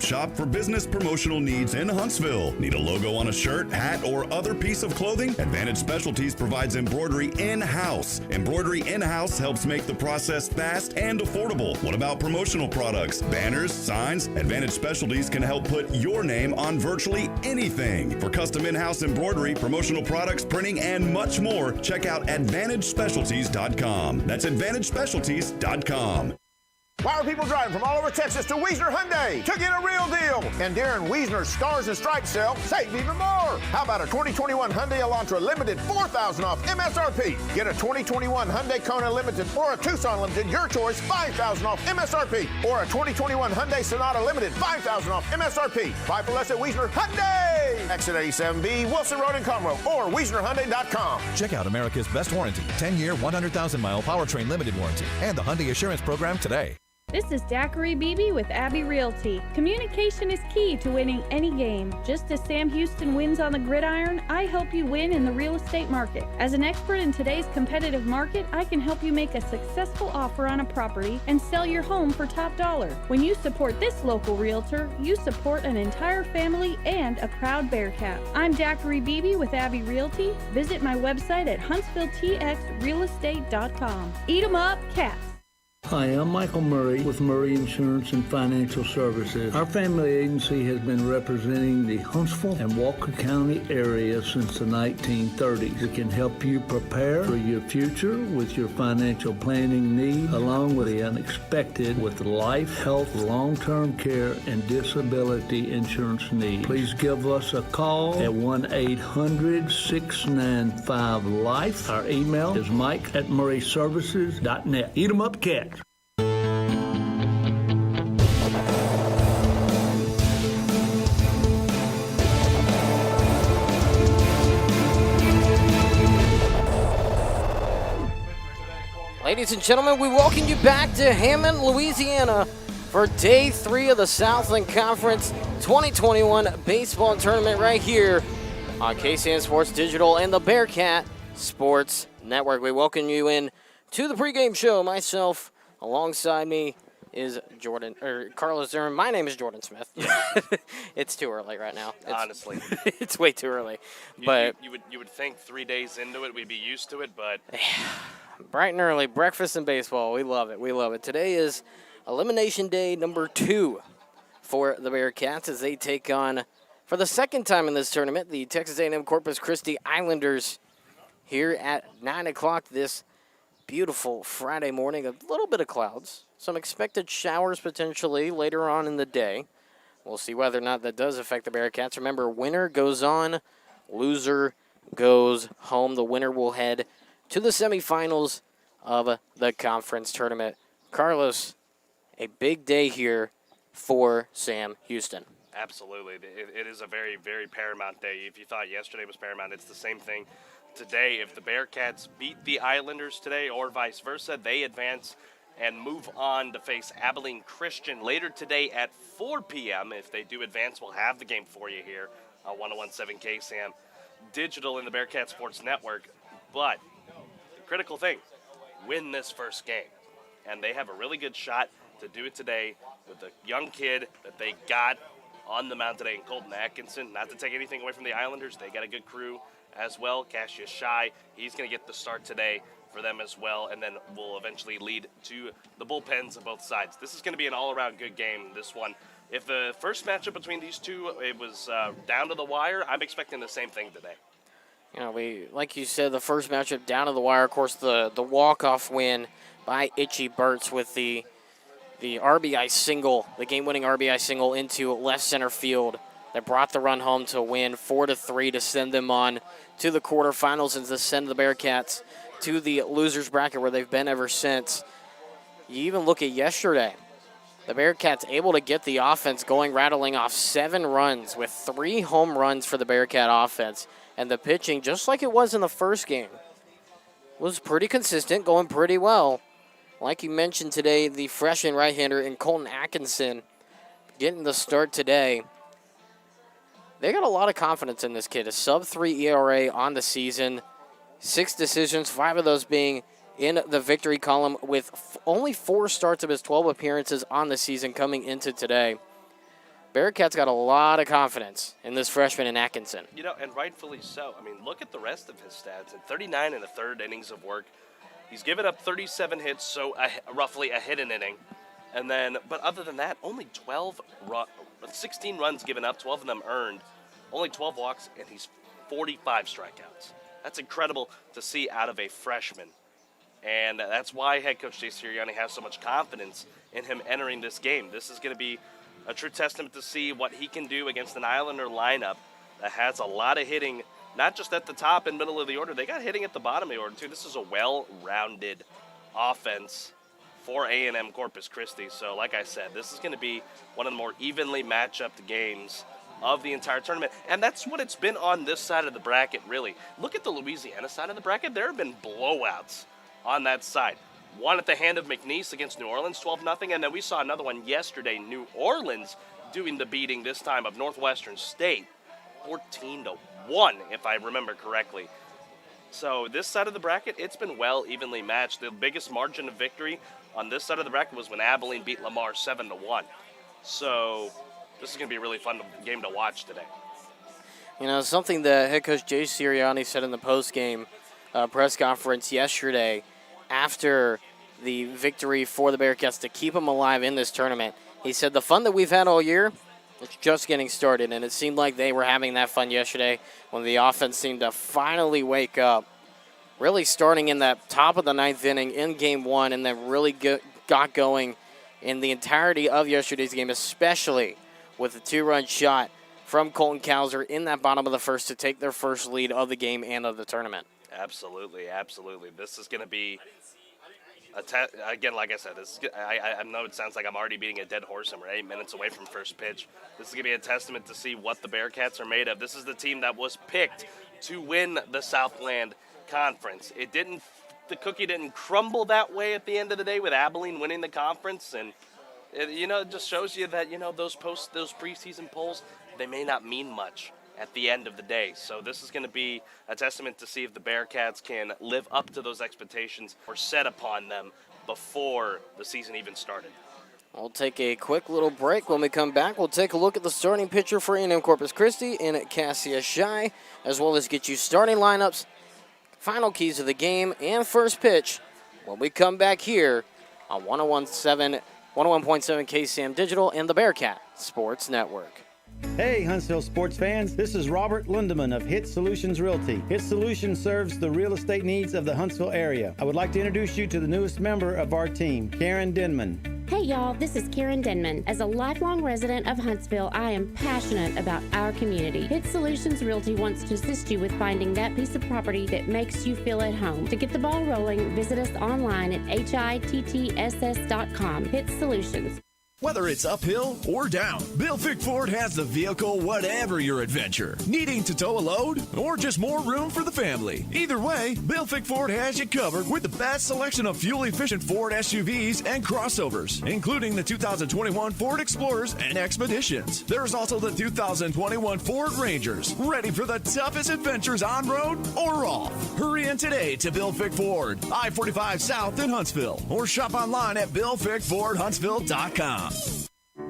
shop for business promotional needs in Huntsville. Need a logo on a shirt, hat, or other piece of clothing? Advantage Specialties provides embroidery in-house. Embroidery in-house helps make the process fast and affordable. What about promotional products? Banners, signs? Advantage Specialties can help put your name on virtually anything. For custom in-house embroidery, promotional products, printing, and much more, check out AdvantageSpecialties.com. That's AdvantageSpecialties.com. Why are people driving from all over Texas to Wiesner Hyundai to get a real deal? And during Wiesner's Stars and Stripes sale, save even more. How about a 2021 Hyundai Elantra Limited, $4,000 off MSRP? Get a 2021 Hyundai Kona Limited or a Tucson Limited, your choice, $5,000 off MSRP. Or a 2021 Hyundai Sonata Limited, $5,000 off MSRP. Buy for less at Wiesner Hyundai. Exit 87B, Wilson Road in Conroe, or WiesnerHyundai.com. Check out America's best warranty, 10-year, 100,000-mile powertrain limited warranty, and the Hyundai Assurance Program today. This is Daiquiri Beebe with Abbey Realty. Communication is key to winning any game. Just as Sam Houston wins on the gridiron, I help you win in the real estate market. As an expert in today's competitive market, I can help you make a successful offer on a property and sell your home for top dollar. When you support this local realtor, you support an entire family and a proud Bearcat. I'm Daiquiri Beebe with Abbey Realty. Visit my website at HuntsvilleTXRealestate.com. Eat 'em up, cats. Hi, I'm Michael Murray with Murray Insurance and Financial Services. Our family agency has been representing the Huntsville and Walker County area since the 1930s. It can help you prepare for your future with your financial planning needs, along with the unexpected with life, health, long-term care, and disability insurance needs. Please give us a call at 1-800-695-LIFE. Our email is mike@murrayservices.net. Eat 'em up, cats. Ladies and gentlemen, we welcome you back to Hammond, Louisiana for Day 3 of the Southland Conference 2021 Baseball Tournament right here on KCN Sports Digital and the Bearcat Sports Network. We welcome you in to the pregame show. Myself, alongside me is Carlos Zimmermann. My name is Jordan Smith. It's too early right now. Honestly. It's way too early. You would think 3 days into it we'd be used to it, but bright and early, breakfast and baseball. We love it. We love it. Today is Elimination Day number 2 for the Bearcats as they take on, for the second time in this tournament, the Texas A&M Corpus Christi Islanders here at 9 o'clock this beautiful Friday morning. A little bit of clouds. Some expected showers potentially later on in the day. We'll see whether or not that does affect the Bearcats. Remember, winner goes on, loser goes home. The winner will head to the semifinals of the conference tournament. Carlos, a big day here for Sam Houston. absolutely. It is a very, very paramount day. If you thought yesterday was paramount, it's the same thing today. If the Bearcats beat the Islanders today or vice versa, they advance and move on to face Abilene Christian later today at 4 p.m. If they do advance, we'll have the game for you here on 101.7 KSAM Digital in the Bearcat Sports Network. But the critical thing, win this first game. And they have a really good shot to do it today with the young kid that they got on the mound today in Colton Atkinson. Not to take anything away from the Islanders. They got a good crew as well. Cassius Shy, he's going to get the start today for them as well, and then will eventually lead to the bullpens of both sides. This is going to be an all-around good game, this one. If the first matchup between these two, it was down to the wire, I'm expecting the same thing today. You know, like you said, the first matchup down to the wire. Of course, the walk-off win by Itchy Burtz with the RBI single, the game-winning RBI single into left center field that brought the run home to win 4-3 to send them on to the quarterfinals and to send the Bearcats to the losers bracket where they've been ever since. You even look at yesterday, the Bearcats able to get the offense going, rattling off 7 runs with 3 home runs for the Bearcat offense. And the pitching, just like it was in the first game, was pretty consistent, going pretty well. Like you mentioned today, the freshman right-hander in Colton Atkinson getting the start today. They got a lot of confidence in this kid. A sub-3 ERA on the season, 6 decisions, 5 of those being in the victory column with only 4 starts of his 12 appearances on the season coming into today. Bearkats got a lot of confidence in this freshman in Atkinson. You know, and rightfully so. I mean, look at the rest of his stats. In 39 and a third innings of work, he's given up 37 hits, so roughly a hit an inning. And then, but other than that, only 16 runs given up, 12 of them earned, only 12 walks, and he's 45 strikeouts. That's incredible to see out of a freshman. And that's why head coach Jay Sirianni has so much confidence in him entering this game. This is going to be a true testament to see what he can do against an Islander lineup that has a lot of hitting, not just at the top and middle of the order. They got hitting at the bottom of the order, too. This is a well-rounded offense for A&M Corpus Christi. So, like I said, this is going to be one of the more evenly matched-up games of the entire tournament. And that's what it's been on this side of the bracket, really. Look at the Louisiana side of the bracket. There have been blowouts on that side. One at the hand of McNeese against New Orleans, 12-0, and then we saw another one yesterday, New Orleans doing the beating this time of Northwestern State, 14-1, if I remember correctly. So this side of the bracket, it's been well evenly matched. The biggest margin of victory on this side of the bracket was when Abilene beat Lamar 7-1. So this is going to be a really fun game to watch today. You know, something that head coach Jay Sirianni said in the post-game press conference yesterday after the victory for the Bearcats to keep them alive in this tournament. He said the fun that we've had all year, it's just getting started, and it seemed like they were having that fun yesterday when the offense seemed to finally wake up, really starting in that top of the ninth inning in Game 1, and then really got going in the entirety of yesterday's game, especially with a 2-run shot from Colton Cowser in that bottom of the first to take their first lead of the game and of the tournament. Absolutely, absolutely. This is going to be, again, like I said, I know it sounds like I'm already beating a dead horse and we're 8 minutes away from first pitch. This is going to be a testament to see what the Bearcats are made of. This is the team that was picked to win the Southland Conference. The cookie didn't crumble that way at the end of the day with Abilene winning the conference. And, it just shows you that, those preseason polls, they may not mean much at the end of the day. So this is going to be a testament to see if the Bearcats can live up to those expectations or set upon them before the season even started. We'll take a quick little break. When we come back, we'll take a look at the starting pitcher for A&M Corpus Christi in Cassia Shai, as well as get you starting lineups, final keys of the game, and first pitch when we come back here on 101.7 KCM Digital and the Bearcat Sports Network. Hey Huntsville sports fans, this is Robert Lindeman of Hit Solutions Realty. Hit Solutions serves the real estate needs of the Huntsville area. I would like to introduce you to the newest member of our team, Karen Denman. Hey y'all, this is Karen Denman. As a lifelong resident of Huntsville, I am passionate about our community. Hit Solutions Realty wants to assist you with finding that piece of property that makes you feel at home. To get the ball rolling, visit us online at hittss.com. Hit Solutions. Whether it's uphill or down, Bill Fick Ford has the vehicle whatever your adventure. Needing to tow a load or just more room for the family. Either way, Bill Fick Ford has you covered with the best selection of fuel-efficient Ford SUVs and crossovers, including the 2021 Ford Explorers and Expeditions. There's also the 2021 Ford Rangers, ready for the toughest adventures on road or off. Hurry in today to Bill Fick Ford, I-45 South in Huntsville, or shop online at BillFickFordHuntsville.com.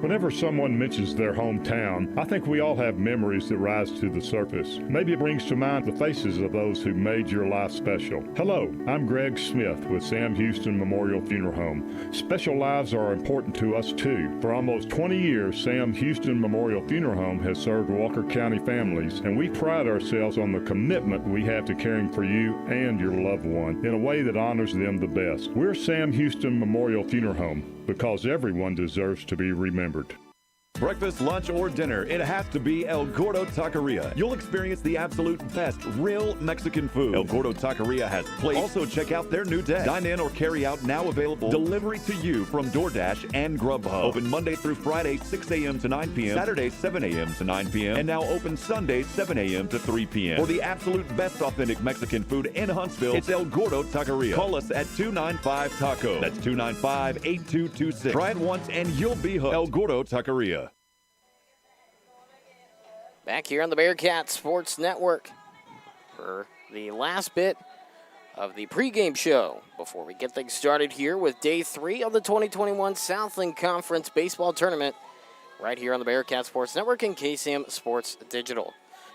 Whenever someone mentions their hometown, I think we all have memories that rise to the surface. Maybe it brings to mind the faces of those who made your life special. Hello, I'm Greg Smith with Sam Houston Memorial Funeral Home. Special lives are important to us too. For almost 20 years, Sam Houston Memorial Funeral Home has served Walker County families, and we pride ourselves on the commitment we have to caring for you and your loved one in a way that honors them the best. We're Sam Houston Memorial Funeral Home, because everyone deserves to be remembered. Breakfast, lunch, or dinner, it has to be El Gordo Taqueria. You'll experience the absolute best real Mexican food. El Gordo Taqueria has plates. Also, check out their new deck. Dine in or carry out, now available. Delivery to you from DoorDash and Grubhub. Open Monday through Friday, 6 a.m. to 9 p.m. Saturday, 7 a.m. to 9 p.m. And now open Sundays, 7 a.m. to 3 p.m. For the absolute best authentic Mexican food in Huntsville, it's El Gordo Taqueria. Call us at 295-TACO. That's 295-8226. Try it once and you'll be hooked. El Gordo Taqueria. Back here on the Bearcat Sports Network for the last bit of the pregame show before we get things started here with Day 3 of the 2021 Southland Conference Baseball Tournament right here on the Bearcat Sports Network and KSAM Sports Digital.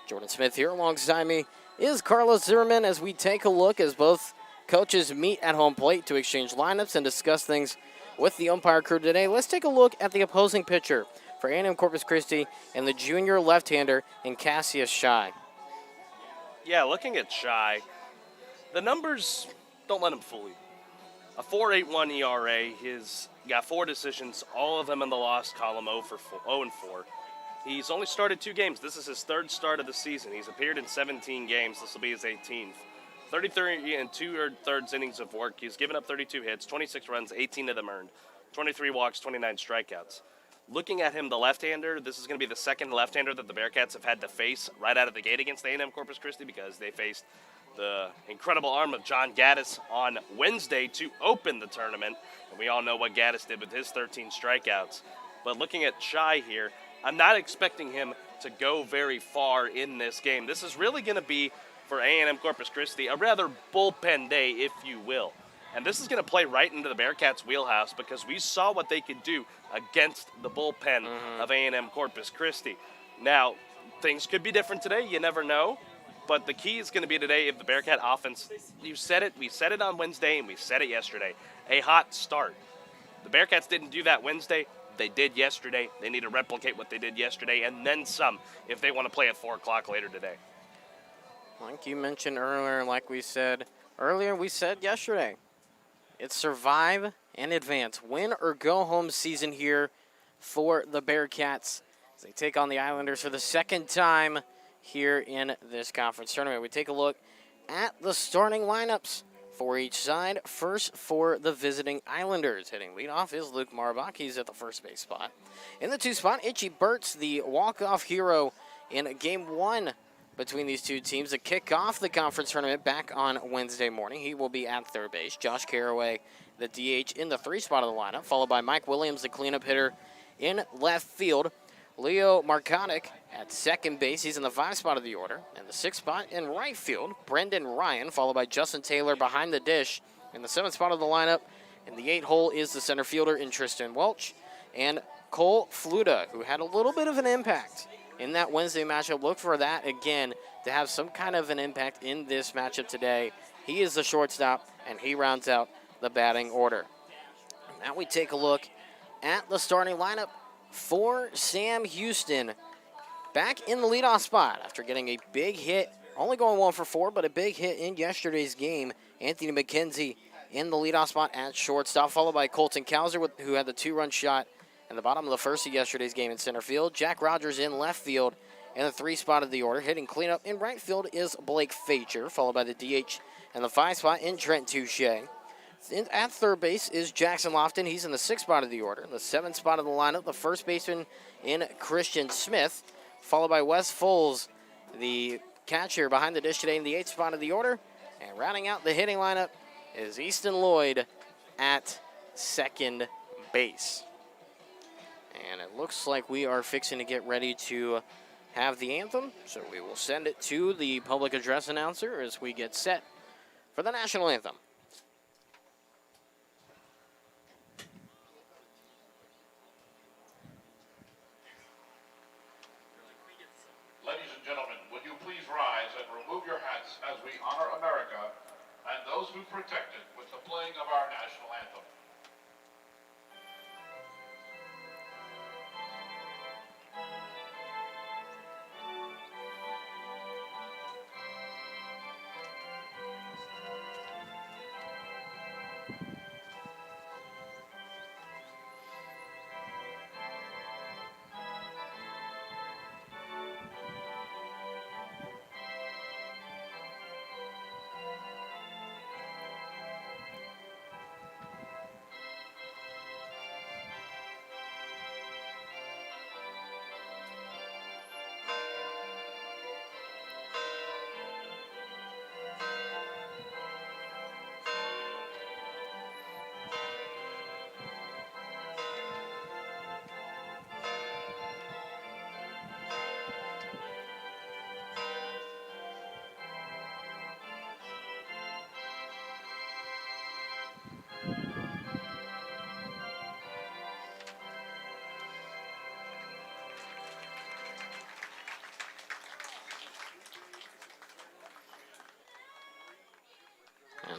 Jordan Smith here alongside me is Carlos Zimmermann as we take a look as both coaches meet at home plate to exchange lineups and discuss things with the umpire crew today. Let's take a look at the opposing pitcher for A&M Corpus Christi and the junior left-hander in Cassius Shy. Yeah, looking at Shy, the numbers don't let him fool you. A 4.81 ERA. He's got 4 decisions, all of them in the loss column, 0 and 4. He's only started 2 games. This is his 3rd start of the season. He's appeared in 17 games. This will be his 18th. 33 and 2/3 innings of work. He's given up 32 hits, 26 runs, 18 of them earned, 23 walks, 29 strikeouts. Looking at him, the left-hander, this is going to be the second left-hander that the Bearcats have had to face right out of the gate against A&M Corpus Christi because they faced the incredible arm of John Gaddis on Wednesday to open the tournament. And we all know what Gaddis did with his 13 strikeouts. But looking at Shy here, I'm not expecting him to go very far in this game. This is really going to be, for A&M Corpus Christi, a rather bullpen day, if you will. And this is going to play right into the Bearcats' wheelhouse because we saw what they could do against the bullpen of A&M Corpus Christi. Now, things could be different today. You never know. But the key is going to be today if the Bearcat offense, you said it, we said it on Wednesday and we said it yesterday, a hot start. The Bearcats didn't do that Wednesday. They did yesterday. They need to replicate what they did yesterday and then some if they want to play at 4 o'clock later today. Like you mentioned earlier, like we said earlier, we said yesterday, it's survive and advance. Win or go home season here for the Bearcats as they take on the Islanders for the 2nd time here in this conference tournament. We take a look at the starting lineups for each side. First for the visiting Islanders. Hitting leadoff is Luke Marbach. He's at the first base spot. In the 2 spot, Itchy Burt's the walk-off hero in Game 1 between these two teams to kick off the conference tournament back on Wednesday morning. He will be at third base. Josh Carraway, the DH, in the 3 spot of the lineup, followed by Mike Williams, the cleanup hitter, in left field. Leo Markonik at 2nd base. He's in the 5 spot of the order. And the 6th spot in right field, Brendan Ryan, followed by Justin Taylor behind the dish in the 7th spot of the lineup. In the 8 hole is the center fielder in Tristan Welch. And Cole Fluta, who had a little bit of an impact in that Wednesday matchup. Look for that again to have some kind of an impact in this matchup today. He is the shortstop, and he rounds out the batting order. Now we take a look at the starting lineup for Sam Houston. Back in the leadoff spot after getting a big hit, only going 1 for 4, but a big hit in yesterday's game. Anthony McKenzie in the leadoff spot at shortstop, followed by Colton Kauser, who had the 2-run shot in the bottom of the first of yesterday's game in center field. Jack Rogers in left field in the 3 spot of the order. Hitting cleanup in right field is Blake Fager, followed by the DH and the 5 spot in Trent Touche. At third base is Jackson Lofton. He's in the 6th spot of the order. The 7th spot of the lineup, the first baseman in Christian Smith, followed by Wes Foles, the catcher behind the dish today in the 8th spot of the order. And rounding out the hitting lineup is Easton Lloyd at 2nd base. And it looks like we are fixing to get ready to have the anthem, so we will send it to the public address announcer as we get set for the national anthem. Ladies and gentlemen, would you please rise and remove your hats as we honor America and those who protect it with the playing of our national anthem.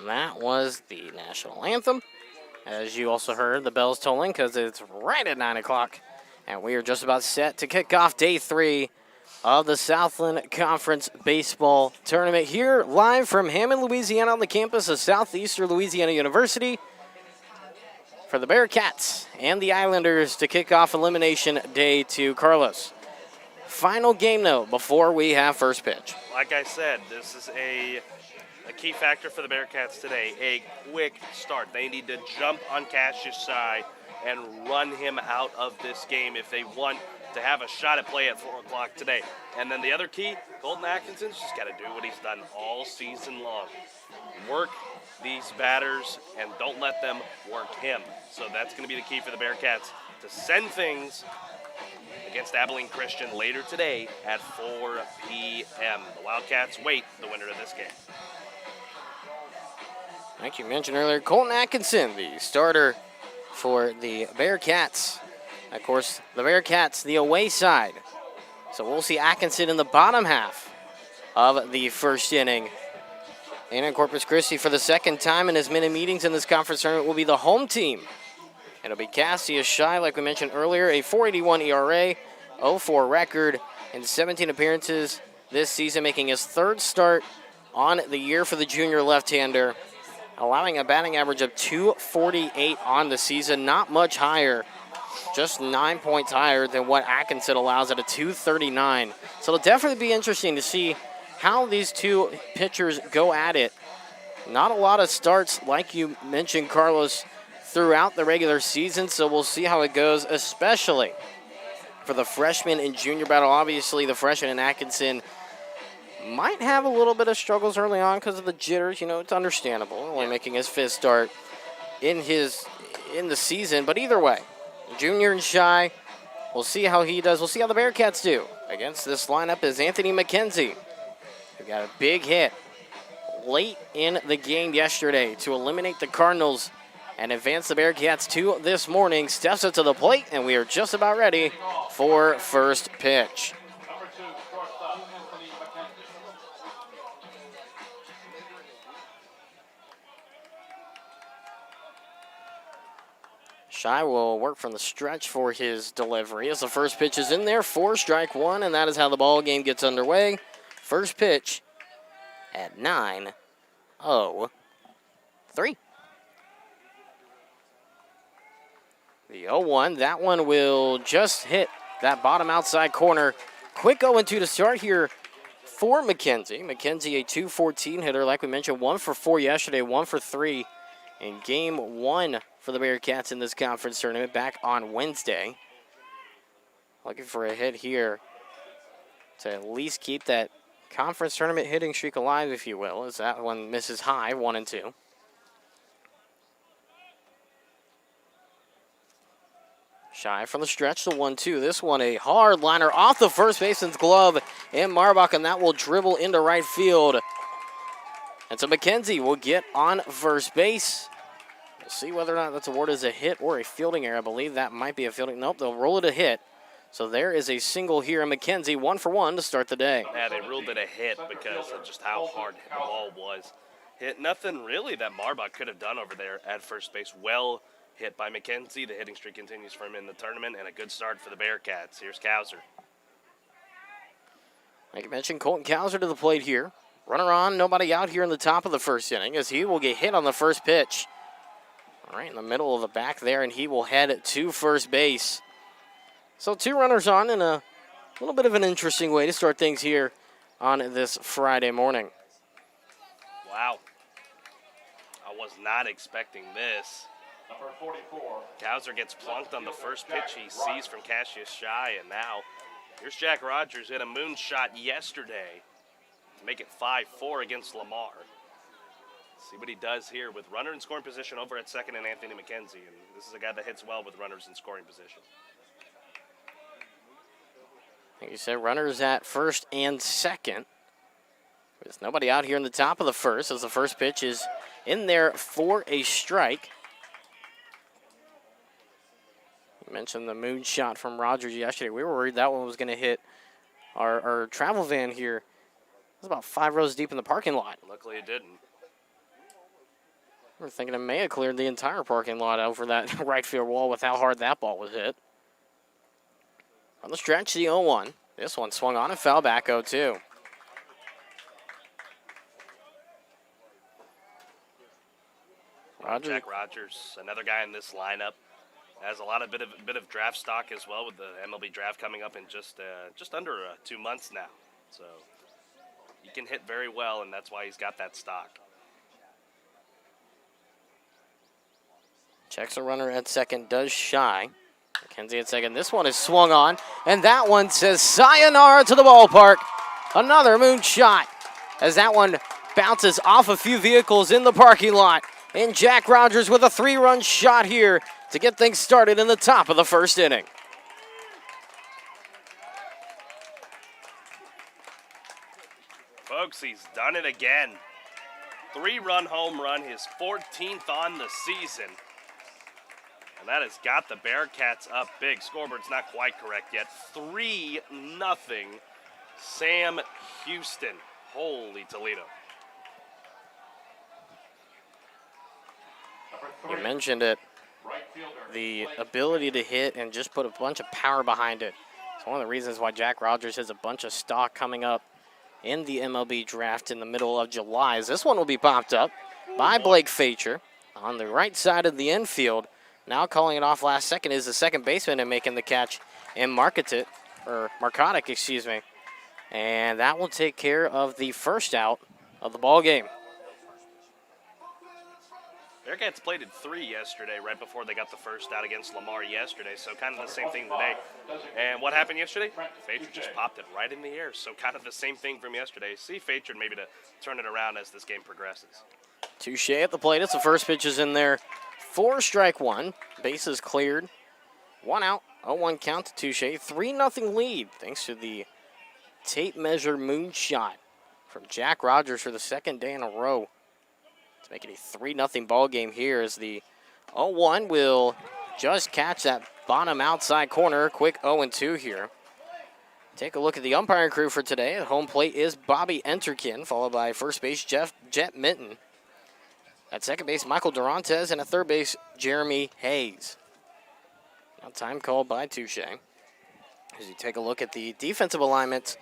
And that was the national anthem. As you also heard, the bell's tolling because it's right at 9 o'clock. And we are just about set to kick off day 3 of the Southland Conference Baseball Tournament here live from Hammond, Louisiana on the campus of Southeastern Louisiana University for the Bearkats and the Islanders to kick off Elimination Day 2. Carlos, final game though before we have first pitch. Like I said, this is a key factor for the Bearkats today, a quick start. They need to jump on Cassius Shy and run him out of this game if they want to have a shot at play at 4 o'clock today. And then the other key, Colton Atkinson's just got to do what he's done all season long. Work these batters and don't let them work him. So that's going to be the key for the Bearkats to send things against Abilene Christian later today at 4 p.m. The Wildcats wait the winner of this game. Like you mentioned earlier, Colton Atkinson, the starter for the Bearkats. Of course, the Bearkats, the away side. So we'll see Atkinson in the bottom half of the first inning. And in Corpus Christi, for the second time in as many meetings in this conference tournament, will be the home team. It'll be Cassius Shy, like we mentioned earlier, a 4.81 ERA, 0-4 record, and 17 appearances this season, making his third start on the year for the junior left-hander, allowing a batting average of .248 on the season, not much higher, just 9 points higher than what Atkinson allows at a .239. So it'll definitely be interesting to see how these two pitchers go at it. Not a lot of starts, like you mentioned, Carlos, throughout the regular season, so we'll see how it goes, especially for the freshman and junior battle. Obviously, the freshman and Atkinson might have a little bit of struggles early on because of the jitters. You know, it's understandable. Only making his fifth start in the season. But either way, Junior and Shy, we'll see how he does. We'll see how the Bearkats do against this lineup is Anthony McKenzie, who got a big hit late in the game yesterday to eliminate the Cardinals and advance the Bearkats to this morning. Steps up to the plate, and we are just about ready for first pitch. Shy will work from the stretch for his delivery as the first pitch is in there for strike one, and that is how the ball game gets underway. First pitch at 9:03. The 0-1, that one will just hit that bottom outside corner. Quick 0-2 to start here for McKenzie. McKenzie, a .214 hitter, like we mentioned, 1 for 4 yesterday, 1 for 3 in game 1 for the Bearkats in this conference tournament back on Wednesday. Looking for a hit here to at least keep that conference tournament hitting streak alive, if you will, as that one misses high, 1-2. Shy from the stretch, the 1-2. This one a hard liner off the first baseman's glove in Marbach, and that will dribble into right field. And so McKenzie will get on first base. We'll see whether or not that's awarded as a hit or a fielding error. I believe that might be a fielding. Nope, they'll roll it a hit. So there is a single here, and McKenzie 1 for 1 to start the day. Yeah, they ruled it a hit because of just how hard the ball was. Hit nothing really that Marbach could have done over there at first base. Well hit by McKenzie. The hitting streak continues for him in the tournament, and a good start for the Bearkats. Here's Cowser. Like I mentioned, Colton Cowser to the plate here. Runner on, nobody out here in the top of the first inning as he will get hit on the first pitch. Right in the middle of the back there, and he will head to first base. So 2 runners on in a little bit of an interesting way to start things here on this Friday morning. Wow. I was not expecting this. Number 44. Cowser gets plunked on the first pitch he sees from Cassius Shy, and now here's Jack Rogers hit a moonshot yesterday to make it 5-4 against Lamar. See what he does here with runner in scoring position over at second and Anthony McKenzie. And this is a guy that hits well with runners in scoring position. Like you said, runners at first and second. There's nobody out here in the top of the first as the first pitch is in there for a strike. You mentioned the moonshot from Rogers yesterday. We were worried that one was going to hit our travel van here. It was about 5 rows deep in the parking lot. Luckily it didn't. We're thinking it may have cleared the entire parking lot over that right field wall with how hard that ball was hit. On the stretch, the 0-1. This one swung on and fell back 0-2. Jack Rogers, another guy in this lineup, has a bit of draft stock as well with the MLB draft coming up in just under 2 months now. So he can hit very well, and that's why he's got that stock. Checks a runner at second, does shy. McKenzie at second. This one is swung on, and that one says sayonara to the ballpark. Another moonshot as that one bounces off a few vehicles in the parking lot. And Jack Rogers with a 3-run shot here to get things started in the top of the first inning. Folks, he's done it again. 3-run home run, his 14th on the season. And that has got the Bearkats up big. Scoreboard's not quite correct yet. 3-0 Sam Houston. Holy Toledo. You mentioned it, the ability to hit and just put a bunch of power behind it. It's one of the reasons why Jack Rogers has a bunch of stock coming up in the MLB draft in the middle of July. As this one will be popped up by Blake Facher on the right side of the infield. Now calling it off last second is the second baseman and making the catch and Markotic, excuse me. And that will take care of the first out of the ball game. Bearkats played at 3 yesterday, right before they got the first out against Lamar yesterday, so kind of the same thing today. And what happened yesterday? Facher just popped it right in the air, so kind of the same thing from yesterday. See Facher maybe to turn it around as this game progresses. Touche at the plate. It's the first pitch is in there. 4 strike 1. Bases cleared. 1 out. 0-1 count to Touche. 3-0 lead thanks to the tape measure moonshot from Jack Rogers for the second day in a row. To make it a 3-0 ball game here as the 0-1 will just catch that bottom outside corner. Quick 0-2 here. Take a look at the umpiring crew for today. At home plate is Bobby Enterkin, followed by first base Jet Minton. At second base, Michael Durantes, and at third base, Jeremy Hayes. Now time called by Touche. As you take a look at the defensive alignment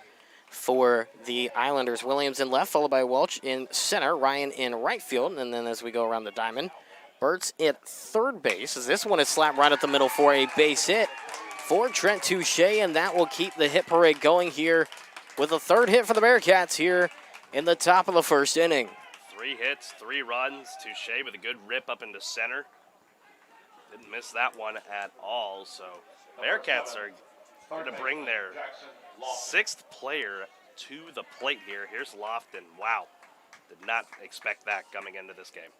for the Islanders, Williams in left, followed by Welch in center, Ryan in right field, and then as we go around the diamond, Burt's at third base, as this one is slapped right at the middle for a base hit for Trent Touche, and that will keep the hit parade going here with a third hit for the Bearkats here in the top of the first inning. 3 hits, 3 runs. Touche with a good rip up into center. Didn't miss that one at all, so Bearkats are going to bring their 6th player to the plate here. Here's Lofton. Wow. Did not expect that coming into this game.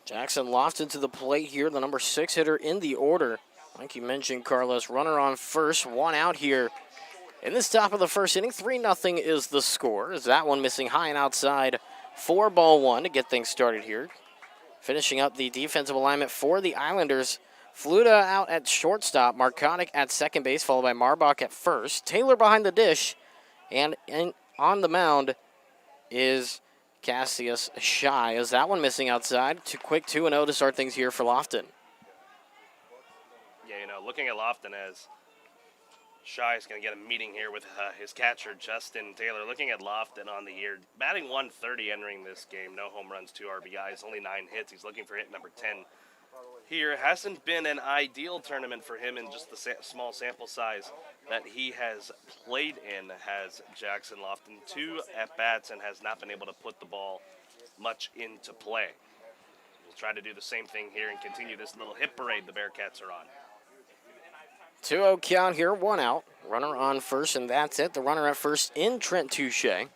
Jackson Lofton to the plate here, the number 6 hitter in the order. Like you mentioned, Carlos, runner on first, 1 out here. In this top of the first inning, 3-0 is the score. As that one missing high and outside, 4-1 to get things started here. Finishing up the defensive alignment for the Islanders, Fluta out at shortstop, Markotic at second base, followed by Marbach at first. Taylor behind the dish, and on the mound is Cassius Shy. As that one missing outside, too quick 2-0 to start things here for Lofton. Yeah, looking at Lofton as Shy is going to get a meeting here with his catcher, Justin Taylor. Looking at Lofton on the year, batting 130 entering this game. No home runs, 2 RBIs, only 9 hits. He's looking for hit number 10 here. Hasn't been an ideal tournament for him in just the small sample size that he has played in, has Jackson Lofton. 2 at-bats and has not been able to put the ball much into play. We'll try to do the same thing here and continue this little hit parade the Bearkats are on. 2-0 count here, 1 out. Runner on first, and that's it. The runner at first in Trent Touche. As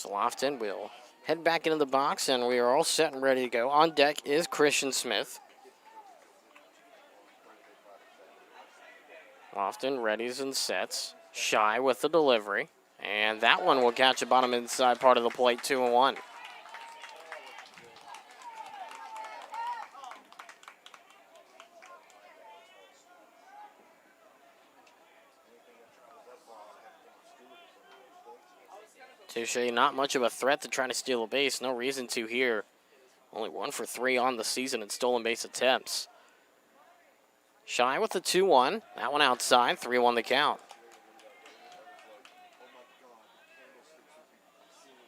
Lofton will head back into the box, and we are all set and ready to go. On deck is Christian Smith. Lofton readies and sets. Shy with the delivery. And that one will catch the bottom inside part of the plate, 2-1. Touche, not much of a threat to try to steal a base. No reason to here. Only 1 for 3 on the season in stolen base attempts. Shy with the 2-1. That one outside. 3-1 the count.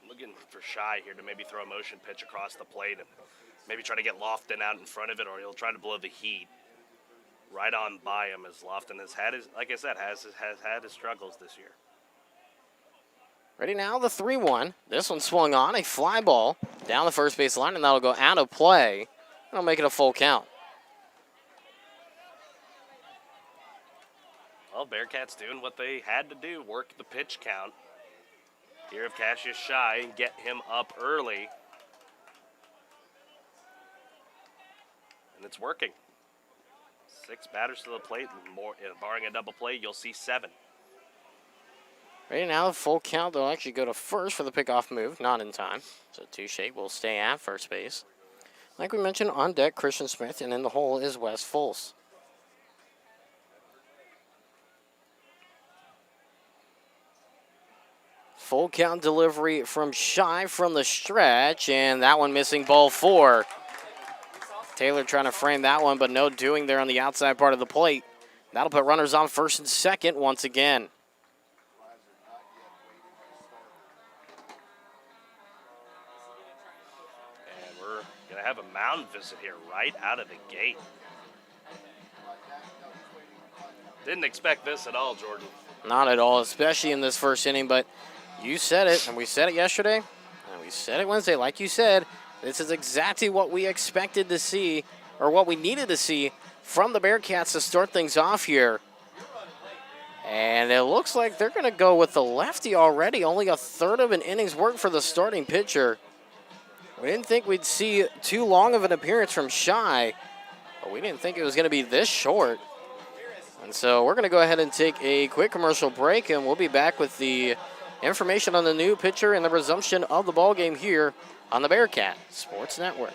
Looking for Shy here to maybe throw a motion pitch across the plate and maybe try to get Lofton out in front of it, or he'll try to blow the heat right on by him, as Lofton has had his, like I said, has had his struggles this year. Ready now, the 3-1. This one swung on, a fly ball down the first base line, and that'll go out of play. That'll make it a full count. Well, Bearkats doing what they had to do, work the pitch count. Here of Cassius Shy and get him up early. And it's working. 6 batters to the plate, more, barring a double play, you'll see 7. Right now, the full count, they'll actually go to first for the pickoff move, not in time. So Touche will stay at first base. Like we mentioned, on deck, Christian Smith, and in the hole is Wes Fultz. Full count delivery from Shy from the stretch, and that one missing ball 4. Taylor trying to frame that one, but no doing there on the outside part of the plate. That'll put runners on first and second once again. And we're going to have a mound visit here right out of the gate. Didn't expect this at all, Jordan. Not at all, especially in this first inning, but you said it, and we said it yesterday, and we said it Wednesday. Like you said, this is exactly what we expected to see, or what we needed to see from the Bearkats to start things off here. And it looks like they're going to go with the lefty already. Only a third of an inning's work for the starting pitcher. We didn't think we'd see too long of an appearance from Shy, but we didn't think it was going to be this short. And so we're going to go ahead and take a quick commercial break, and we'll be back with the information on the new pitcher and the resumption of the ball game here on the Bearcat Sports Network.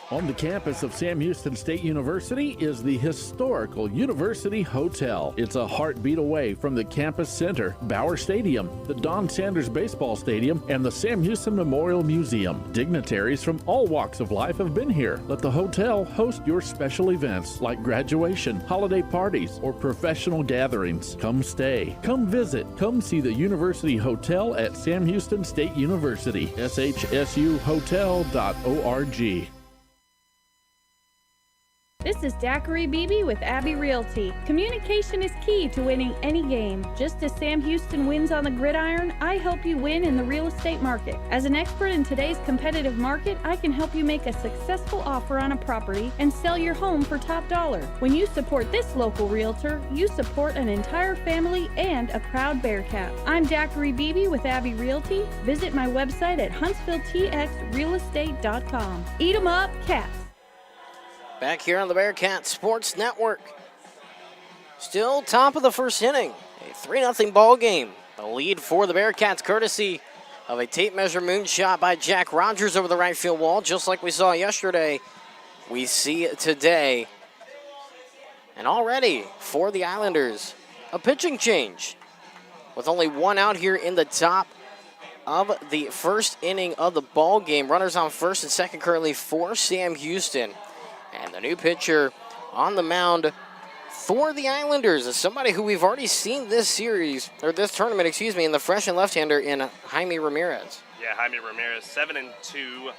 On the campus of Sam Houston State University is the historical University Hotel. It's a heartbeat away from the campus center, Bauer Stadium, the Don Sanders Baseball Stadium, and the Sam Houston Memorial Museum. Dignitaries from all walks of life have been here. Let the hotel host your special events like graduation, holiday parties, or professional gatherings. Come stay, come visit, come see the University Hotel at Sam Houston State University, shsuhotel.org. This is Daiquiri Beebe with Abbey Realty. Communication is key to winning any game. Just as Sam Houston wins on the gridiron, I help you win in the real estate market. As an expert in today's competitive market, I can help you make a successful offer on a property and sell your home for top dollar. When you support this local realtor, you support an entire family and a proud Bearcat. I'm Daiquiri Beebe with Abbey Realty. Visit my website at HuntsvilleTXRealestate.com. Eat 'em up, Cats. Back here on the Bearcat Sports Network. Still top of the first inning. A 3-0 ball game. The lead for the Bearcats courtesy of a tape measure moonshot by Jack Rogers over the right field wall. Just like we saw yesterday, we see today. And already for the Islanders, a pitching change. With only one out here in the top of the first inning of the ball game. Runners on first and second currently for Sam Houston. And the new pitcher on the mound for the Islanders is somebody who we've already seen this series, or this tournament, excuse me, in the fresh and left-hander in Jaime Ramirez. Yeah, Jaime Ramirez, 7-2.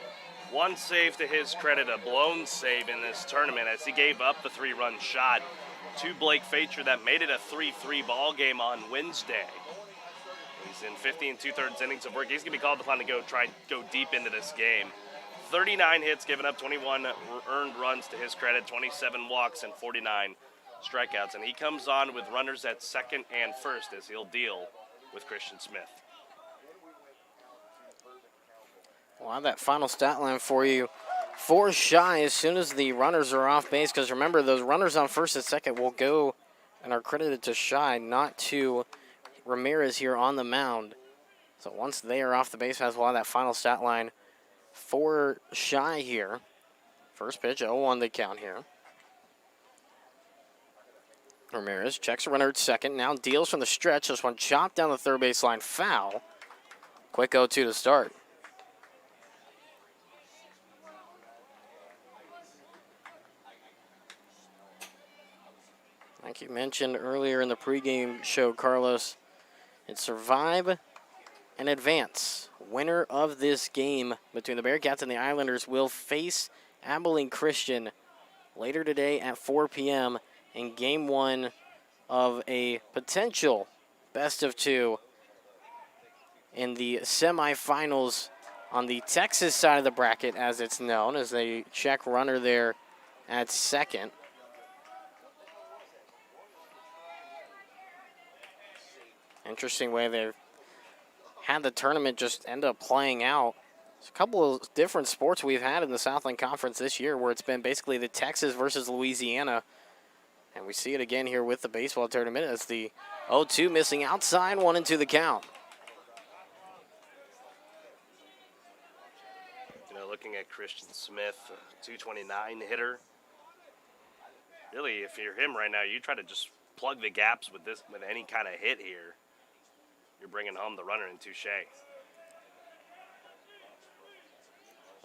One save to his credit, a blown save in this tournament as he gave up the 3-run shot to Blake Facher that made it a 3-3 ball game on Wednesday. He's in 15 2/3 innings of work. He's going to be called upon to go deep into this game. 39 hits, given up 21 earned runs to his credit, 27 walks and 49 strikeouts. And he comes on with runners at second and first as he'll deal with Christian Smith. We'll have that final stat line for you for Shy as soon as the runners are off base, because remember, those runners on first and second will go and are credited to Shy, not to Ramirez here on the mound. So once they are off the base paths, we'll have that final stat line for Shy here. First pitch, 0-1 the count here. Ramirez checks a runner at second, now deals from the stretch. This one chopped down the third baseline, foul. Quick 0-2 to start. Like you mentioned earlier in the pregame show, Carlos, it's survive and advance. Winner of this game between the Bearkats and the Islanders will face Abilene Christian later today at 4 p.m. in Game 1 of a potential best-of-2 in the semifinals on the Texas side of the bracket, as it's known, as they check runner there at second. Interesting way they've had the tournament just end up playing out. There's a couple of different sports we've had in the Southland Conference this year where it's been basically the Texas versus Louisiana. And we see it again here with the baseball tournament as the 0-2 missing outside, 1-2 the count. Looking at Christian Smith, 229 hitter. Really, if you're him right now, you try to just plug the gaps with any kind of hit here. You're bringing home the runner in Touche.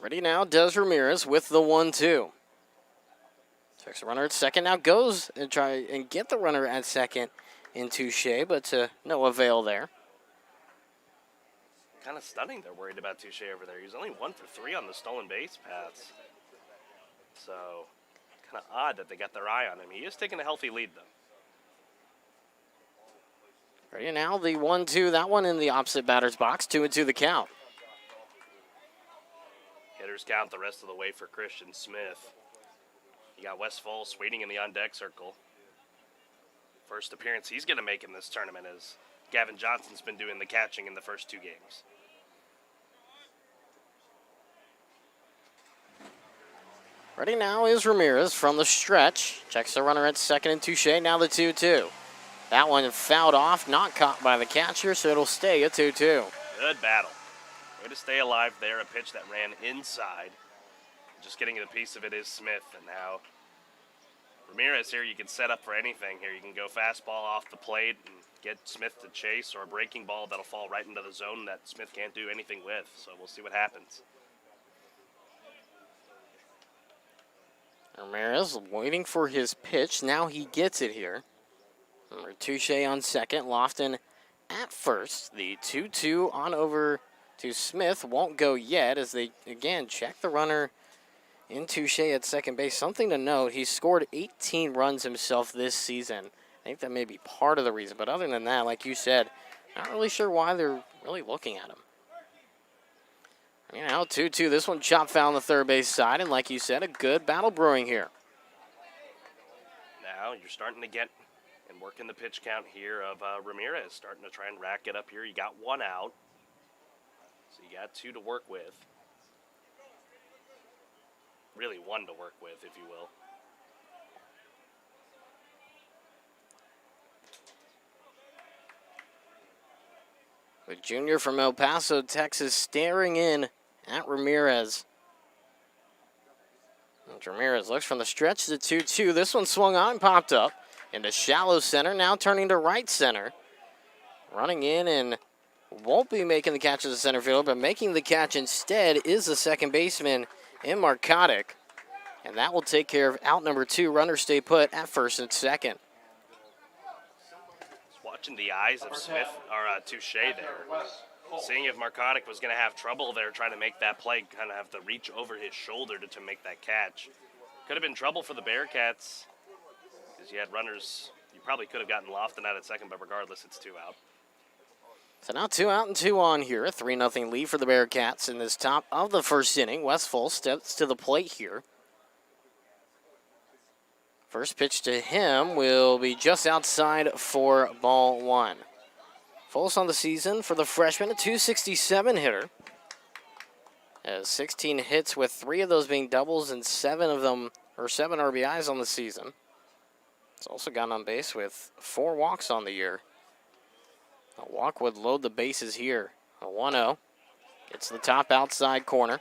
Ready now, Des Ramirez with the 1-2. Takes the runner at second, now goes and try and get the runner at second in Touche, but to no avail there. Kind of stunning they're worried about Touche over there. He's only 1 for 3 on the stolen base paths. So, kind of odd that they got their eye on him. He is taking a healthy lead, though. Ready now, the 1-2, that one in the opposite batter's box, 2-2 the count. Hitters count the rest of the way for Christian Smith. You got Wes Foles waiting in the on-deck circle. First appearance he's going to make in this tournament as Gavin Johnson's been doing the catching in the first 2 games. Ready now is Ramirez from the stretch. Checks the runner at second and Touche, now the 2-2. That one fouled off, not caught by the catcher, so it'll stay a 2-2. Good battle. Way to stay alive there, a pitch that ran inside. Just getting a piece of it is Smith, and now Ramirez here, you can set up for anything here. You can go fastball off the plate and get Smith to chase, or a breaking ball that'll fall right into the zone that Smith can't do anything with, so we'll see what happens. Ramirez waiting for his pitch. Now he gets it here. Touche on second. Lofton at first. The 2-2 on over to Smith. Won't go yet as they, again, check the runner in Touche at second base. Something to note, he's scored 18 runs himself this season. I think that may be part of the reason. But other than that, like you said, not really sure why they're really looking at him. You know, 2-2. This one chopped foul on the third base side. And like you said, a good battle brewing here. Now you're starting to get and work in the pitch count here of Ramirez. Starting to try and rack it up here. You got 1 out. So you got 2 to work with. Really 1 to work with, if you will. With Junior from El Paso, Texas, staring in at Ramirez. And Ramirez looks from the stretch to 2-2. This one swung on and popped up into shallow center, now turning to right center. Running in and won't be making the catch as a center fielder, but making the catch instead is the second baseman in Markotic. And that will take care of out number 2. Runners stay put at first and second. Watching the eyes of Smith, or Touche there. Seeing if Markotic was going to have trouble there trying to make that play, kind of have to reach over his shoulder to make that catch. Could have been trouble for the Bearkats because you had runners. You probably could have gotten Lofton out at second, but regardless, it's 2 out. So now 2 out and 2 on here. A 3-0 lead for the Bearkats in this top of the first inning. Westfall steps to the plate here. First pitch to him will be just outside for ball 1. Fulls on the season for the freshman, a .267 hitter. Has 16 hits with 3 of those being doubles and 7 of them, or 7 RBIs on the season. He's also gotten on base with 4 walks on the year. A walk would load the bases here. A 1-0. Gets the top outside corner.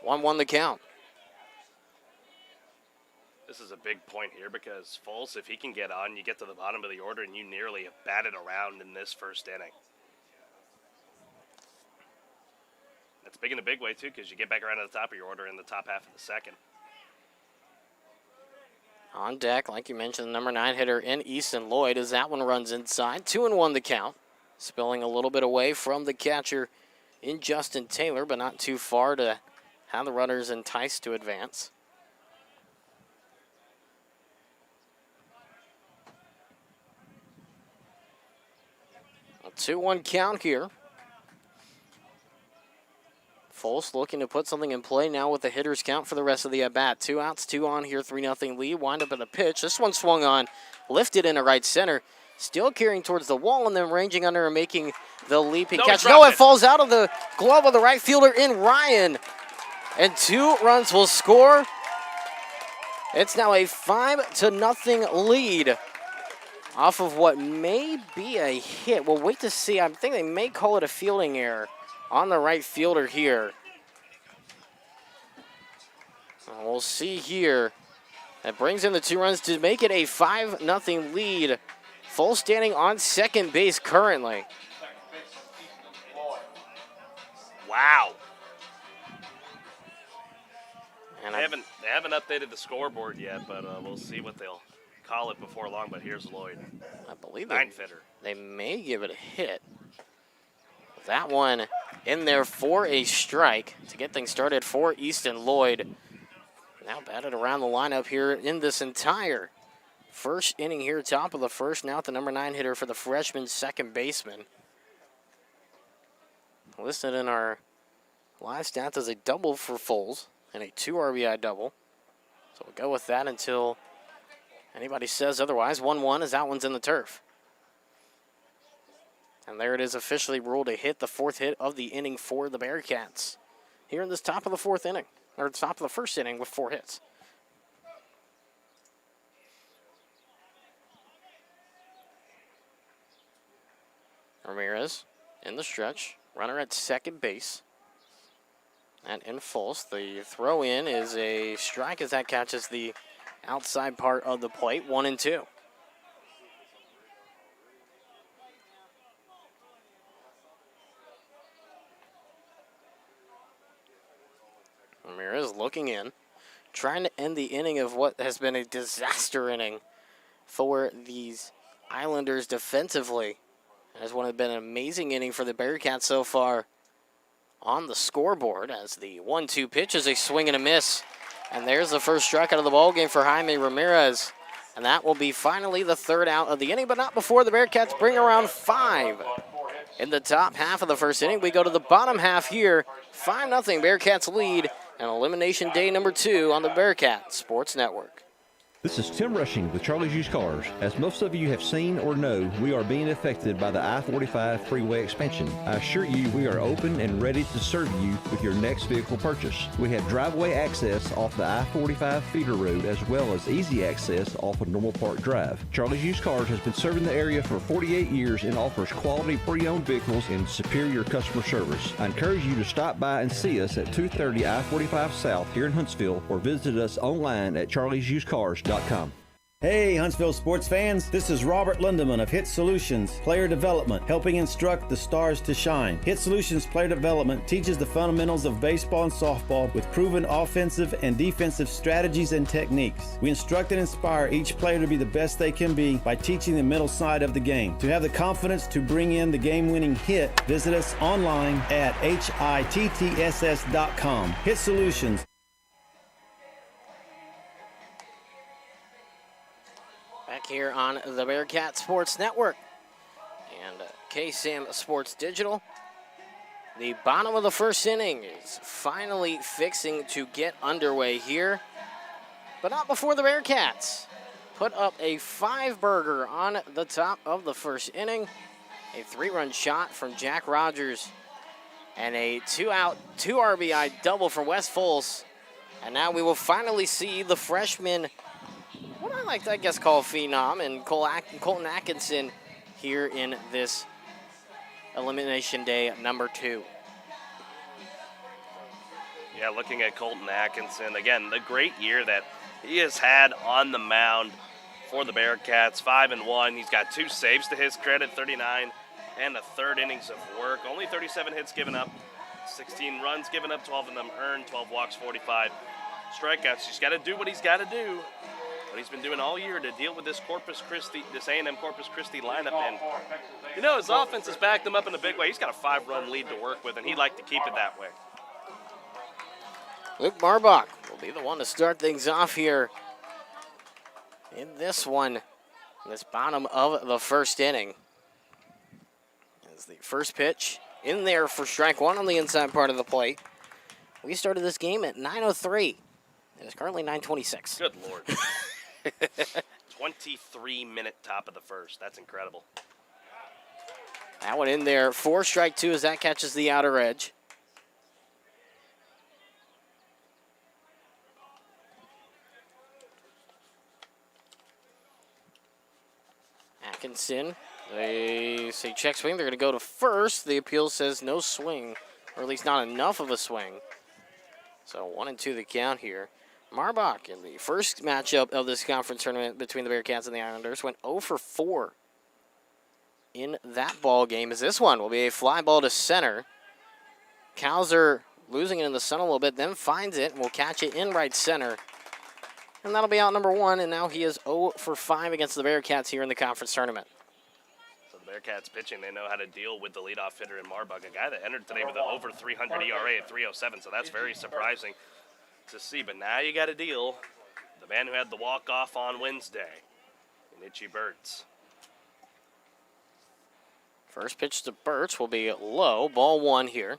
1-1 the count. This is a big point here because Foles, if he can get on, you get to the bottom of the order and you nearly have batted around in this first inning. It's big in a big way, too, because you get back around to the top of your order in the top half of the second. On deck, like you mentioned, the number 9 hitter in Easton Lloyd as that one runs inside. 2-1 the count. Spilling a little bit away from the catcher in Justin Taylor, but not too far to have the runners enticed to advance. A 2-1 count here. Folse looking to put something in play now with the hitter's count for the rest of the at-bat. 2 outs, 2 on here, 3-0 lead. Wind up at a pitch. This one swung on, lifted into right center. Still carrying towards the wall and then ranging under and making the leaping catch. No, it falls out of the glove of the right fielder in Ryan. And 2 runs will score. It's now a 5-0 lead off of what may be a hit. We'll wait to see. I think they may call it a fielding error on the right fielder here. And we'll see here. That brings in the 2 runs to make it a 5-0 lead. Full standing on second base currently. Wow. And they haven't updated the scoreboard yet, but we'll see what they'll call it before long. But here's Lloyd. I believe 9th hitter. They may give it a hit. That one in there for a strike to get things started for Easton Lloyd. Now batted around the lineup here in this entire first inning here, top of the first. Now at the number 9 hitter for the freshman second baseman. Listed in our live stats as a double for Foles and a 2 RBI double. So we'll go with that until anybody says otherwise. 1-1 as that one's in the turf. And there it is, officially ruled a hit, the 4th hit of the inning for the Bearkats. Here in this top of the 4th inning, or top of the first inning with 4 hits. Ramirez in the stretch, runner at second base. And in Folse, the throw in is a strike as that catches the outside part of the plate, 1-2. Ramirez looking in, trying to end the inning of what has been a disaster inning for these Islanders defensively. It has been an amazing inning for the Bearcats so far on the scoreboard as the 1-2 pitch is a swing and a miss. And there's the first strikeout of the ballgame for Jaime Ramirez. And that will be finally the 3rd out of the inning, but not before the Bearcats bring around 5. In the top half of the first inning, we go to the bottom half here. 5-0 Bearcats lead, and elimination day number 2 on the Bearcat Sports Network. This is Tim Rushing with Charlie's Used Cars. As most of you have seen or know, we are being affected by the I-45 freeway expansion. I assure you we are open and ready to serve you with your next vehicle purchase. We have driveway access off the I-45 feeder road as well as easy access off of Normal Park Drive. Charlie's Used Cars has been serving the area for 48 years and offers quality pre-owned vehicles and superior customer service. I encourage you to stop by and see us at 230 I-45 South here in Huntsville or visit us online at charliesusedcars.com. Hey, Huntsville sports fans, this is Robert Lindemann of Hit Solutions Player Development, helping instruct the stars to shine. Hit Solutions Player Development teaches the fundamentals of baseball and softball with proven offensive and defensive strategies and techniques. We instruct and inspire each player to be the best they can be by teaching the mental side of the game. To have the confidence to bring in the game-winning hit, visit us online at hittss.com. Hit Solutions. Back here on the Bearcat Sports Network and KSAM Sports Digital. The bottom of the first inning is finally fixing to get underway here, but not before the Bearcats put up a 5-burger on the top of the first inning. A 3-run shot from Jack Rogers and a 2-out, 2 RBI double from Wes Folse. And now we will finally see the freshman, what I like to, I guess, call phenom, and Colton Atkinson here in this elimination day number 2. Yeah, looking at Colton Atkinson, again, the great year that he has had on the mound for the Bearcats, 5-1. He's got 2 saves to his credit, 39 and a third innings of work. Only 37 hits given up 16 runs given up, 12 of them earned, 12 walks, 45 strikeouts. He's got to do what he's got to do, what he's been doing all year to deal with this this A&M Corpus Christi lineup. And, you know, his offense has backed him up in a big way. He's got a 5-run lead to work with, and he'd like to keep it that way. Luke Marbach will be the one to start things off here in this one, this bottom of the first inning. As the first pitch in there for strike one on the inside part of the plate. We started this game at 9:03. It is currently 9:26. Good Lord. 23-minute top of the first. That's incredible. That one in there for strike two as that catches the outer edge. Atkinson, they say check swing. They're going to go to first. The appeal says no swing, or at least not enough of a swing. So 1-2 the count here. Marbach in the first matchup of this conference tournament between the Bearkats and the Islanders went 0 for 4 in that ball game. As this one will be a fly ball to center. Kauser losing it in the sun a little bit, then finds it and will catch it in right center. And that'll be out number one, and now he is 0 for 5 against the Bearkats here in the conference tournament. So the Bearkats pitching, they know how to deal with the leadoff hitter in Marbach, a guy that entered today with an over 300 ERA at 3.07, so that's very surprising to see. But now you got to deal the man who had the walk-off on Wednesday, in Itchy Birds. First pitch to Birch will be low, ball one here.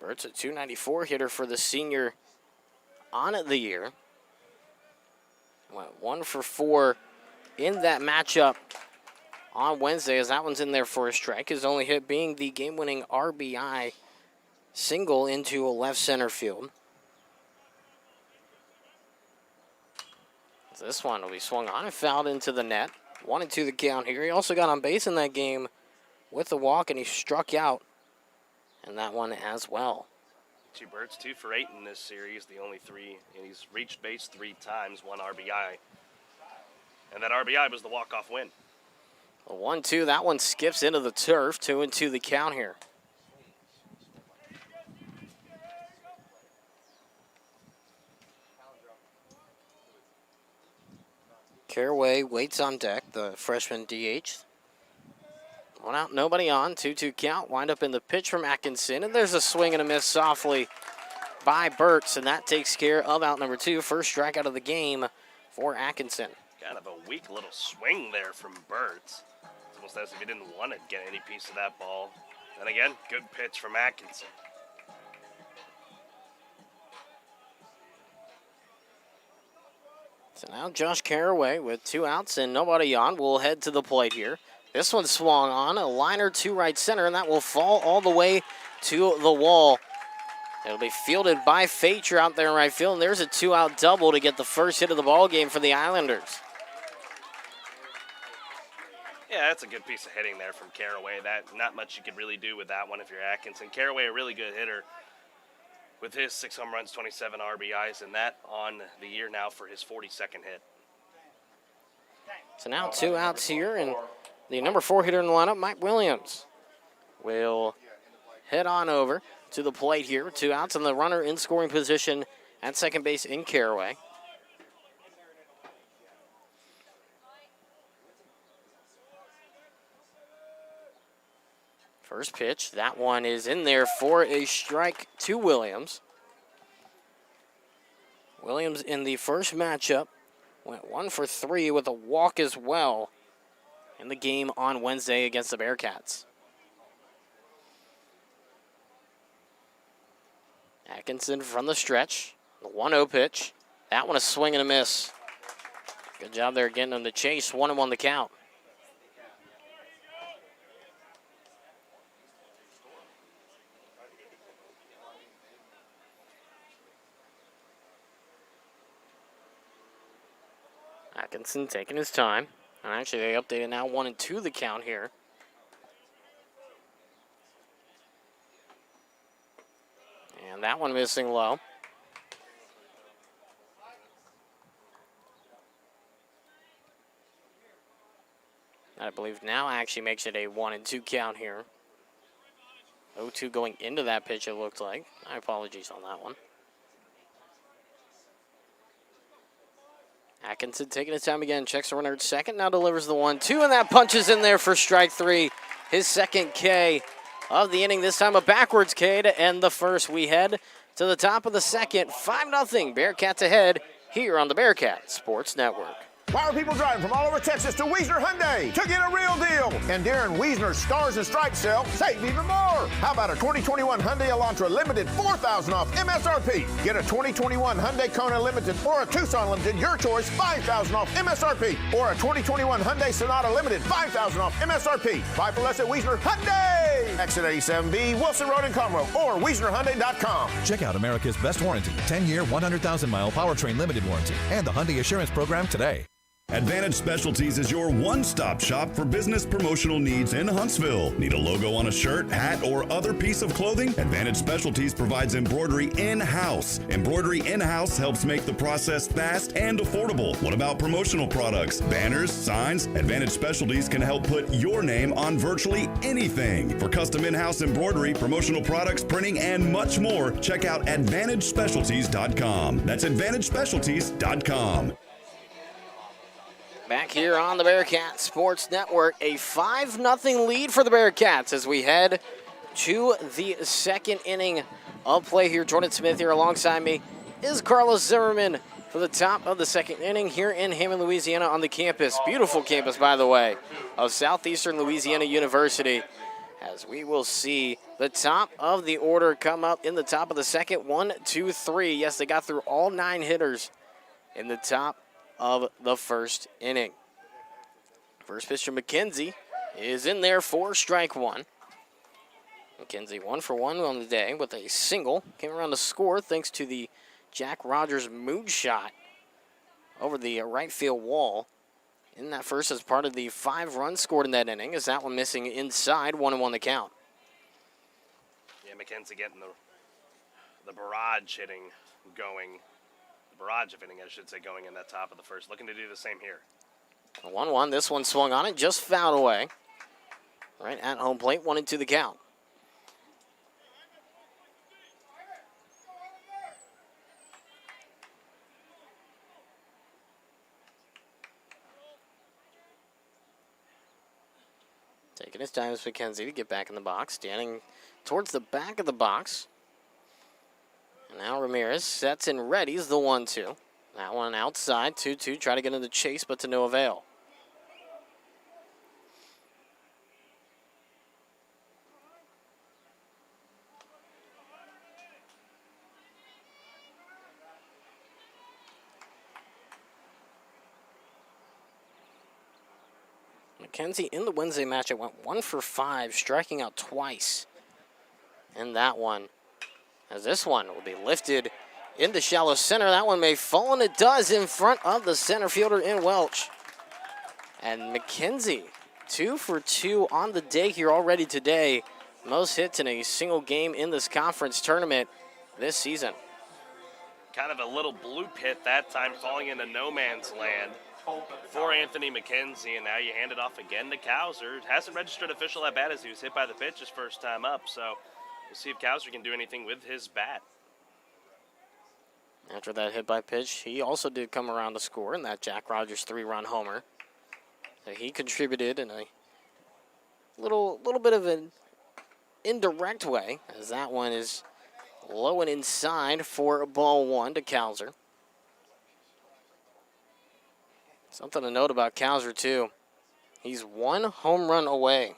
Birch, a .294 hitter for the senior on the year. Went 1 for 4 in that matchup on Wednesday, as that one's in there for a strike. His only hit being the game-winning RBI single into a left center field. This one will be swung on and fouled into the net. 1-2 the count here. He also got on base in that game with the walk, and he struck out in that one as well. Two Birds, 2 for 8 in this series, the only 3, and he's reached base 3 times, 1 RBI. And that RBI was the walk-off win. A 1-2, that one skips into the turf. 2-2 the count here. Caraway waits on deck, the freshman DH. One out, nobody on. 2-2 count. Wind up in the pitch from Atkinson, and there's a swing and a miss softly by Burtz, and that takes care of out number 2. First strikeout of the game for Atkinson. Kind of a weak little swing there from Birds. It's almost as if he didn't want to get any piece of that ball. Then again, good pitch from Atkinson. So now Josh Caraway with 2 outs and nobody on will head to the plate here. This one swung on, a liner to right center, and that will fall all the way to the wall. It'll be fielded by Facher out there in right field, and there's a 2-out double to get the first hit of the ball game for the Islanders. Yeah, that's a good piece of hitting there from Caraway. That not much you could really do with that one if you're Atkinson. Caraway, a really good hitter with his 6 home runs, 27 RBIs, and that on the year now for his 42nd hit. So now 2 outs here, and the number 4 hitter in the lineup, Mike Williams, will head on over to the plate here. 2 outs, and the runner in scoring position at second base in Caraway. First pitch, that one is in there for a strike to Williams. Williams in the first matchup went 1 for 3 with a walk as well in the game on Wednesday against the Bearkats. Atkinson from the stretch, the 1-0 pitch. That one a swing and a miss. Good job there getting him to chase. 1-1 the count. Atkinson taking his time. And actually, they updated now 1-2 the count here. And that one missing low. I believe now actually makes it a 1-2 count here 0-2 going into that pitch, it looked like. My apologies on that one. Atkinson taking his time again, checks the runner at second, now delivers the 1-2, and that punches in there for strike 3. His second K of the inning, this time a backwards K to end the first. We head to the top of the second, 5-0, Bearkats ahead here on the Bearcat Sports Network. Why are people driving from all over Texas to Wiesner Hyundai to get a real deal? And during Wiesner's Stars and Stripes sale, save even more. How about a 2021 Hyundai Elantra Limited $4,000 off MSRP? Get a 2021 Hyundai Kona Limited or a Tucson Limited, your choice, $5,000 off MSRP. Or a 2021 Hyundai Sonata Limited, $5,000 off MSRP. Buy for less at Wiesner Hyundai. Exit 87B, Wilson Road in Conroe, or WiesnerHyundai.com. Check out America's best warranty, 10-year, 100,000-mile powertrain limited warranty, and the Hyundai Assurance Program today. Advantage Specialties is your one-stop shop for business promotional needs in Huntsville. Need a logo on a shirt, hat, or other piece of clothing? Advantage Specialties provides embroidery in-house. Embroidery in-house helps make the process fast and affordable. What about promotional products? Banners, signs? Advantage Specialties can help put your name on virtually anything. For custom in-house embroidery, promotional products, printing, and much more, check out AdvantageSpecialties.com. That's AdvantageSpecialties.com. Back here on the Bearcat Sports Network, a 5-0 lead for the Bearcats as we head to the second inning of play here. Jordan Smith here alongside me is Carlos Zimmermann for the top of the second inning here in Hammond, Louisiana on the campus. Beautiful campus, by the way, of Southeastern Louisiana University, as we will see the top of the order come up in the top of the second. 1, 2, 3. Yes, they got through all 9 hitters in the top of the first inning. First pitcher McKenzie is in there for strike 1. McKenzie 1 for 1 on the day with a single. Came around to score thanks to the Jack Rogers moonshot over the right field wall in that first as part of the 5 runs scored in that inning. Is that one missing inside, 1-1 the count. Yeah, McKenzie getting the barrage hitting going. Barrage of inning, I should say, going in that top of the first. Looking to do the same here. 1-1. This one swung on it, just fouled away. Right at home plate, 1-2 the count. Taking his time is McKenzie to get back in the box, standing towards the back of the box. And now Ramirez sets and readies the 1-2. That one outside, 2-2, try to get into the chase, but to no avail. McKenzie in the Wednesday matchup went 1 for 5, striking out twice in that one. As this one will be lifted into shallow center. That one may fall, and it does in front of the center fielder in Welch. And McKenzie, 2 for 2 on the day here already today. Most hits in a single game in this conference tournament this season. Kind of a little bloop hit that time, falling into no man's land for Anthony McKenzie, and now you hand it off again to Cowser. It hasn't registered official at bat as he was hit by the pitch his first time up, so we'll see if Cowser can do anything with his bat. After that hit by pitch, he also did come around to score in that Jack Rogers 3-run homer. So he contributed in a little bit of an indirect way, as that one is low and inside for ball 1 to Cowser. Something to note about Cowser, too. He's 1 home run away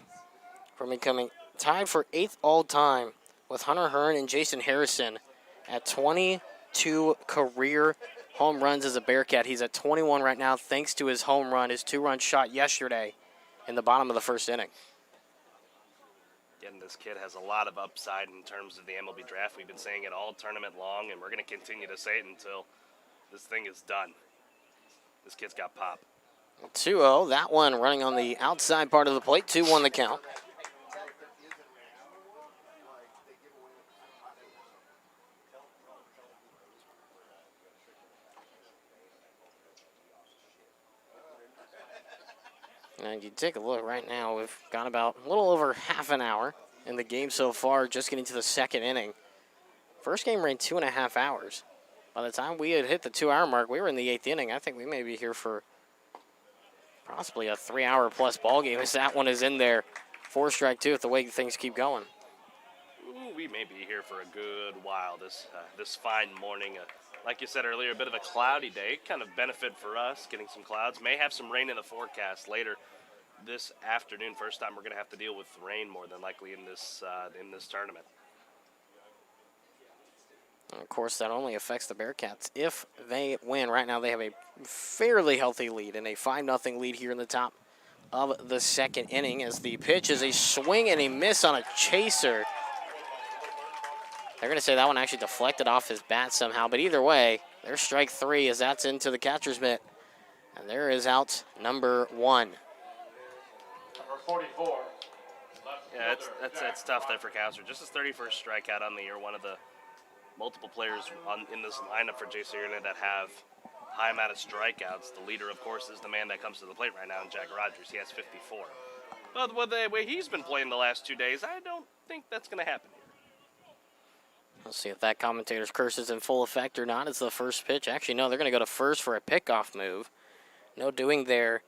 from becoming tied for 8th all-time with Hunter Hearn and Jason Harrison at 22 career home runs as a Bearcat. He's at 21 right now thanks to his home run, his 2-run shot yesterday in the bottom of the first inning. Again, this kid has a lot of upside in terms of the MLB draft. We've been saying it all tournament long, and we're going to continue to say it until this thing is done. This kid's got pop. 2-0, that one running on the outside part of the plate, 2-1 the count. And you take a look right now, we've got about a little over half an hour in the game so far, just getting to the second inning. First game ran 2.5 hours. By the time we had hit the 2-hour mark, we were in the 8th inning. I think we may be here for possibly a 3-hour-plus ball game as that one is in there. 4 strike 2 if the way things keep going. Ooh, we may be here for a good while this fine morning. Like you said earlier, a bit of a cloudy day. Kind of benefit for us, getting some clouds. May have some rain in the forecast later this afternoon. First time we're going to have to deal with rain more than likely in this tournament. And of course, that only affects the Bearkats if they win. Right now, they have a fairly healthy lead and a 5-0 lead here in the top of the second inning as the pitch is a swing and a miss on a chaser. They're going to say that one actually deflected off his bat somehow, but either way, there's strike 3 as that's into the catcher's mitt. And there is out number 1. Number 44. Yeah, that's tough there for Casper. Just his 31st strikeout on the year. One of the multiple players in this lineup for JC Arena that have high amount of strikeouts. The leader, of course, is the man that comes to the plate right now, Jack Rogers. He has 54. But with the way he's been playing the last 2 days, I don't think that's going to happen here. We'll see if that commentator's curse is in full effect or not. It's the first pitch. Actually, no, they're going to go to first for a pickoff move. No doing there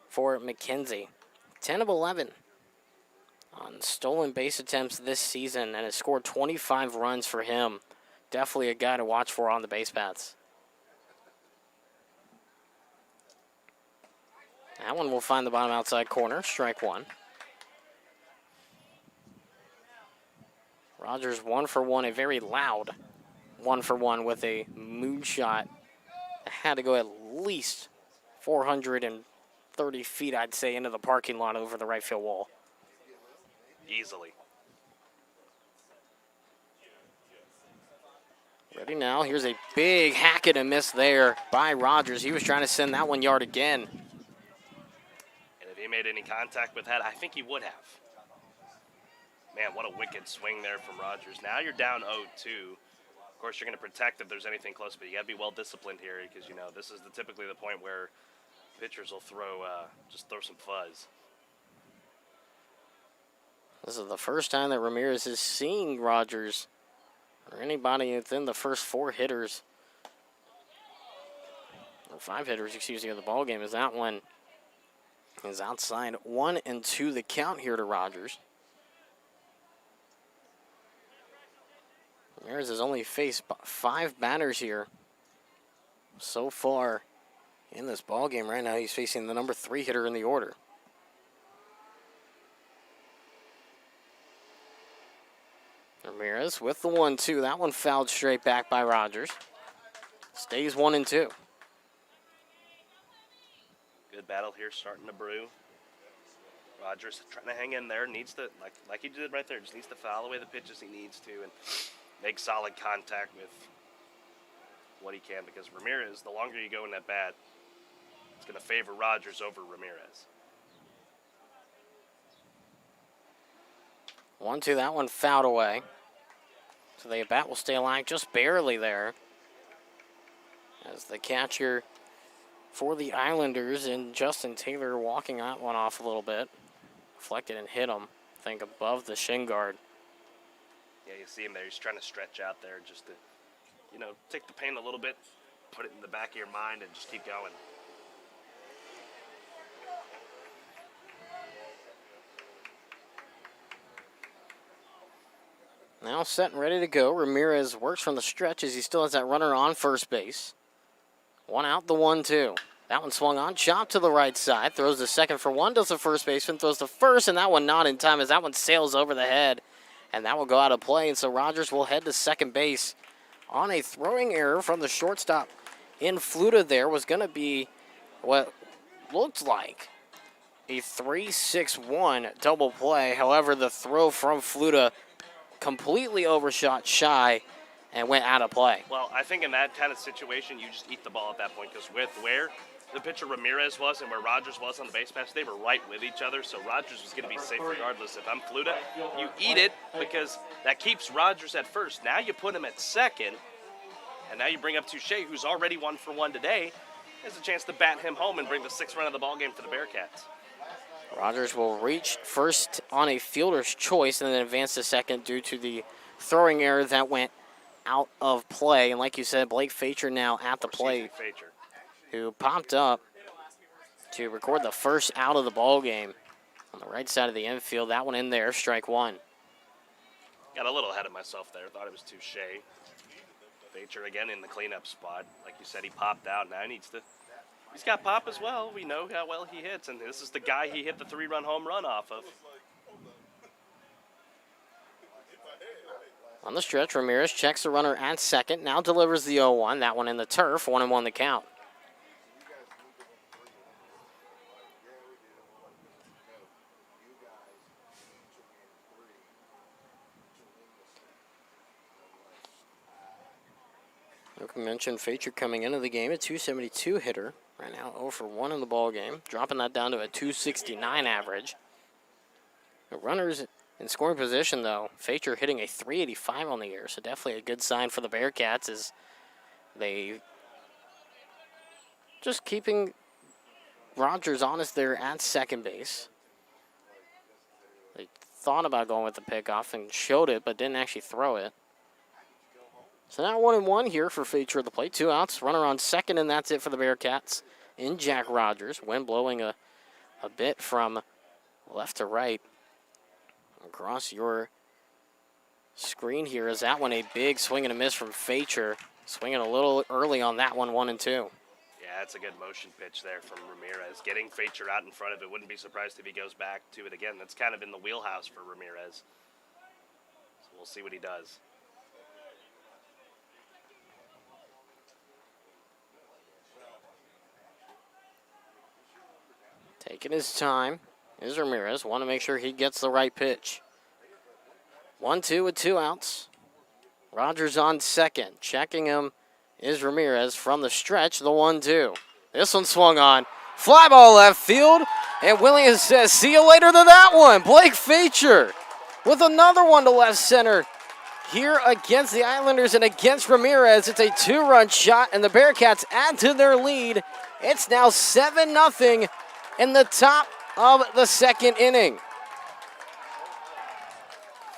for McKenzie. 10 of 11 on stolen base attempts this season and has scored 25 runs for him. Definitely a guy to watch for on the base paths. That one will find the bottom outside corner, strike 1. Rogers 1 for 1, a very loud 1 for 1 with a moonshot. That had to go at least 430 feet, I'd say, into the parking lot over the right field wall. Easily. Ready now. Here's a big hack and a miss there by Rogers. He was trying to send that 1 yard again. And if he made any contact with that, I think he would have. Man, what a wicked swing there from Rogers. Now you're down 0-2. Of course, you're going to protect if there's anything close, but you got to be well disciplined here because, you know, this is typically the point where pitchers will just throw some fuzz. This is the first time that Ramirez is seeing Rogers or anybody within the first 4 hitters, or 5 hitters, excuse me, of the ball game. As that one is outside 1-2 the count here to Rogers. Ramirez has only faced 5 batters here so far in this ball game. Right now, he's facing the number 3 hitter in the order. Ramirez with the 1-2. That one fouled straight back by Rogers. Stays 1-2. Good battle here starting to brew. Rogers trying to hang in there. Needs to, like he did right there, just needs to foul away the pitches he needs to and make solid contact with what he can, because Ramirez, the longer you go in that bat, it's going to favor Rogers over Ramirez. 1-2, that one fouled away. So the bat will stay alive just barely there. As the catcher for the Islanders and Justin Taylor walking that one off a little bit. Deflected and hit him, I think, above the shin guard. Yeah, you see him there. He's trying to stretch out there just to, you know, take the pain a little bit, put it in the back of your mind, and just keep going. Now set and ready to go. Ramirez works from the stretch as he still has that runner on first base. 1 out, the 1-2. That one swung on, chopped to the right side, throws the second for 1, does the first baseman, throws the first, and that one not in time as that one sails over the head. And that will go out of play, and so Rogers will head to second base on a throwing error from the shortstop. In Fluta there was going to be what looked like a 3-6-1 double play. However, the throw from Fluta completely overshot shy and went out of play. Well, I think in that kind of situation, you just eat the ball at that point, because with where the pitcher Ramirez was and where Rogers was on the base pass, they were right with each other, so Rogers was going to be safe regardless. If I'm Fluta, you eat it because that keeps Rogers at first. Now you put him at second, and now you bring up Touche, who's already 1 for 1 today. There's a chance to bat him home and bring the 6th run of the ball game for the Bearkats. Rogers will reach first on a fielder's choice and then advance to second due to the throwing error that went out of play. And like you said, Blake Facher now at the plate, who popped up to record the first out of the ball game on the right side of the infield. That one in there, strike one. Got a little ahead of myself there. Thought it was Touche. Facher again in the cleanup spot. Like you said, he popped out. Now he needs to. He's got pop as well. We know how well he hits, and this is the guy he hit the 3-run home run off of. On the stretch, Ramirez checks the runner at second. Now delivers the 0-1. That one in the turf. 1-1 the count. Like we mentioned, Facher coming into the game, a 272 hitter. Right now 0 for 1 in the ball game, dropping that down to a 269 average. The runners in scoring position, though, Facher hitting a 385 on the year, so definitely a good sign for the Bearcats as they just keeping Rogers honest there at second base. They thought about going with the pickoff and showed it, but didn't actually throw it. So now 1-1 here for Facher at the plate. 2 outs, runner on second, and that's it for the Bearcats in Jack Rogers. Wind blowing a bit from left to right across your screen here. Is that one a big swing and a miss from Facher? Swinging a little early on that one, 1-2. Yeah, that's a good motion pitch there from Ramirez. Getting Facher out in front of it. Wouldn't be surprised if he goes back to it again. That's kind of in the wheelhouse for Ramirez. So we'll see what he does. Taking his time is Ramirez. Want to make sure he gets the right pitch. 1-2 with 2 outs. Rogers on second. Checking him is Ramirez from the stretch, the 1-2. This one swung on. Fly ball left field. And Williams says, see you later to that one. Blake Facher with another one to left center. Here against the Islanders and against Ramirez. It's a 2-run shot, and the Bearcats add to their lead. It's now 7-0. In the top of the second inning.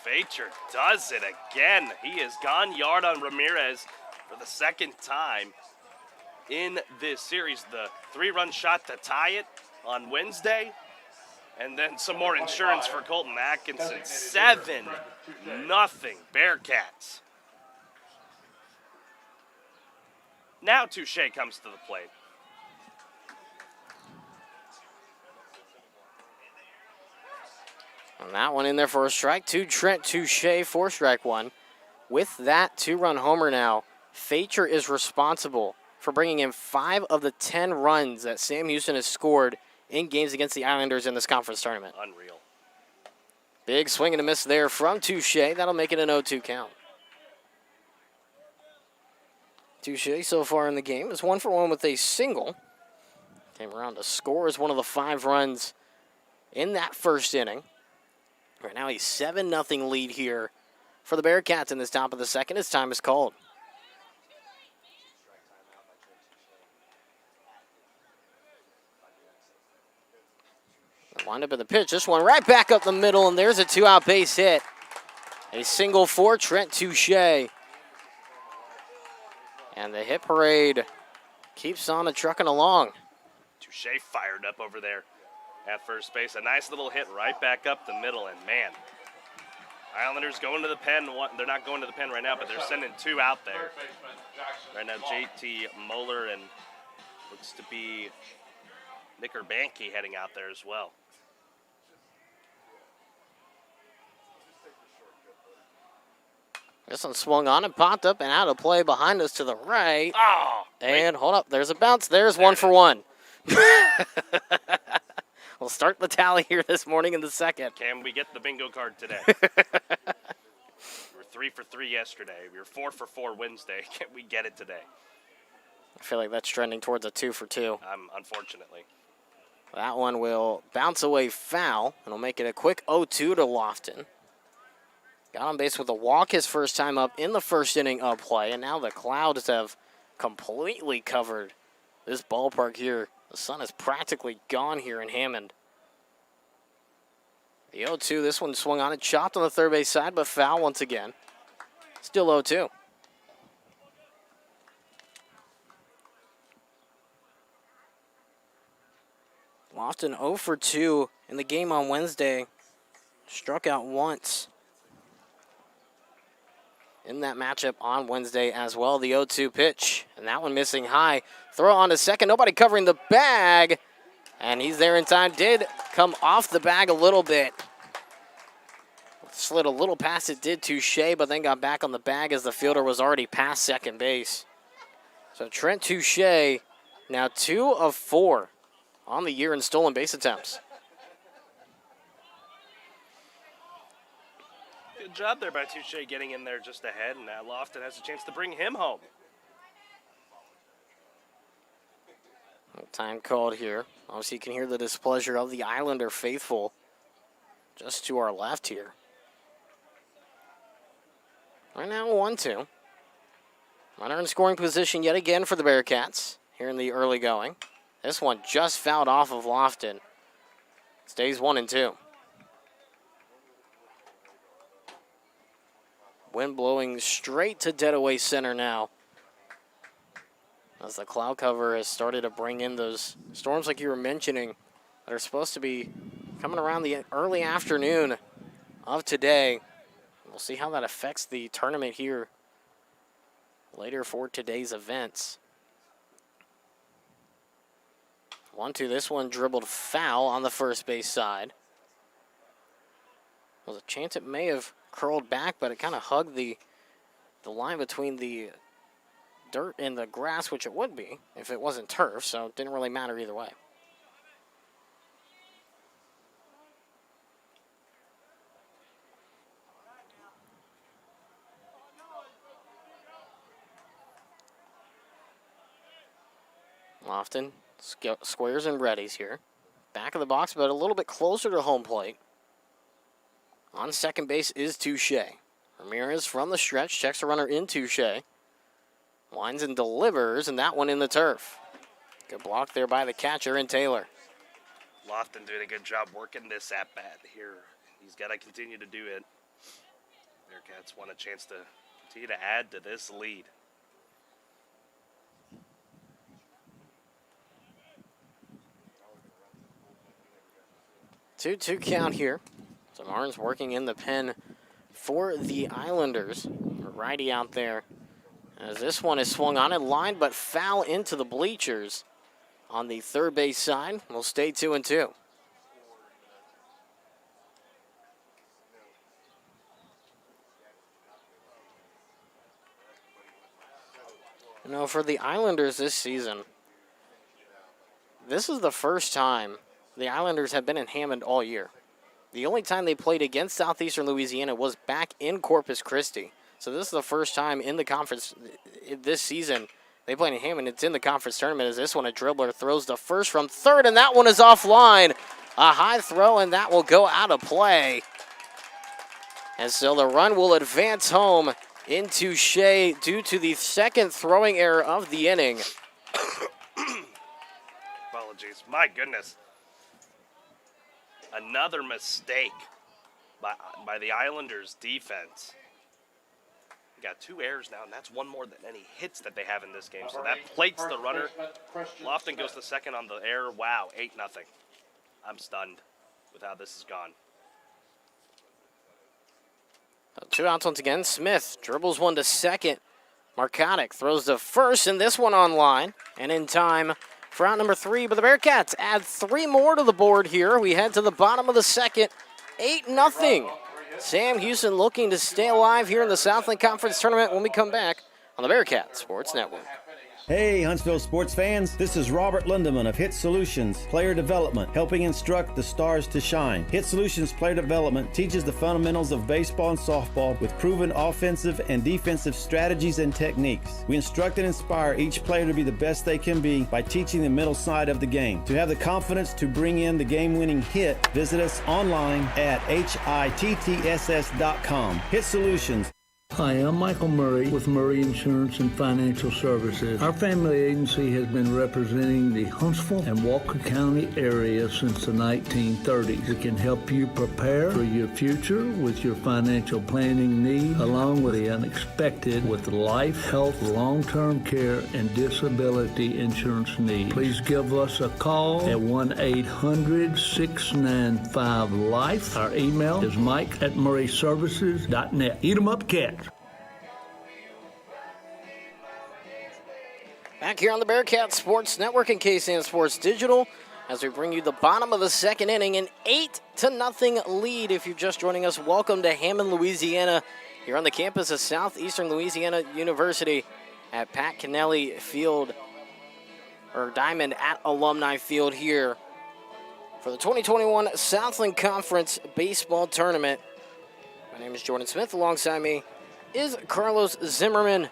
Facher does it again. He has gone yard on Ramirez for the second time in this series. The 3-run shot to tie it on Wednesday. And then some more insurance for Colton Atkinson. 7-0 Bearcats. Now Touche comes to the plate. And that one in there for a strike. 2 Trent Touche, 4 strike 1. With that 2-run homer now, Facher is responsible for bringing in 5 of the 10 runs that Sam Houston has scored in games against the Islanders in this conference tournament. Unreal. Big swing and a miss there from Touche. That'll make it an 0-2 count. Touche so far in the game is 1 for 1 with a single. Came around to score as one of the 5 runs in that first inning. Right now a 7-0 lead here for the Bearcats in this top of the second. His time is called. Wind up in the pitch. This one right back up the middle, and there's a 2-out base hit. A single for Trent Touche. And the hit parade keeps on trucking along. Touche fired up over there at first base. A nice little hit right back up the middle, and man, Islanders going to the pen. They're not going to the pen right now, but they're sending 2 out there. Right now, JT Moeller and looks to be Nick Urbanski heading out there as well. This one swung on and popped up and out of play behind us to the right. Oh! And hold up, there's a bounce. There's 1 for 1. We'll start the tally here this morning in the second. Can we get the bingo card today? We were 3 for 3 yesterday. We were 4 for 4 Wednesday. Can we get it today? I feel like that's trending towards a 2 for 2. Unfortunately. That one will bounce away foul, and will make it a quick 0-2 to Lofton. Got on base with a walk his first time up in the first inning of play, and now the clouds have completely covered this ballpark here. The sun is practically gone here in Hammond. The 0-2, this one swung on it, chopped on the third base side, but foul once again. Still 0-2. Lofton 0 for 2 in the game on Wednesday. Struck out once in that matchup on Wednesday as well. The 0-2 pitch, and that one missing high. Throw on to second, nobody covering the bag, and he's there in time. Did come off the bag a little bit. Slid a little past it, did Touche, but then got back on the bag as the fielder was already past second base. So Trent Touche now 2 of 4 on the year in stolen base attempts. Good job there by Touche getting in there just ahead, and now Lofton has a chance to bring him home. Time called here. Obviously, you can hear the displeasure of the Islander faithful just to our left here. Right now, 1-2. Runner in scoring position yet again for the Bearcats here in the early going. This one just fouled off of Lofton. Stays 1-2. Wind blowing straight to deadaway center now, as the cloud cover has started to bring in those storms like you were mentioning that are supposed to be coming around the early afternoon of today. We'll see how that affects the tournament here later for today's events. 1-2, this one dribbled foul on the first base side. There was a chance it may have curled back, but it kind of hugged the line between the dirt and the grass, which it would be if it wasn't turf, so it didn't really matter either way. Lofton squares and readies here. Back of the box, but a little bit closer to home plate. On second base is Touche. Ramirez from the stretch checks the runner in Touche. Winds and delivers, and that one in the turf. Good block there by the catcher and Taylor. Lofton doing a good job working this at-bat here. He's got to continue to do it. Bearcats want a chance to continue to add to this lead. 2-2 count here. So Martin's working in the pen for the Islanders. A righty out there. As this one is swung on and lined, but foul into the bleachers on the third base side. We'll stay 2-2. You know, for the Islanders this season, this is the first time the Islanders have been in Hammond all year. The only time they played against Southeastern Louisiana was back in Corpus Christi. So this is the first time in the conference this season they played in Hammond. It's in the conference tournament as this one, a dribbler throws the first from third, and that one is offline. A high throw, and that will go out of play. And so the run will advance home into Shea due to the second throwing error of the inning. Apologies. My goodness. Another mistake by the Islanders defense. We got 2 errors now, and that's one more than any hits that they have in this game. So that plates the runner. Lofton goes to second on the error. Wow, 8-0. I'm stunned with how this has gone. 2 outs once again. Smith dribbles one to second. Markotic throws the first, and this one on line. And in time for out number 3, but the Bearcats add 3 more to the board here. We head to the bottom of the second. 8-0. Sam Houston looking to stay alive here in the Southland Conference Tournament when we come back on the Bearcat Sports Network. Hey, Huntsville sports fans. This is Robert Lindemann of Hit Solutions Player Development, helping instruct the stars to shine. Hit Solutions Player Development teaches the fundamentals of baseball and softball with proven offensive and defensive strategies and techniques. We instruct and inspire each player to be the best they can be by teaching the mental side of the game. To have the confidence to bring in the game-winning hit, visit us online at hittss.com. Hit Solutions. Hi, I'm Michael Murray with Murray Insurance and Financial Services. Our family agency has been representing the Huntsville and Walker County area since the 1930s. It can help you prepare for your future with your financial planning needs, along with the unexpected with life, health, long-term care, and disability insurance needs. Please give us a call at 1-800-695-LIFE. Our email is mike@murrayservices.net. Eat 'em up, cats. Back here on the Bearkats Sports Network and KSAN Sports Digital as we bring you the bottom of the second inning, an 8-0 lead. If you're just joining us, welcome to Hammond, Louisiana, here on the campus of Southeastern Louisiana University at Pat Kennelly Field, or Diamond at Alumni Field here for the 2021 Southland Conference Baseball Tournament. My name is Jordan Smith. Alongside me is Carlos Zimmermann.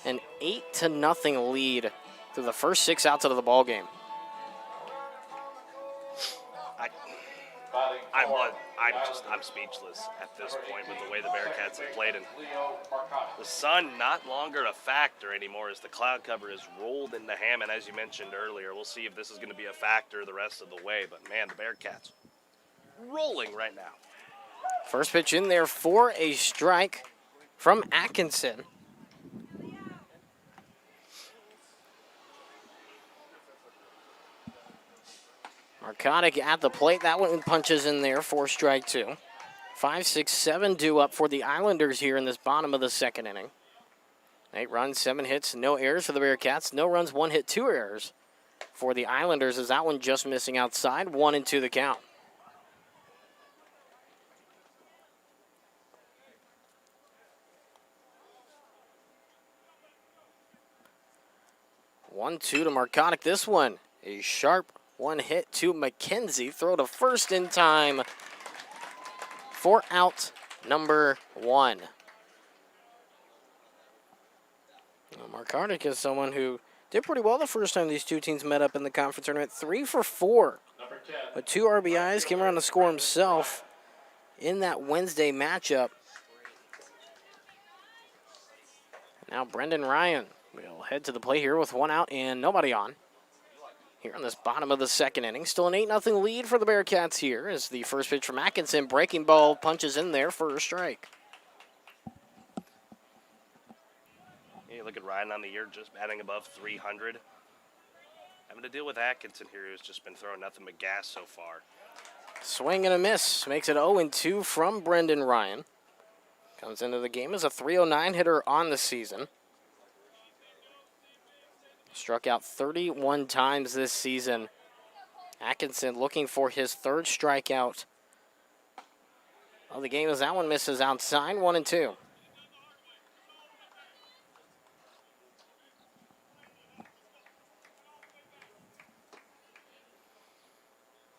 An 8-0 lead through the first 6 outs of the ball game. I'm speechless at this point with the way the Bearcats have played, and the sun not longer a factor anymore as the cloud cover is rolled into Hammond, as you mentioned earlier. We'll see if this is going to be a factor the rest of the way, but man, the Bearcats rolling right now. First pitch in there for a strike from Atkinson. Marcotic at the plate. That one punches in there for strike 2. 5, 6, 7 due up for the Islanders here in this bottom of the second inning. 8 runs, 7 hits, no errors for the Bearcats. No runs, 1 hit, 2 errors for the Islanders, as that one just missing outside. 1-2 the count. One-two to Marcotic. This one, a sharp 1 hit to McKenzie. Throw to first in time for out number 1. Marcotic is someone who did pretty well the first time these two teams met up in the conference tournament. 3 for 4 with 2 RBIs. Came around to score himself in that Wednesday matchup. Now Brendan Ryan will head to the plate here with 1 out and nobody on. Here on this bottom of the second inning. Still an 8-0 lead for the Bearcats here as the first pitch from Atkinson. Breaking ball punches in there for a strike. Yeah, look at Ryan on the year, just batting above 300. Having to deal with Atkinson here, who's just been throwing nothing but gas so far. Swing and a miss. Makes it 0-2 from Brendan Ryan. Comes into the game as a .309 hitter on the season. Struck out 31 times this season. Atkinson looking for his 3rd strikeout of the game as that one misses outside. 1-2.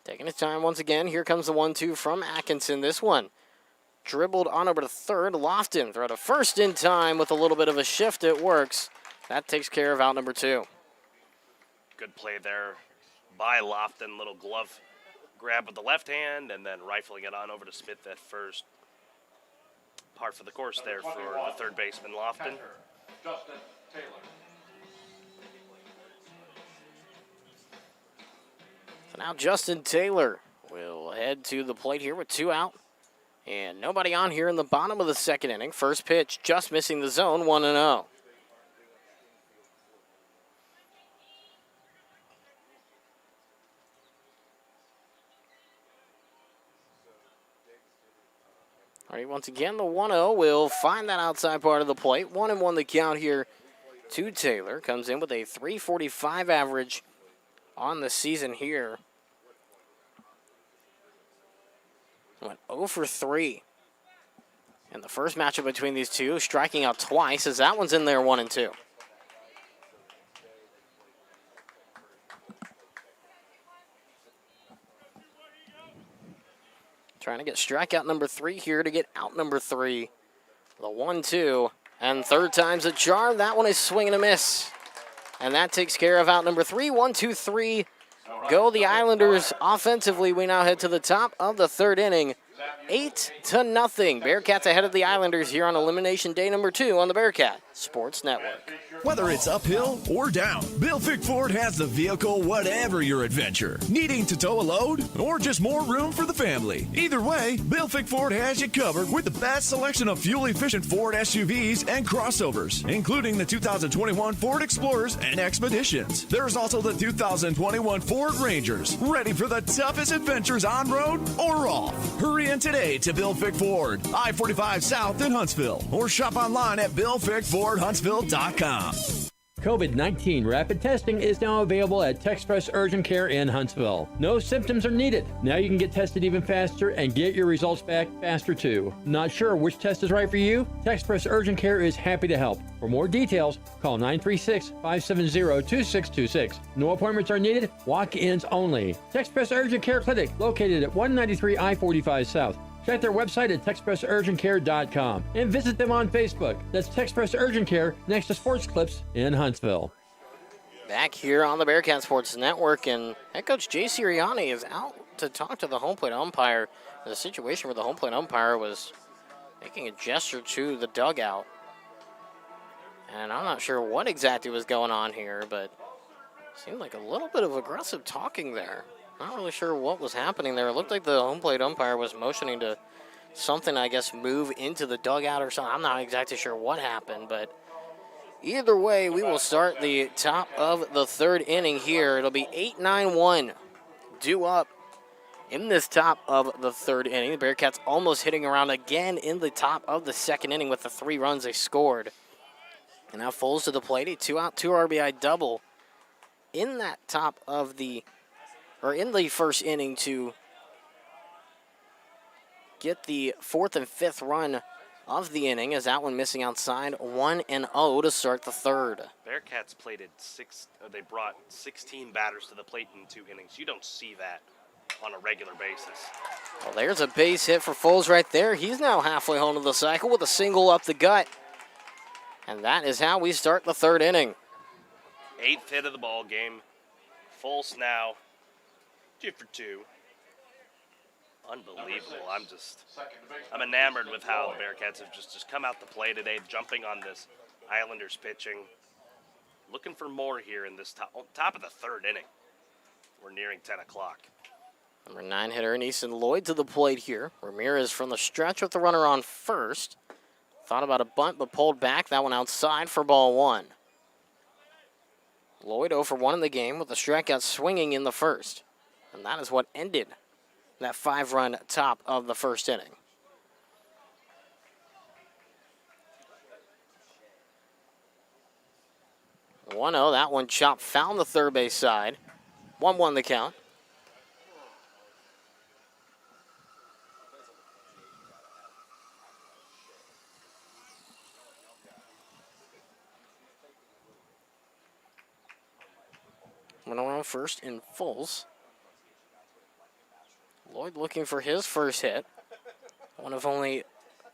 Taking his time once again. Here comes the 1-2 from Atkinson. This one dribbled on over to third. Lofton throw to first in time with a little bit of a shift. It works. That takes care of out number 2. Good play there by Lofton. Little glove grab with the left hand and then rifling it on over to Smith at first. Par for the course there for the third baseman, Lofton. Justin Taylor. So now Justin Taylor will head to the plate here with 2 out. And nobody on here in the bottom of the second inning. First pitch just missing the zone, 1-0. All right, once again, the 1-0 will find that outside part of the plate. 1-1 the count here to Taylor. Comes in with a .345 average on the season here. Went 0 for 3 in the first matchup between these two, striking out twice as that one's in there 1-2. Trying to get strikeout number 3 here to get out number 3. The 1-2, and third time's a charm. That one is swing and a miss. And that takes care of out number 3. 1, 2, 3. Go the Islanders offensively. We now head to the top of the third inning 8-0. Bearcats ahead of the Islanders here on elimination day number 2 on the Bearcat Sports Network. Whether it's uphill or down, Bill Fick Ford has the vehicle whatever your adventure. Needing to tow a load or just more room for the family. Either way, Bill Fick Ford has you covered with the best selection of fuel-efficient Ford SUVs and crossovers, including the 2021 Ford Explorers and Expeditions. There's also the 2021 Ford Rangers, ready for the toughest adventures on road or off. Hurry in today to Bill Fick Ford, I-45 South in Huntsville, or shop online at BillFickFordHuntsville.com. COVID-19 rapid testing is now available at TexPress Urgent Care in Huntsville. No symptoms are needed. Now you can get tested even faster and get your results back faster too. Not sure which test is right for you? TexPress Urgent Care is happy to help. For more details, call 936-570-2626. No appointments are needed. Walk-ins only. TexPress Urgent Care Clinic, located at 193 I-45 South. Check their website at TexPressUrgentCare.com and visit them on Facebook. That's TexPress Urgent Care next to Sports Clips in Huntsville. Back here on the Bearcat Sports Network, and head coach Jay Sirianni is out to talk to the home plate umpire. The situation where the home plate umpire was making a gesture to the dugout. And I'm not sure what exactly was going on here, but it seemed like a little bit of aggressive talking there. Not really sure what was happening there. It looked like the home plate umpire was motioning to something, I guess, move into the dugout or something. I'm not exactly sure what happened, but either way, we will start the top of the third inning here. It'll be 8-9-1 due up in this top of the third inning. The Bearcats almost hitting around again in the top of the second inning with the 3 runs they scored. And now Foles to the plate, a 2-out, 2 RBI double in that top of the in the first inning to get the 4th and 5th run of the inning, as that one missing outside. 1-0 to start the third. Bearcats they brought 16 batters to the plate in 2 innings. You don't see that on a regular basis. Well, there's a base hit for Foles right there. He's now halfway home to the cycle with a single up the gut. And that is how we start the third inning. 8th hit of the ball game. Foles now 2 for 2. Unbelievable. I'm enamored with how the Bearcats have just come out to play today, jumping on this Islanders pitching. Looking for more here in this top of the third inning. We're nearing 10 o'clock. Number 9 hitter, Neeson Lloyd to the plate here. Ramirez from the stretch with the runner on first. Thought about a bunt, but pulled back. That one outside for ball 1. Lloyd 0 for 1 in the game with the strikeout swinging in the first. And that is what ended that 5-run top of the first inning. That one chopped, found the third base side. 1-1 the count. Went around first in Foles. Lloyd looking for his first hit. One of only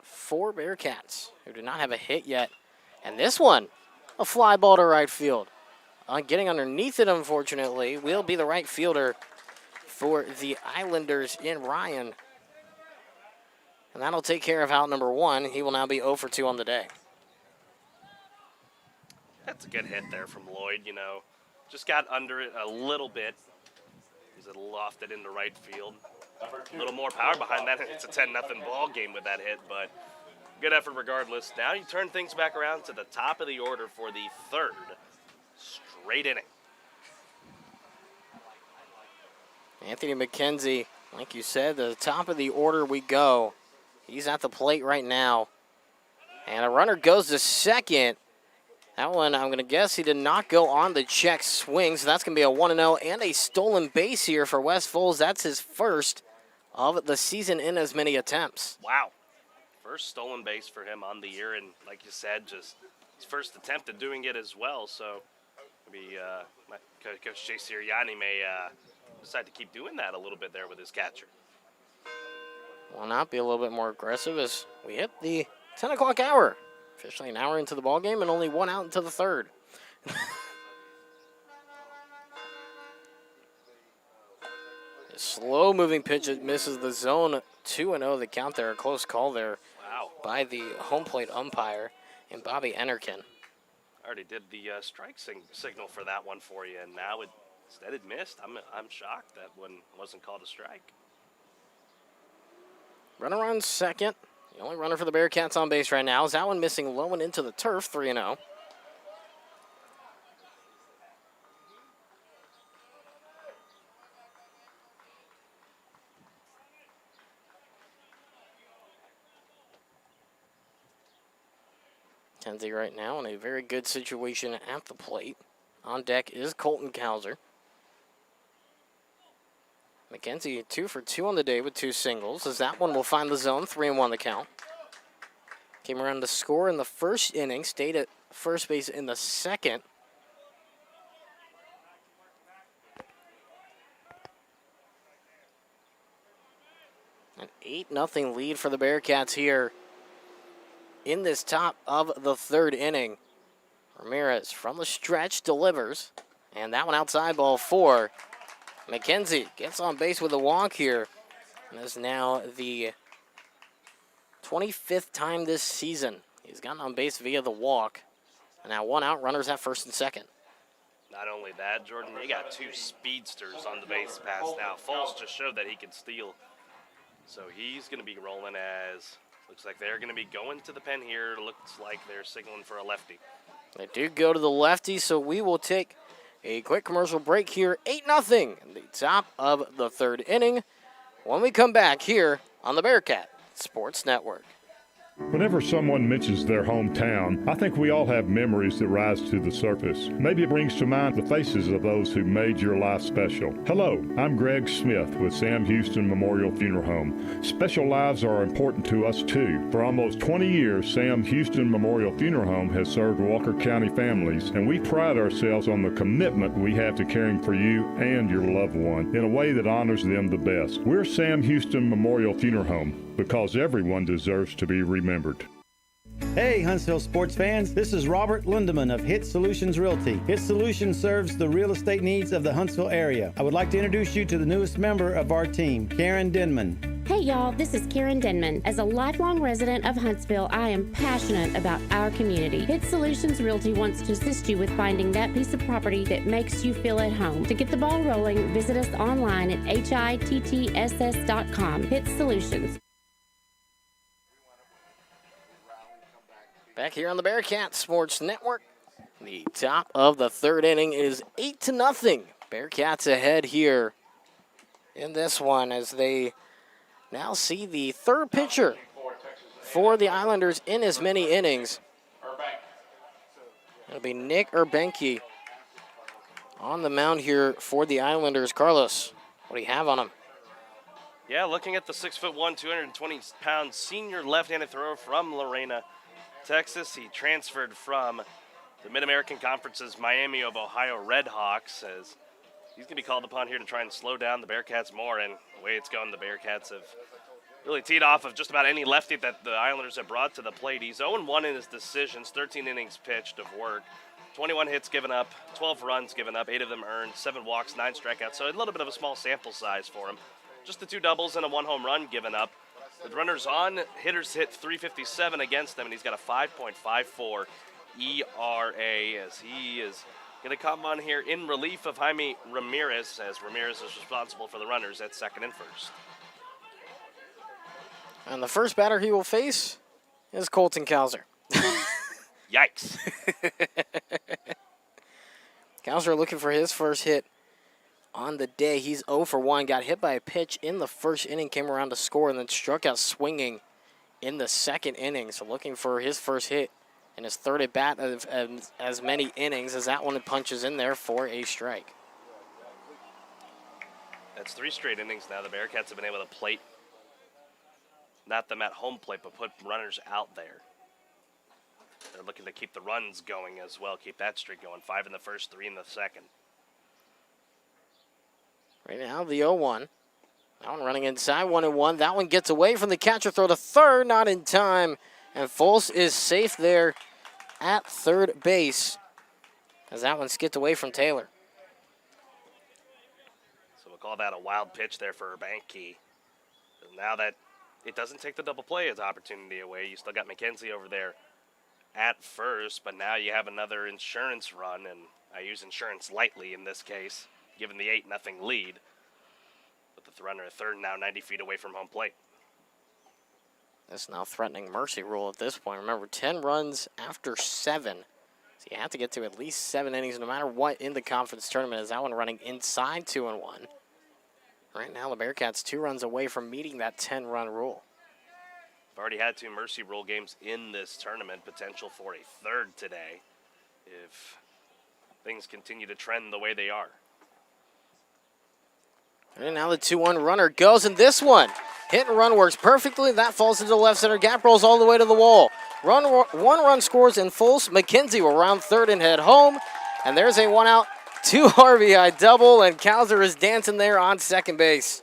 4 Bearcats who do not have a hit yet. And this one, a fly ball to right field. Getting underneath it, unfortunately, will be the right fielder for the Islanders in Ryan. And that'll take care of out number 1. He will now be 0 for 2 on the day. That's a good hit there from Lloyd, Just got under it a little bit. He's lofted into right field. A little more power behind that. It's a 10-0 ball game with that hit, but good effort regardless. Now you turn things back around to the top of the order for the third straight inning. Anthony McKenzie, like you said, the top of the order we go. He's at the plate right now. And a runner goes to second. That one, I'm going to guess he did not go on the check swing, so that's going to be a 1-0 and a stolen base here for Wes Foles. That's his first of the season in as many attempts. Wow. First stolen base for him on the year, and like you said, just his first attempt at doing it as well. So maybe Coach Jay Sirianni may decide to keep doing that a little bit there with his catcher. Why not be a little bit more aggressive as we hit the 10 o'clock hour. Officially an hour into the ball game and only 1 out into the third. A slow-moving pitch. It misses the zone. 2-0 the count there. A close call there by the home plate umpire and Bobby Enerkin. I already did the strike signal for that one for you, and now instead it missed. I'm shocked that one wasn't called a strike. Runner on second. The only runner for the Bearcats on base right now is that one missing low and into the turf, 3-0. Kenzie right now in a very good situation at the plate. On deck is Colton Kauser. McKenzie 2 for 2 on the day with 2 singles, as that one will find the zone, 3-1 the count. Came around to score in the first inning, stayed at first base in the second. An 8-0 lead for the Bearcats here in this top of the third inning. Ramirez from the stretch delivers, and that one outside, ball 4. McKenzie gets on base with a walk here, and is now the 25th time this season he's gotten on base via the walk. And now 1 out, runners at first and second. Not only that, Jordan, you got 2 speedsters on the base pass now. Foles just showed that he can steal. So he's going to be rolling as, looks like they're going to be going to the pen here. Looks like they're signaling for a lefty. They do go to the lefty, so we will take a quick commercial break here. 8-0 in the top of the third inning when we come back here on the Bearcat Sports Network. Whenever someone mentions their hometown, I think we all have memories that rise to the surface. Maybe it brings to mind the faces of those who made your life special. Hello, I'm Greg Smith with Sam Houston Memorial Funeral Home. Special lives are important to us too. For almost 20 years, Sam Houston Memorial Funeral Home has served Walker County families, and we pride ourselves on the commitment we have to caring for you and your loved one in a way that honors them the best. We're Sam Houston Memorial Funeral Home because everyone deserves to be remembered. Hey, Huntsville sports fans, this is Robert Lindemann of Hit Solutions Realty. Hit Solutions serves the real estate needs of the Huntsville area. I would like to introduce you to the newest member of our team, Karen Denman. Hey y'all, this is Karen Denman. As a lifelong resident of Huntsville, I am passionate about our community. Hit Solutions Realty wants to assist you with finding that piece of property that makes you feel at home. To get the ball rolling, visit us online at hittss.com. Hit Solutions. Back here on the Bearcat Sports Network, the top of the third inning is 8-0. Bearcats ahead here in this one as they now see the third pitcher for the Islanders in as many innings. It'll be Nick Urbanki on the mound here for the Islanders. Carlos, what do you have on him? Yeah, looking at the 6'1", 220-pound senior left-handed thrower from Lorena, Texas. He transferred from the Mid-American Conference's Miami of Ohio Redhawks, as he's going to be called upon here to try and slow down the Bearcats more. And the way it's going, the Bearcats have really teed off of just about any lefty that the Islanders have brought to the plate. He's 0-1 in his decisions, 13 innings pitched of work, 21 hits given up, 12 runs given up, 8 of them earned, 7 walks, 9 strikeouts. So a little bit of a small sample size for him. Just the 2 doubles and a 1 home run given up. With runners on, hitters hit 357 against them, and he's got a 5.54 ERA as he is going to come on here in relief of Jaime Ramirez, as Ramirez is responsible for the runners at second and first. And the first batter he will face is Colton Kauser. Yikes. Kauser looking for his first hit on the day. He's 0 for 1, got hit by a pitch in the first inning, came around to score, and then struck out swinging in the second inning. So looking for his first hit and his third at bat of as many innings as that one punches in there for a strike. That's 3 straight innings now. The Bearcats have been able to plate, not them at home plate, but put runners out there. They're looking to keep the runs going as well, keep that streak going. 5 in the first, 3 in the second. Right now, the 0-1. That one running inside, 1-1. That one gets away from the catcher, throw to third, not in time. And Foles is safe there at third base as that one skipped away from Taylor. So we'll call that a wild pitch there for Banky. Now that it doesn't take the double play as opportunity away, you still got McKenzie over there at first, but now you have another insurance run, and I use insurance lightly in this case, given the 8-0 lead. With the runner at third now 90 feet away from home plate. That's now threatening mercy rule at this point. Remember, 10 runs after 7. So you have to get to at least 7 innings no matter what in the conference tournament. As that one running inside 2-1. Right now, the Bearcats 2 runs away from meeting that 10-run rule. We've already had 2 mercy rule games in this tournament. Potential for a third today if things continue to trend the way they are. And now the 2-1 runner goes, and this one, hit and run works perfectly. That falls into the left center. Gap rolls all the way to the wall. One run scores in full. McKenzie will round third and head home. And there's a 1-out, 2 RBI double, and Kauser is dancing there on second base.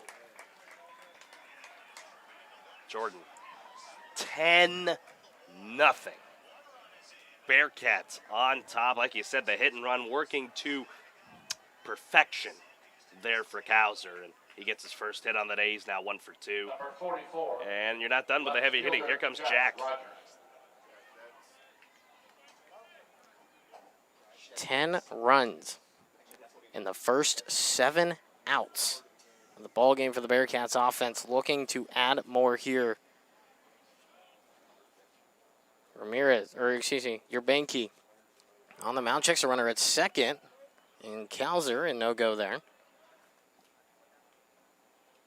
Jordan, 10-0. Bearcats on top. Like you said, the hit and run working to perfection there for Kauser, and he gets his first hit on the day. He's now 1 for 2. Number 44. And you're not done with the heavy hitting. Here comes Jack. 10 runs in the first 7 outs of the ball game for the Bearcats offense, looking to add more here. Urbanky on the mound, checks a runner at second, and Kauser and no go there.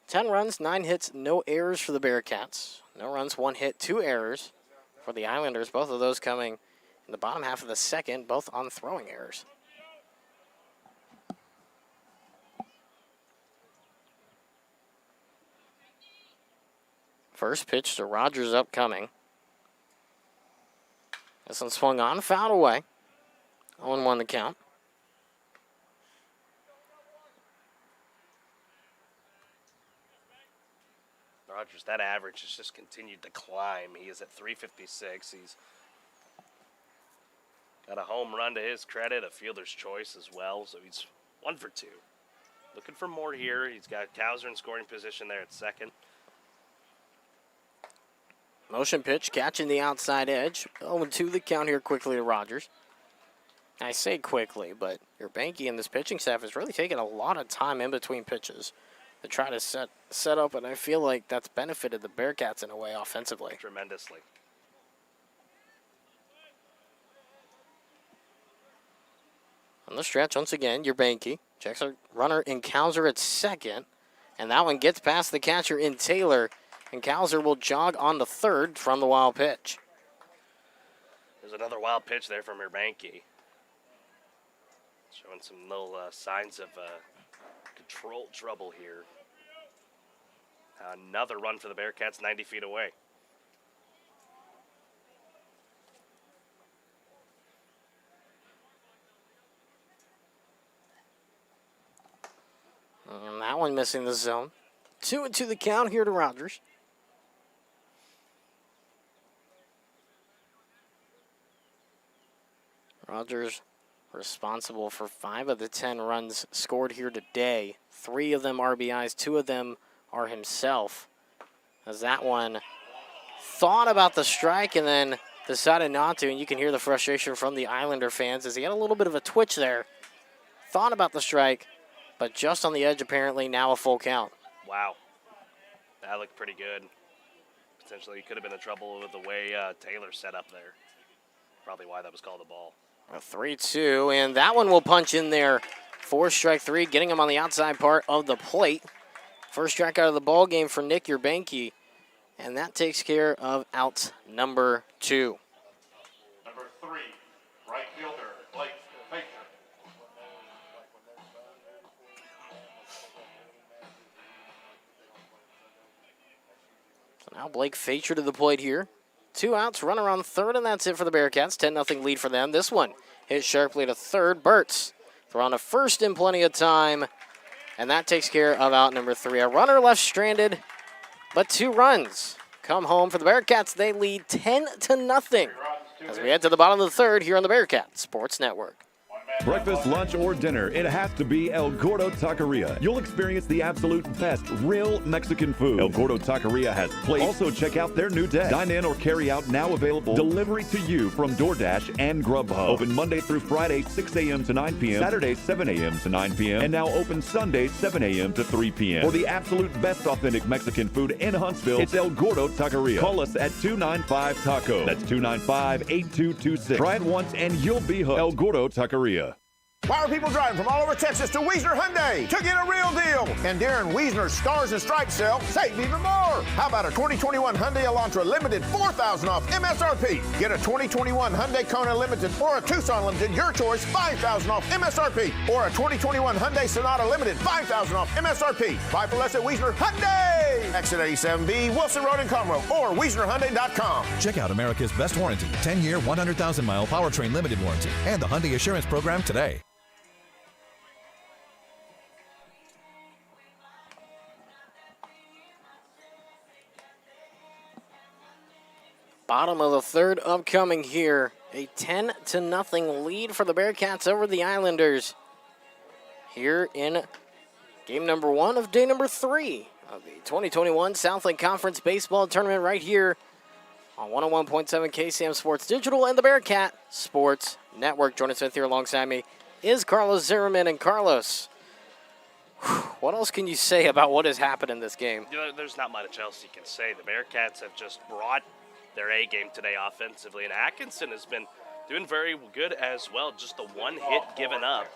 10 runs, 9 hits, no errors for the Bearcats. No runs, 1 hit, 2 errors for the Islanders. Both of those coming in the bottom half of the second, both on throwing errors. First pitch to Rogers upcoming. This one swung on, fouled away. 0-1 the count. Rogers, that average has just continued to climb. He is at 356. He's got a home run to his credit, a fielder's choice as well, so he's 1 for 2. Looking for more here. He's got Kauser in scoring position there at second. Motion pitch, catching the outside edge. 0-2 the count here quickly to Rogers. I say quickly, but Urbanky and this pitching staff has really taken a lot of time in between pitches to try to set up, and I feel like that's benefited the Bearcats in a way offensively. Tremendously. On the stretch, once again, Urbanky checks a runner in Kauser at second, and that one gets past the catcher in Taylor, and Kauser will jog on to third from the wild pitch. There's another wild pitch there from Urbanky. Showing some little signs of control trouble here. Another run for the Bearcats 90 feet away. And that one missing the zone. 2-2 the count here to Rogers. Rogers responsible for 5 of the 10 runs scored here today. 3 of them RBIs, 2 of them are himself. As that one thought about the strike and then decided not to, and you can hear the frustration from the Islander fans as he had a little bit of a twitch there. Thought about the strike, but just on the edge apparently, now a full count. Wow. That looked pretty good. Potentially could have been in trouble with the way Taylor set up there. Probably why that was called a ball. A 3-2, and that one will punch in there for strike 3, getting him on the outside part of the plate. First strikeout of the ball game for Nick Urbanky, and that takes care of out number 2. Number 3, right fielder, Blake Faker. So now Blake Facher to the plate here. 2 outs, runner on third, and that's it for the Bearcats. 10-0 lead for them. This one hit sharply to third. Burtz throwing to first in plenty of time, and that takes care of out number 3. A runner left stranded, but 2 runs come home for the Bearcats. They lead 10-0 as we head to the bottom of the third here on the Bearcats Sports Network. 1 man Breakfast, lunch, or dinner, it has to be El Gordo Taqueria. You'll experience the absolute best real Mexican food. El Gordo Taqueria has plates. Also, check out their new day. Dine in or carry out now available. Delivery to you from DoorDash and Grubhub. Open Monday through Friday, 6 a.m. to 9 p.m. Saturday, 7 a.m. to 9 p.m. And now open Sunday, 7 a.m. to 3 p.m. For the absolute best authentic Mexican food in Huntsville, it's El Gordo Taqueria. Call us at 295-TACO. That's 295-8226. Try it once and you'll be hooked. El Gordo Taqueria. Why are people driving from all over Texas to Wiesner Hyundai to get a real deal? And during Wiesner's Stars and Stripes sale, save even more. How about a 2021 Hyundai Elantra Limited $4,000 off MSRP? Get a 2021 Hyundai Kona Limited or a Tucson Limited, your choice, $5,000 off MSRP. Or a 2021 Hyundai Sonata Limited, $5,000 off MSRP. Buy for less at Wiesner Hyundai. Exit 87B, Wilson Road in Conroe, or WiesnerHyundai.com. Check out America's best warranty, 10-year, 100,000-mile powertrain limited warranty, and the Hyundai Assurance Program today. Bottom of the third upcoming here. A 10-0 lead for the Bearkats over the Islanders. Here in game number 1 of day number 3 of the 2021 Southland Conference Baseball Tournament right here on 101.7 KSAM Sports Digital and the Bearcat Sports Network. Jordan Smith here alongside me is Carlos Zimmermann. And Carlos, what else can you say about what has happened in this game? You know, there's not much else you can say. The Bearcats have just brought their A game today offensively, and Atkinson has been doing very good as well. Just the one hit given up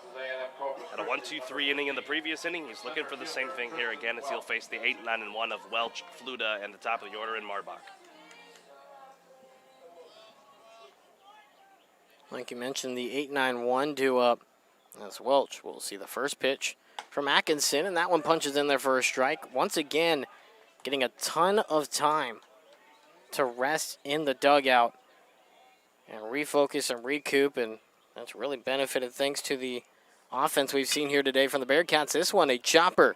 at a 1-2-3 inning in the previous inning. He's looking for the same thing here again as he'll face the 8-9-1 of Welch, Fluta, and the top of the order in Marbach. Like you mentioned, the 8-9-1 due up as Welch. We'll see the first pitch from Atkinson, and that one punches in there for a strike. Once again, getting a ton of time to rest in the dugout and refocus and recoup, and that's really benefited thanks to the offense we've seen here today from the Bearcats. This one, a chopper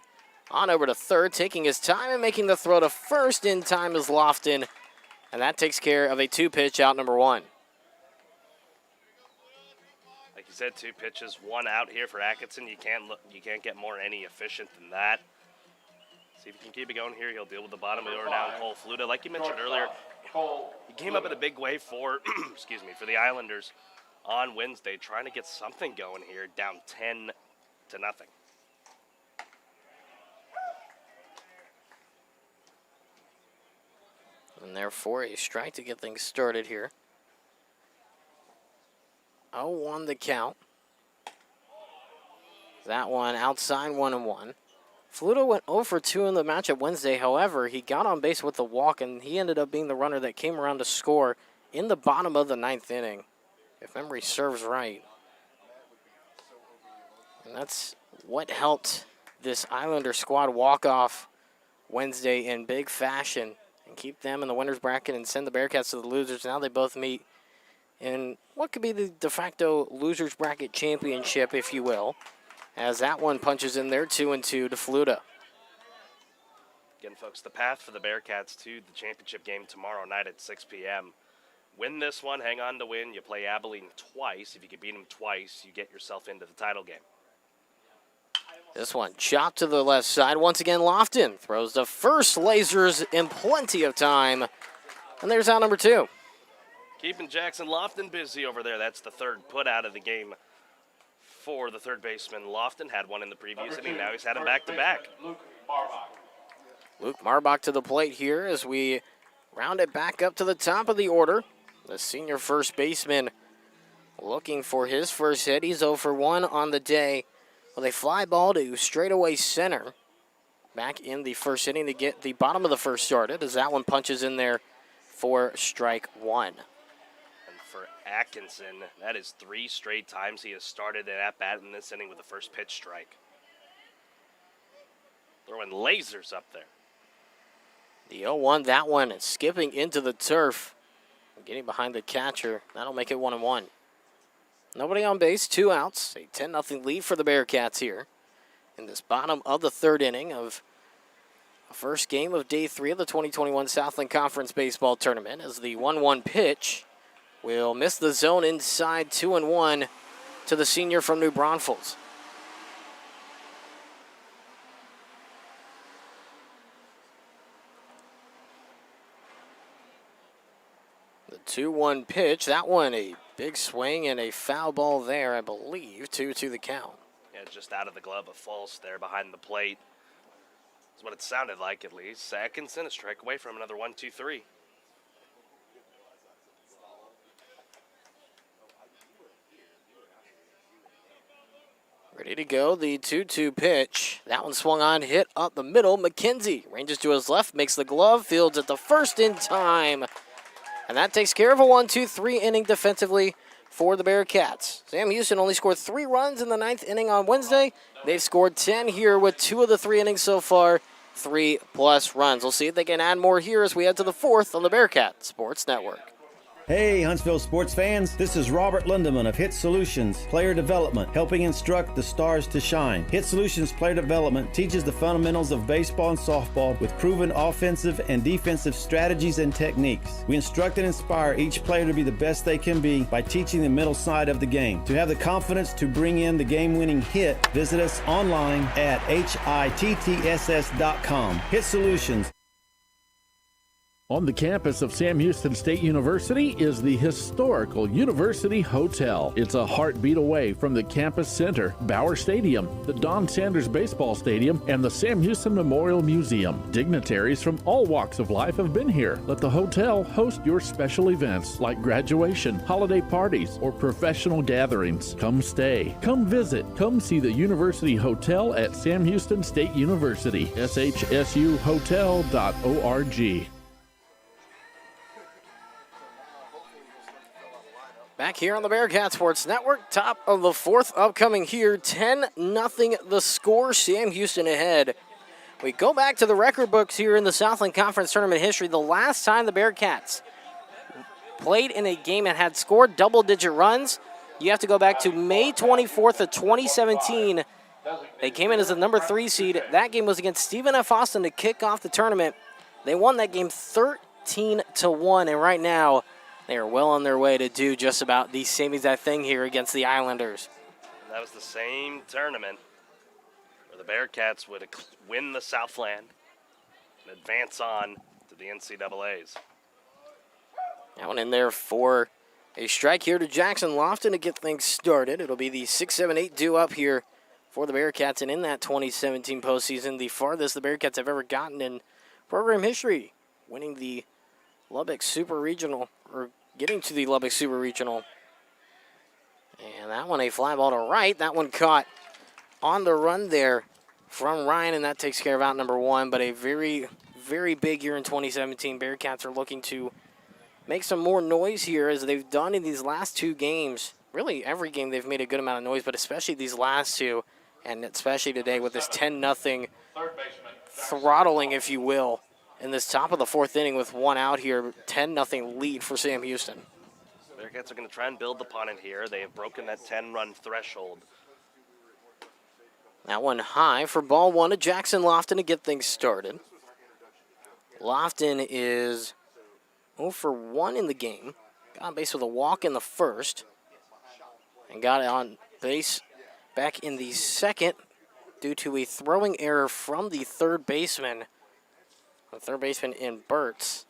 on over to third, taking his time and making the throw to first in time is Lofton, and that takes care of a 2-pitch out number 1. Like you said, 2 pitches, 1 out here for Atkinson. You can't get more any efficient than that. See if he can keep it going here. He'll deal with the bottom of the order now. Cole Fluta, like you mentioned earlier, he came up in a big way for, for the Islanders on Wednesday, trying to get something going here, down 10-0. And therefore, a strike to get things started here. 0-1 the count. That one outside 1-1. Fluta went 0 for 2 in the matchup Wednesday. However, he got on base with the walk, and he ended up being the runner that came around to score in the bottom of the 9th inning, if memory serves right. And that's what helped this Islander squad walk off Wednesday in big fashion and keep them in the winner's bracket and send the Bearcats to the losers. Now they both meet in what could be the de facto losers bracket championship, if you will, as that one punches in there 2-2 to Fluta. Again, folks, the path for the Bearcats to the championship game tomorrow night at 6 p.m. Win this one, hang on to win. You play Abilene twice. If you can beat them twice, you get yourself into the title game. This one chopped to the left side. Once again, Lofton throws the first lasers in plenty of time. And there's out number 2. Keeping Jackson Lofton busy over there. That's the third put out of the game for the third baseman. Lofton had one in the previous inning. Now he's had him back-to-back. Luke Marbach to the plate here as we round it back up to the top of the order. The senior first baseman looking for his first hit. He's 0 for 1 on the day with a fly ball to straightaway center. Back in the first inning to get the bottom of the first started as that one punches in there for strike 1. For Atkinson, that is 3 straight times he has started an at-bat in this inning with the first pitch strike. Throwing lasers up there. The 0-1, that one is skipping into the turf. Getting behind the catcher. That'll make it 1-1. Nobody on base, 2 outs. A 10-0 lead for the Bearcats here in this bottom of the third inning of the first game of day 3 of the 2021 Southland Conference Baseball Tournament as the 1-1 pitch will miss the zone inside 2-1. to the senior from New Braunfels. The 2-1 pitch, that one a big swing and a foul ball there, I believe, 2-2 the count. Yeah, just out of the glove, a false there behind the plate. That's what it sounded like, at least. Seconds and a strike away from another 1-2-3. Ready to go, the 2-2 pitch. That one swung on, hit up the middle. McKenzie ranges to his left, makes the glove, fields at the first in time. And that takes care of a 1-2-3 inning defensively for the Bearkats. Sam Houston only scored 3 runs in the 9th inning on Wednesday. They've scored 10 here with 2 of the 3 innings so far, 3+ runs. We'll see if they can add more here as we head to the 4th on the Bearcat Sports Network. Hey, Huntsville sports fans, this is Robert Lindemann of Hit Solutions Player Development, helping instruct the stars to shine. Hit Solutions Player Development teaches the fundamentals of baseball and softball with proven offensive and defensive strategies and techniques. We instruct and inspire each player to be the best they can be by teaching the mental side of the game. To have the confidence to bring in the game-winning hit, visit us online at hittss.com. Hit Solutions. On the campus of Sam Houston State University is the historical University Hotel. It's a heartbeat away from the campus center, Bauer Stadium, the Don Sanders Baseball Stadium, and the Sam Houston Memorial Museum. Dignitaries from all walks of life have been here. Let the hotel host your special events like graduation, holiday parties, or professional gatherings. Come stay, come visit, come see the University Hotel at Sam Houston State University, shsuhotel.org. Back here on the Bearcat Sports Network, top of the 4th upcoming here, 10-0 the score, Sam Houston ahead. We go back to the record books here in the Southland Conference Tournament history. The last time the Bearcats played in a game that had scored double-digit runs, you have to go back to May 24th of 2017. They came in as the number 3 seed. That game was against Stephen F. Austin to kick off the tournament. They won that game 13-1, and right now, they are well on their way to do just about the same exact thing here against the Islanders. And that was the same tournament where the Bearcats would win the Southland and advance on to the NCAAs. That one in there for a strike here to Jackson Lofton to get things started. It'll be the 6-7-8 due up here for the Bearcats, and in that 2017 postseason, the farthest the Bearcats have ever gotten in program history, winning the Lubbock Super Regional, or getting to the Lubbock Super Regional. And that one a fly ball to right. That one caught on the run there from Ryan, and that takes care of out number 1. But a very, very big year in 2017. Bearcats are looking to make some more noise here as they've done in these last 2 games. Really, every game they've made a good amount of noise, but especially these last 2, and especially today with this 10-0 throttling, if you will, in this top of the 4th inning with 1 out here, 10-0 lead for Sam Houston. Bearcats are going to try and build upon it here. They have broken that 10-run threshold. That one high for ball 1 to Jackson Lofton to get things started. Lofton is 0 for 1 in the game. Got on base with a walk in the 1st. And got it on base back in the 2nd due to a throwing error from the 3rd baseman. The 3rd baseman in Burtz.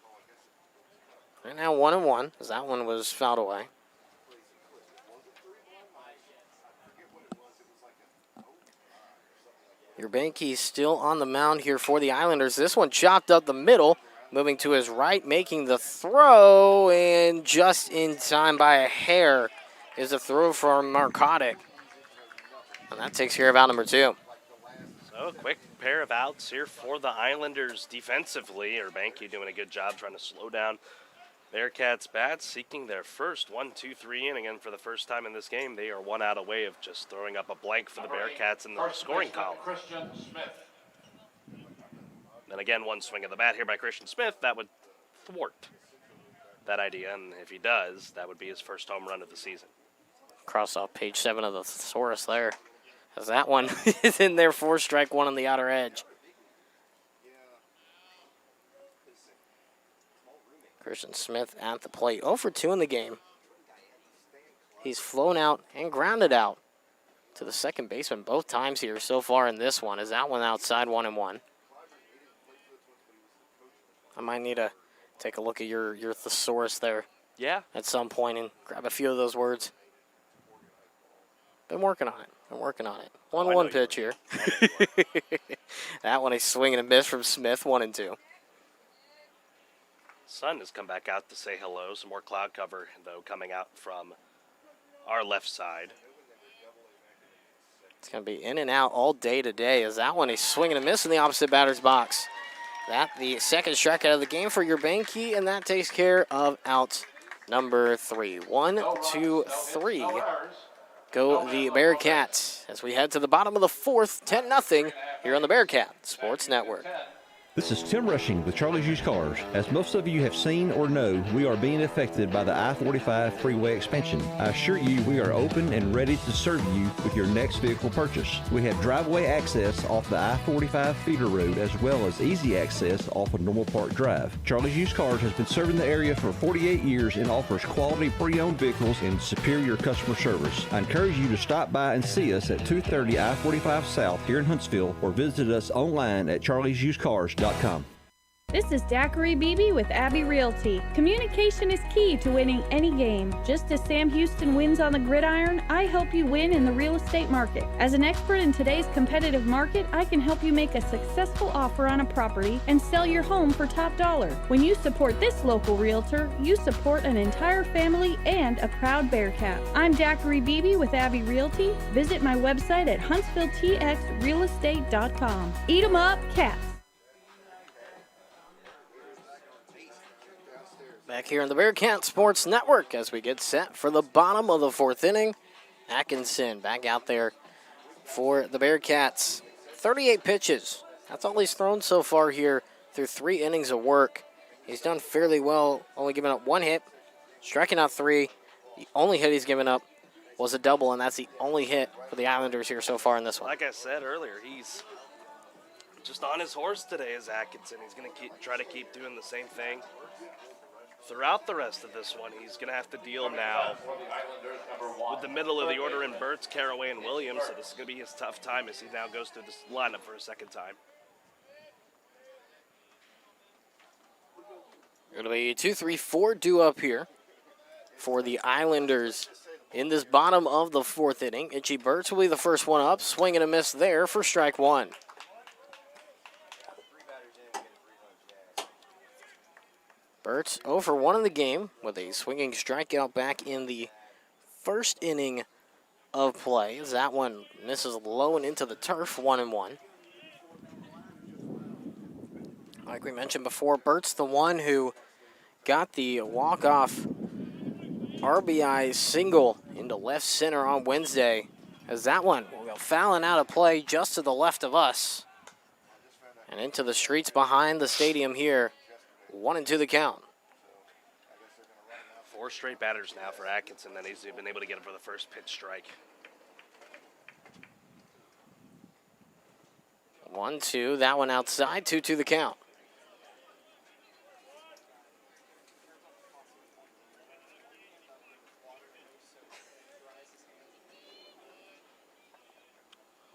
Right now 1-1 as that one was fouled away. Urbanky still on the mound here for the Islanders. This one chopped up the middle, moving to his right, making the throw, and just in time by a hair is a throw from Markotic. And that takes care of out number 2. So a quick pair of outs here for the Islanders defensively. Urbanky doing a good job trying to slow down Bearcats' bats, seeking their first 1-2-3 inning. And for the first time in this game, they are 1 out away of just throwing up a blank for the Bearcats in the scoring column. Then again, 1 swing of the bat here by Christian Smith. That would thwart that idea. And if he does, that would be his first home run of the season. Cross off page 7 of the thesaurus there. As that one is in there for strike 1 on the outer edge. Christian Smith at the plate. 0 for 2 in the game. He's flown out and grounded out to the second baseman both times here so far in this one. Is that one outside 1-1? I might need to take a look at your thesaurus there. Yeah. At some point and grab a few of those words. Been working on it. 1-1 pitch here. That one a swing and a miss from Smith, 1-2. Sun has come back out to say hello. Some more cloud cover, though, coming out from our left side. It's going to be in and out all day today. Is that one a swing and a miss in the opposite batter's box? That the second strikeout of the game for your Banky, and that takes care of out number 3. 1, 2, 3. Go the Bearkats as we head to the bottom of the fourth, 10-0 here on the Bearcat Sports Network. This is Tim Rushing with Charlie's Used Cars. As most of you have seen or know, we are being affected by the I-45 freeway expansion. I assure you we are open and ready to serve you with your next vehicle purchase. We have driveway access off the I-45 feeder road as well as easy access off of Normal Park Drive. Charlie's Used Cars has been serving the area for 48 years and offers quality pre-owned vehicles and superior customer service. I encourage you to stop by and see us at 230 I-45 South here in Huntsville or visit us online at charliesusedcars.com. This is Daiquiri Beebe with Abbey Realty. Communication is key to winning any game. Just as Sam Houston wins on the gridiron, I help you win in the real estate market. As an expert in today's competitive market, I can help you make a successful offer on a property and sell your home for top dollar. When you support this local realtor, you support an entire family and a proud Bearcat. I'm Daiquiri Beebe with Abbey Realty. Visit my website at HuntsvilleTXRealestate.com. Eat 'em up, Cats. Back here on the Bearcat Sports Network as we get set for the bottom of the fourth inning. Atkinson back out there for the Bearcats. 38 pitches. That's all he's thrown so far here through 3 innings of work. He's done fairly well, only giving up 1 hit, striking out 3. The only hit he's given up was a double, and that's the only hit for the Islanders here so far in this one. Like I said earlier, he's just on his horse today is Atkinson. He's going to try to keep doing the same thing throughout the rest of this one. He's going to have to deal now with the middle of the order in Burt's, Caraway, and Williams, so this is going to be his tough time as he now goes through this lineup for a second time. It'll be 2-3-4 due up here for the Islanders in this bottom of the fourth inning. Itchy Burt's will be the first one up. Swing and a miss there for strike 1. Burt's 0 for 1 in the game with a swinging strikeout back in the first inning of play. As that one misses low and into the turf, 1-1. Like we mentioned before, Burt's the one who got the walk-off RBI single into left center on Wednesday. As that one will go fouling out of play just to the left of us and into the streets behind the stadium here. 1-2 the count. 4 straight batters now for Atkinson that he's been able to get him for the first pitch strike. 1-2, that one outside, 2-2 the count.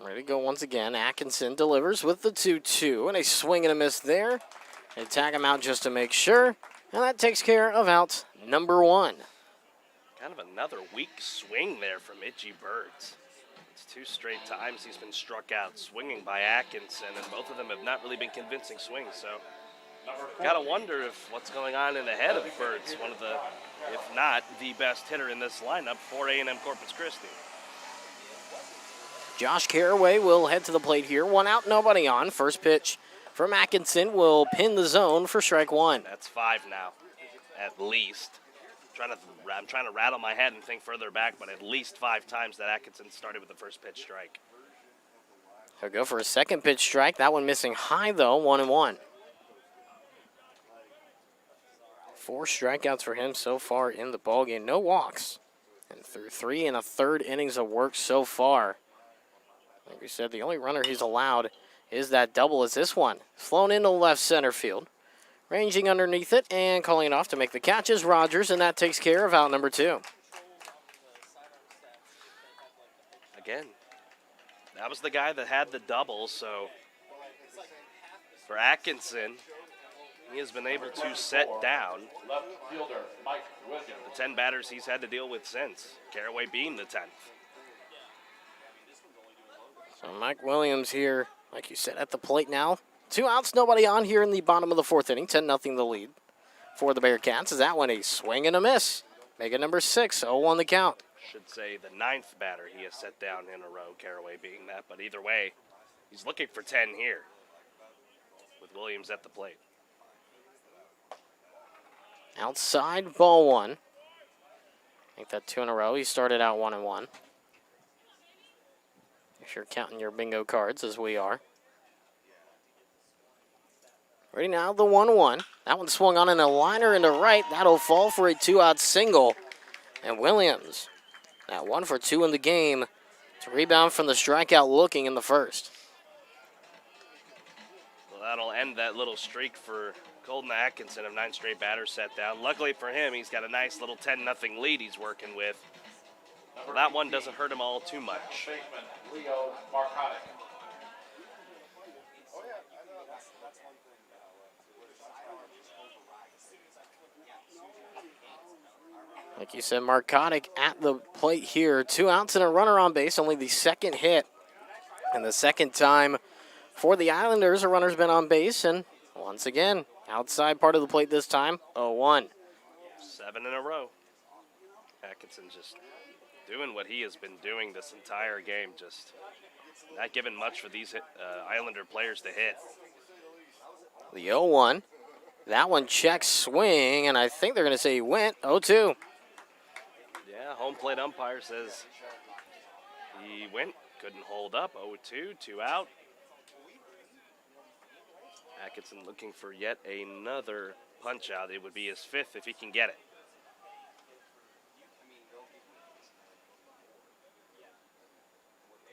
Ready to go once again. Atkinson delivers with the 2-2, and a swing and a miss there. They tag him out just to make sure, and that takes care of out number 1. Kind of another weak swing there from Itchy Birds. It's 2 straight times he's been struck out swinging by Atkinson, and both of them have not really been convincing swings. So, gotta wonder if what's going on in the head of Birds, one of the, if not the best hitter in this lineup for A&M Corpus Christi. Josh Caraway will head to the plate here. 1 out, nobody on. First pitch from Atkinson will pin the zone for strike 1. That's 5 now, at least. I'm trying to rattle my head and think further back, but at least 5 times that Atkinson started with the first pitch strike. He'll go for a second pitch strike. That one missing high, though, 1-1. 4 strikeouts for him so far in the ballgame. No walks. And through 3 1/3 innings of work so far. Like we said, the only runner he's allowed is that double as this one. Flown into left center field. Ranging underneath it and calling it off to make the catch is Rogers, and that takes care of out number 2. again, that was the guy that had the double, so for Atkinson, he has been able to set down Left fielder Mike Williams. the 10 batters he's had to deal with since, Caraway being the 10th. So Mike Williams here, like you said, at the plate now. 2 outs, nobody on here in the bottom of the 4th inning. 10-0 the lead for the Bearcats. Is that one a swing and a miss? Make it number 6, 0-1 the count. Should say the 9th batter he has set down in a row, Caraway being that. But either way, he's looking for 10 here with Williams at the plate. Outside, ball 1. Make that 2 in a row. He started out 1-1. If you're counting your bingo cards, as we are. Ready now, the 1-1. That one swung on in a liner into right. That'll fall for a 2-out single. And Williams, that 1 for 2 in the game to rebound from the strikeout looking in the first. Well, that'll end that little streak for Colton Atkinson of 9 straight batters set down. Luckily for him, he's got a nice little 10-0 lead he's working with. Well, that one doesn't hurt him all too much. Baseman Leo Marcotic. Like you said, Marcotic at the plate here. 2 outs and a runner on base, only the second hit. And the second time for the Islanders, a runner's been on base. And once again, outside part of the plate this time, 0-1. 7 in a row. Atkinson just doing what he has been doing this entire game. Just not giving much for these Islander players to hit. The 0-1. That one checks swing, and I think they're going to say he went 0-2. Yeah, home plate umpire says he went, couldn't hold up, 0-2, 2 out. Atkinson looking for yet another punch out. It would be his 5th if he can get it.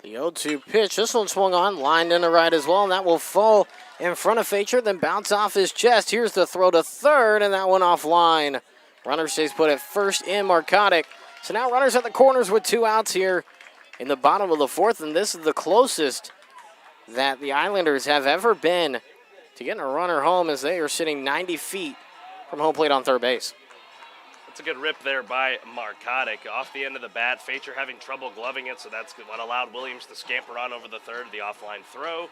The 0-2 pitch, this one swung on, lined in the right as well, and that will fall in front of Facher, then bounce off his chest. Here's the throw to third, and that one offline. Runner stays put at first in Marcotic. So now runners at the corners with 2 outs here in the bottom of the 4th, and this is the closest that the Islanders have ever been to getting a runner home as they are sitting 90 feet from home plate on third base. That's a good rip there by Marcotic. Off the end of the bat, Facher having trouble gloving it, so that's what allowed Williams to scamper on over the third, the offline throw.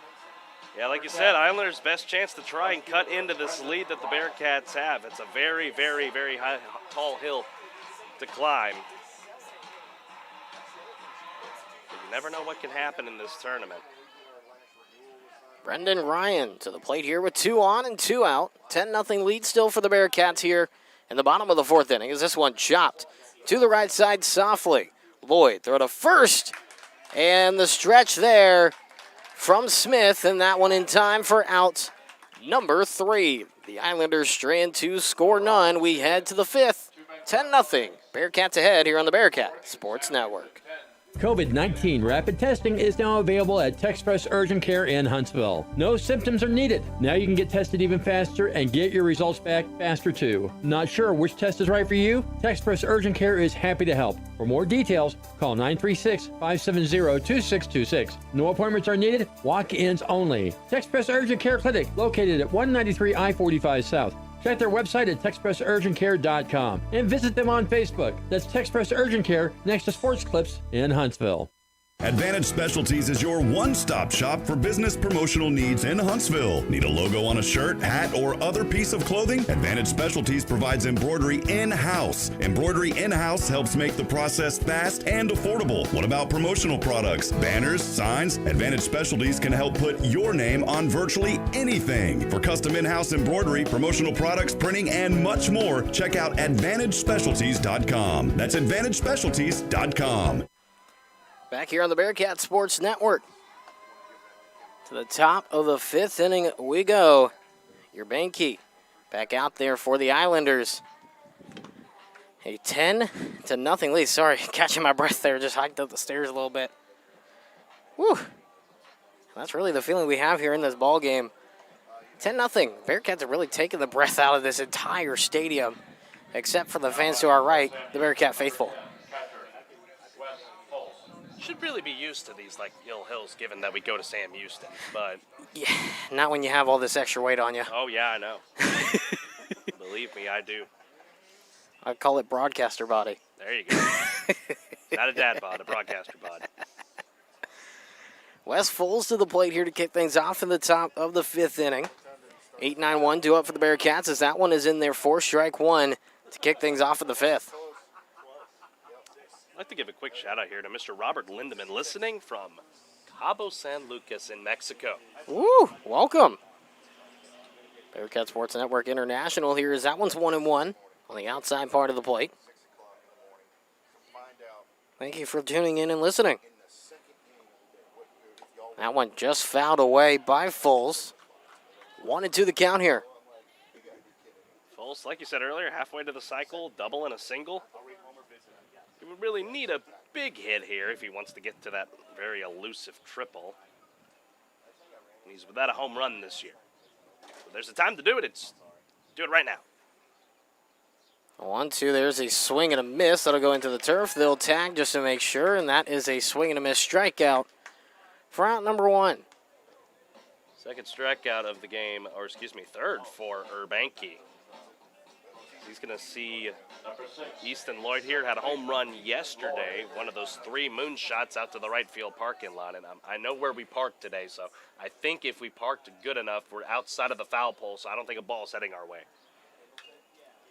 Yeah, like you said, Islanders' best chance to try and cut into this lead that the Bearcats have. It's a very, very, very high, tall hill to climb. But you never know what can happen in this tournament. Brendan Ryan to the plate here with 2 on and 2 out. 10-0 lead still for the Bearcats here in the bottom of the 4th inning. As this one chopped to the right side softly. Lloyd throw to first, and the stretch there from Smith, and that one in time for out number 3. The Islanders strand 2, score none. We head to the 5th. 10-0. Bearcats ahead here on the Bearcat Sports Network. COVID-19 rapid testing is now available at TexPress Urgent Care in Huntsville. No symptoms are needed. Now you can get tested even faster and get your results back faster too. Not sure which test is right for you? TexPress Urgent Care is happy to help. For more details, call 936-570-2626. No appointments are needed. Walk-ins only. TexPress Urgent Care Clinic, located at 193 I-45 South. Check their website at TexPressUrgentCare.com and visit them on Facebook. That's TexPress Urgent Care next to Sports Clips in Huntsville. Advantage Specialties is your one-stop shop for business promotional needs in Huntsville. Need a logo on a shirt, hat, or other piece of clothing? Advantage Specialties provides embroidery in-house. Embroidery in-house helps make the process fast and affordable. What about promotional products? Banners, signs? Advantage Specialties can help put your name on virtually anything. For custom in-house embroidery, promotional products, printing, and much more, check out AdvantageSpecialties.com. That's AdvantageSpecialties.com. Back here on the Bearcat Sports Network. To the top of the 5th inning we go. Your Banky back out there for the Islanders. A 10-0 lead. Sorry, catching my breath there. Just hiked up the stairs a little bit. Whew. That's really the feeling we have here in this ball game. 10-0. Bearcats are really taking the breath out of this entire stadium, except for the fans to our right, the Bearcat faithful. Should really be used to these like ill hills, given that we go to Sam Houston. But yeah, not when you have all this extra weight on you. Oh yeah, I know. Believe me, I do. I call it broadcaster body. There you go. Not a dad bod, a broadcaster bod. Wes Foles to the plate here to kick things off in the top of the 5th inning. 8-9-1 due up for the Bearcats as that one is in there for strike one to kick things off in the 5th. I'd like to give a quick shout out here to Mr. Robert Lindemann, listening from Cabo San Lucas in Mexico. Woo! Welcome. Bearcat Sports Network International here is that one's 1-1 on the outside part of the plate. Thank you for tuning in and listening. That one just fouled away by Foles. 1-2 the count here. Foles, like you said earlier, halfway to the cycle, double and a single. He would really need a big hit here if he wants to get to that very elusive triple. And he's without a home run this year. So there's the time to do it. Do it right now. 1-2, there's a swing and a miss. That'll go into the turf. They'll tag just to make sure, and that is a swing and a miss strikeout for out number 1. Second strikeout of the game, or excuse me, third for Urbanky. He's going to see Easton Lloyd here. Had a home run yesterday, one of those 3 moonshots out to the right field parking lot. And I know where we parked today, so I think if we parked good enough, we're outside of the foul pole, so I don't think a ball's heading our way.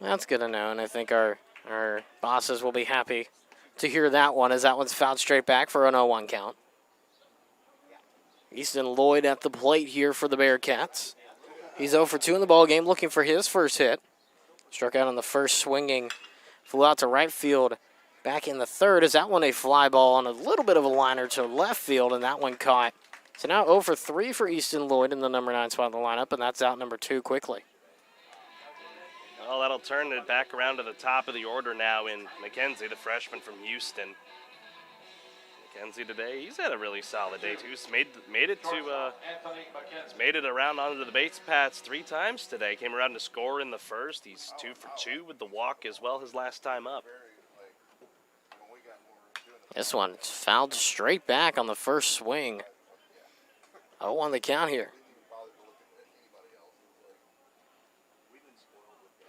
That's good to know, and I think our bosses will be happy to hear that one as that one's fouled straight back for an 0-1 count. Easton Lloyd at the plate here for the Bearcats. He's 0 for 2 in the ballgame, looking for his first hit. Struck out on the first swinging, flew out to right field. Back in the third, is that one a fly ball on a little bit of a liner to left field, and that one caught. So now 0 for 3 for Easton Lloyd in the number 9 spot in the lineup, and that's out number 2 quickly. Well, that'll turn it back around to the top of the order now in McKenzie, the freshman from Houston. McKenzie today, he's had a really solid day too. He's made it around onto the base paths 3 times today. Came around to score in the first. He's 2 for 2 with the walk as well his last time up. This one fouled straight back on the first swing. 0-1 the count here.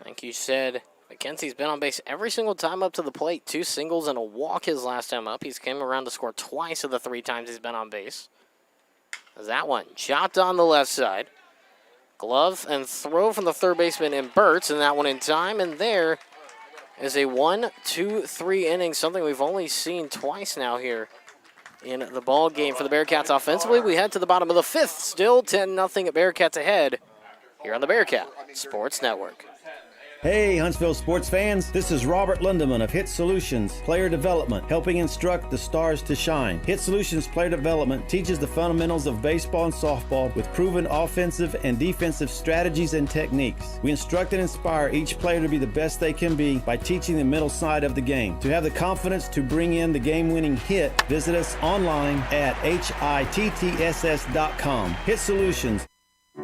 Like you said, McKenzie's been on base every single time up to the plate. 2 singles and a walk his last time up. He's came around to score twice of the 3 times he's been on base. That one chopped on the left side. Glove and throw from the third baseman in Burtz, and that one in time. And there is a 1-2-3 inning, something we've only seen twice now here in the ball game for the Bearcats offensively. We head to the bottom of the 5th. Still 10-0 Bearcats ahead here on the Bearcat Sports Network. Hey, Huntsville sports fans, this is Robert Lindemann of Hit Solutions Player Development, helping instruct the stars to shine. Hit Solutions Player Development teaches the fundamentals of baseball and softball with proven offensive and defensive strategies and techniques. We instruct and inspire each player to be the best they can be by teaching the mental side of the game. To have the confidence to bring in the game-winning hit, visit us online at hittss.com. Hit Solutions.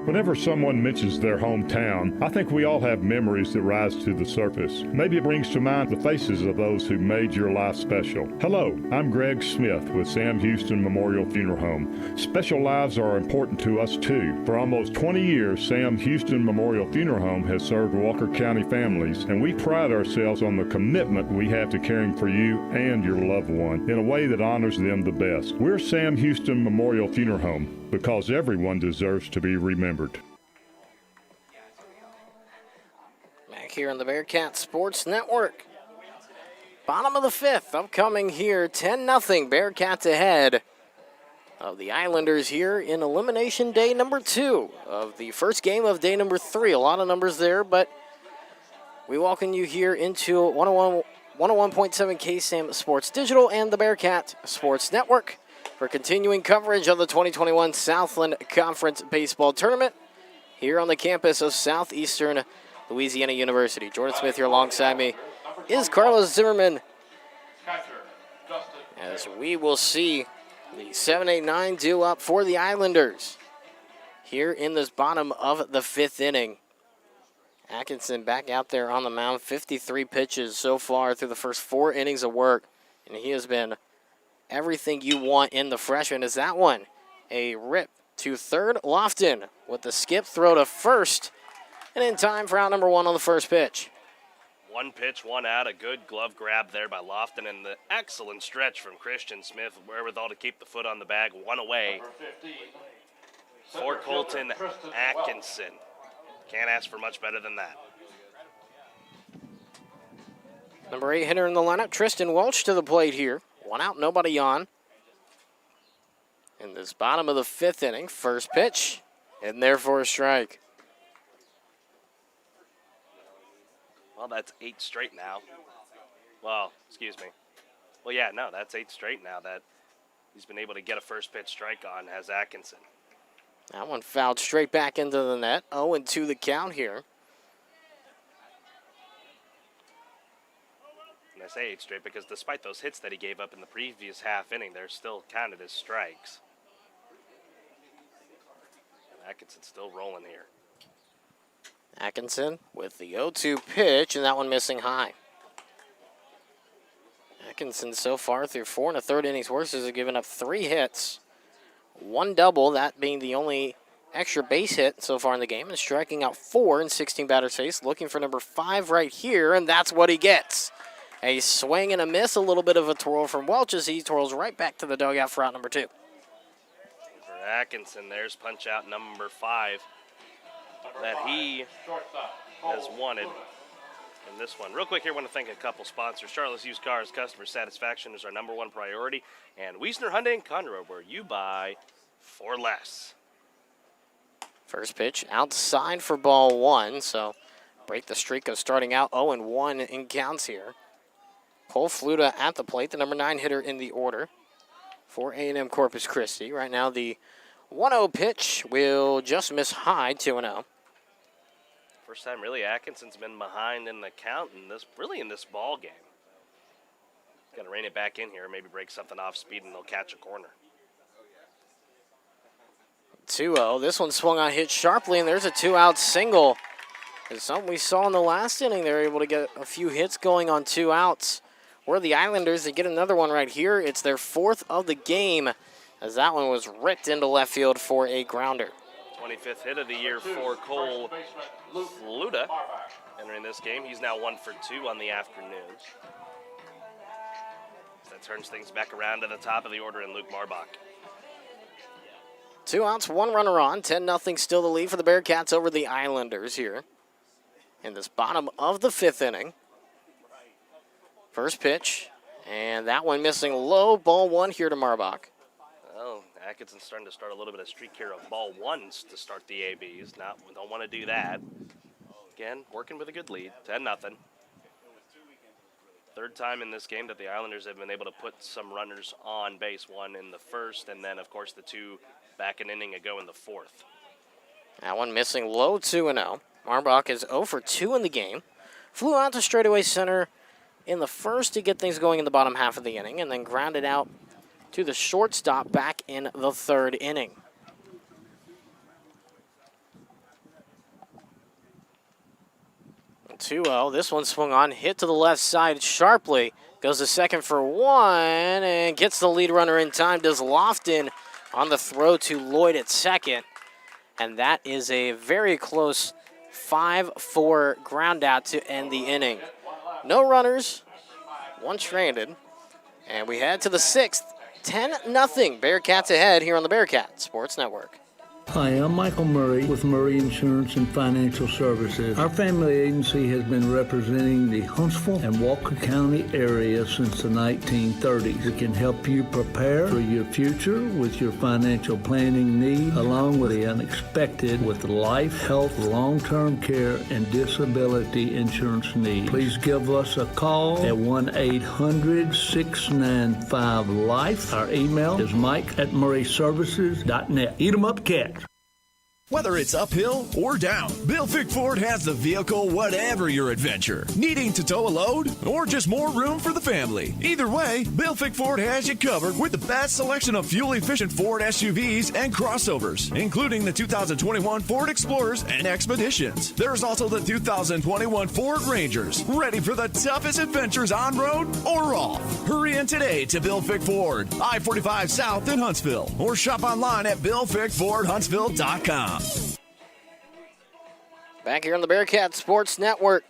Whenever someone mentions their hometown, I think we all have memories that rise to the surface. Maybe it brings to mind the faces of those who made your life special. Hello, I'm Greg Smith with Sam Houston Memorial Funeral Home. Special lives are important to us too. For almost 20 years, Sam Houston Memorial Funeral Home has served Walker County families, and we pride ourselves on the commitment we have to caring for you and your loved one in a way that honors them the best. We're Sam Houston Memorial Funeral Home because everyone deserves to be remembered. Back here on the Bearcat Sports Network. Bottom of the 5th, upcoming here, 10-0 Bearcats ahead of the Islanders here in elimination day number 2 of the first game of day number 3. A lot of numbers there, but we welcome you here into 101.7 KSAM Sports Digital and the Bearcat Sports Network for continuing coverage of the 2021 Southland Conference Baseball Tournament here on the campus of Southeastern Louisiana University. Jordan Smith here alongside me is Carlos Zimmermann, as we will see the 7-8-9 due up for the Islanders here in this bottom of the 5th inning. Atkinson back out there on the mound, 53 pitches so far through the first 4 innings of work, and he has been everything you want in the freshman. Is that one a rip to third? Lofton with the skip throw to first, and in time for out number 1 on the first pitch. One pitch, one out. A good glove grab there by Lofton, and the excellent stretch from Christian Smith, wherewithal to keep the foot on the bag. One away for Colton Atkinson. Can't ask for much better than that. Number 8 hitter in the lineup, Tristan Welch to the plate here. One out, nobody on. In this bottom of the 5th inning, first pitch, and there for a strike. Well, that's 8 straight now. Well, excuse me. Well, yeah, no, that's 8 straight now that he's been able to get a first pitch strike on, has Atkinson. That one fouled straight back into the net. 0-2 the count here. And I say 8 straight because despite those hits that he gave up in the previous half inning, they're still counted as strikes. And Atkinson's still rolling here. Atkinson with the 0-2 pitch, and that one missing high. Atkinson so far through 4 1/3 innings horses have given up 3 hits. 1 double, that being the only extra base hit so far in the game, and striking out 4 in 16 batters faced, looking for number 5 right here, and that's what he gets. A swing and a miss, a little bit of a twirl from Welch as he twirls right back to the dugout for out number 2. For Atkinson, there's punch out number 5. That he has wanted in this one. Real quick here, I want to thank a couple sponsors. Charlotte's Used Cars, customer satisfaction is our #1 priority. And Wiesner Hyundai and Conroe, where you buy for less. First pitch outside for ball 1, so break the streak of starting out 0-1 in counts here. Cole Fluta at the plate, the number 9 hitter in the order for A&M Corpus Christi. Right now the 1-0 pitch will just miss high, 2-0. First time really Atkinson's been behind in the count in this ball game. Got to rein it back in here, maybe break something off speed and they'll catch a corner. 2-0. This one swung on, hit sharply, and there's a 2-out single. It's something we saw in the last inning. They were able to get a few hits going on 2 outs. Where the Islanders, they get another one right here. It's their 4th of the game, as that one was ripped into left field for a grounder. 25th hit of the year for Cole Fluta. Entering this game, he's now 1 for 2 on the afternoon. That turns things back around to the top of the order in Luke Marbach. 2 outs, 1 runner on. 10-0 still the lead for the Bearkats over the Islanders here in this bottom of the 5th inning. First pitch, and that one missing low. Ball 1 here to Marbach. Well, Atkinson's starting to start a little bit of streak here of ball 1s to start the ABs. We don't want to do that. Again, working with a good lead, 10-0. Third time in this game that the Islanders have been able to put some runners on base, 1 in the first, and then, of course, the 2 back an inning ago in the 4th. That one missing low, 2-0. Marbach is 0 for 2 in the game. Flew out to straightaway center in the first to get things going in the bottom half of the inning, and then grounded out to the shortstop back in the 3rd inning. And 2-0. This one swung on, hit to the left side sharply. Goes to second for 1 and gets the lead runner in time. Does Lofton on the throw to Lloyd at second. And that is a very close 5-4 ground out to end the inning. No runners, 1 stranded. And we head to the 6th. 10-0. Bearkats ahead here on the Bearcat Sports Network. Hi, I'm Michael Murray with Murray Insurance and Financial Services. Our family agency has been representing the Huntsville and Walker County area since the 1930s. It can help you prepare for your future with your financial planning needs, along with the unexpected with life, health, long-term care, and disability insurance needs. Please give us a call at 1-800-695-LIFE. Our email is mike@murrayservices.net. Eat 'em up, cats. Whether it's uphill or down, Bill Fick Ford has the vehicle whatever your adventure. Needing to tow a load or just more room for the family. Either way, Bill Fick Ford has you covered with the best selection of fuel-efficient Ford SUVs and crossovers, including the 2021 Ford Explorers and Expeditions. There's also the 2021 Ford Rangers, ready for the toughest adventures on road or off. Hurry in today to Bill Fick Ford, I-45 South in Huntsville, or shop online at BillFickFordHuntsville.com. Back here on the Bearcat Sports Network.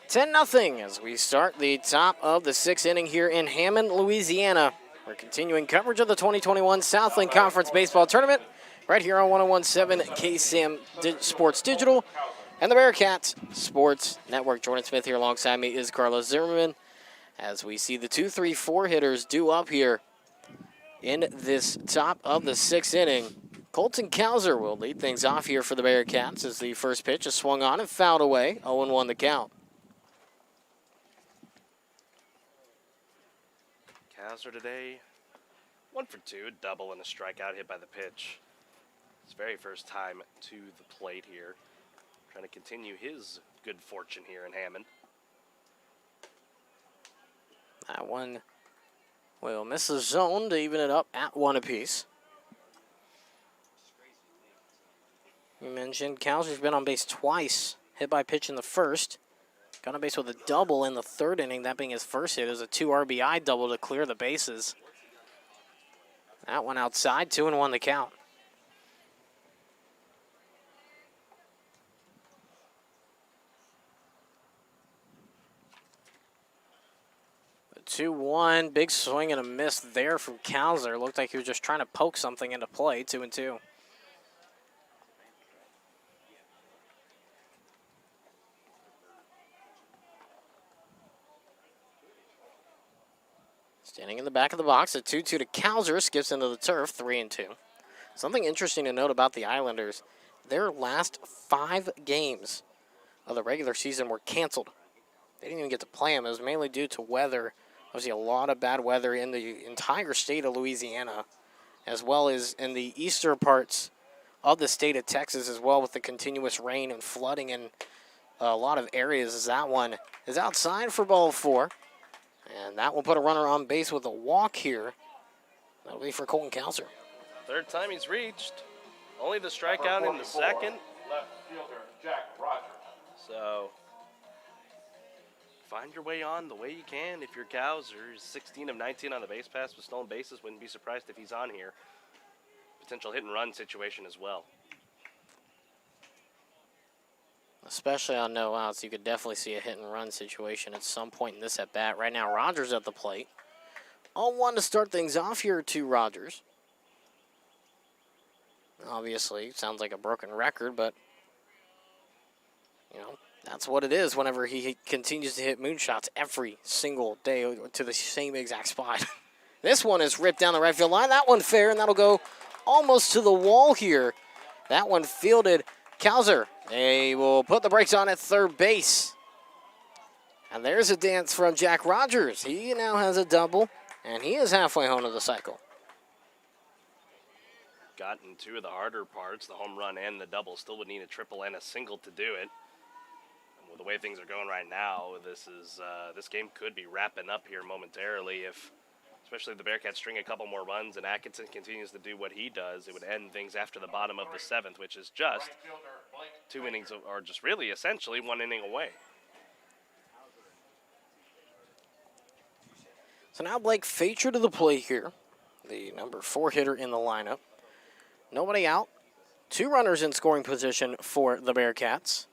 10-0 as we start the top of the 6th inning here in Hammond, Louisiana. We're continuing coverage of the 2021 Southland Conference Baseball Tournament right here on 101.7 KSAM Sports Digital and the Bearcats Sports Network. Jordan Smith here alongside me is Carlos Zimmermann as we see the 2-3-4 hitters due up here in this top of the 6th inning. Colton Kauser will lead things off here for the Bearcats as the first pitch is swung on and fouled away. 0-1 the count. Kauser today, 1 for 2, double and a strikeout hit by the pitch. His very first time to the plate here. Trying to continue his good fortune here in Hammond. That one will miss the zone to even it up at 1 apiece. You mentioned Kauser's been on base twice, hit by pitch in the first. Got on base with a double in the 3rd inning, that being his first hit. It was a 2 RBI double to clear the bases. That one outside, 2-1 the count. The 2-1, big swing and a miss there from Kauser. Looked like he was just trying to poke something into play, 2-2. Standing in the back of the box, a 2-2 to Kauser, skips into the turf, 3-2. Something interesting to note about the Islanders, their last 5 games of the regular season were canceled. They didn't even get to play them. It was mainly due to weather. Obviously a lot of bad weather in the entire state of Louisiana, as well as in the eastern parts of the state of Texas as well, with the continuous rain and flooding in a lot of areas. As that one is outside for ball 4. And that will put a runner on base with a walk here. That'll be for Colton Kauser. 3rd time he's reached. Only the strikeout in the 2nd. Left fielder Jack Rogers. So find your way on the way you can if you're Kauser. He's 16 of 19 on the base pass with stolen bases. Wouldn't be surprised if he's on here. Potential hit and run situation as well. Especially on no outs, you could definitely see a hit and run situation at some point in this at bat. Right now, Rogers at the plate. 0-1 to start things off here to Rogers. Obviously, sounds like a broken record, but you know, that's what it is whenever he continues to hit moonshots every single day to the same exact spot. This one is ripped down the right field line. That one fair, and that'll go almost to the wall here. That one fielded. Kauser, they will put the brakes on at 3rd base. And there's a dance from Jack Rogers. He now has a double, and he is halfway home to the cycle. Gotten 2 of the harder parts, the home run and the double. Still would need a triple and a single to do it. And with the way things are going right now, this game could be wrapping up here momentarily if, especially if the Bearcats string a couple more runs and Atkinson continues to do what he does. It would end things after the bottom of the 7th, which is just 2 innings, or just really essentially 1 inning away. So now Blake Facher to the plate here, the number 4 hitter in the lineup. Nobody out. 2 runners in scoring position for the Bearcats.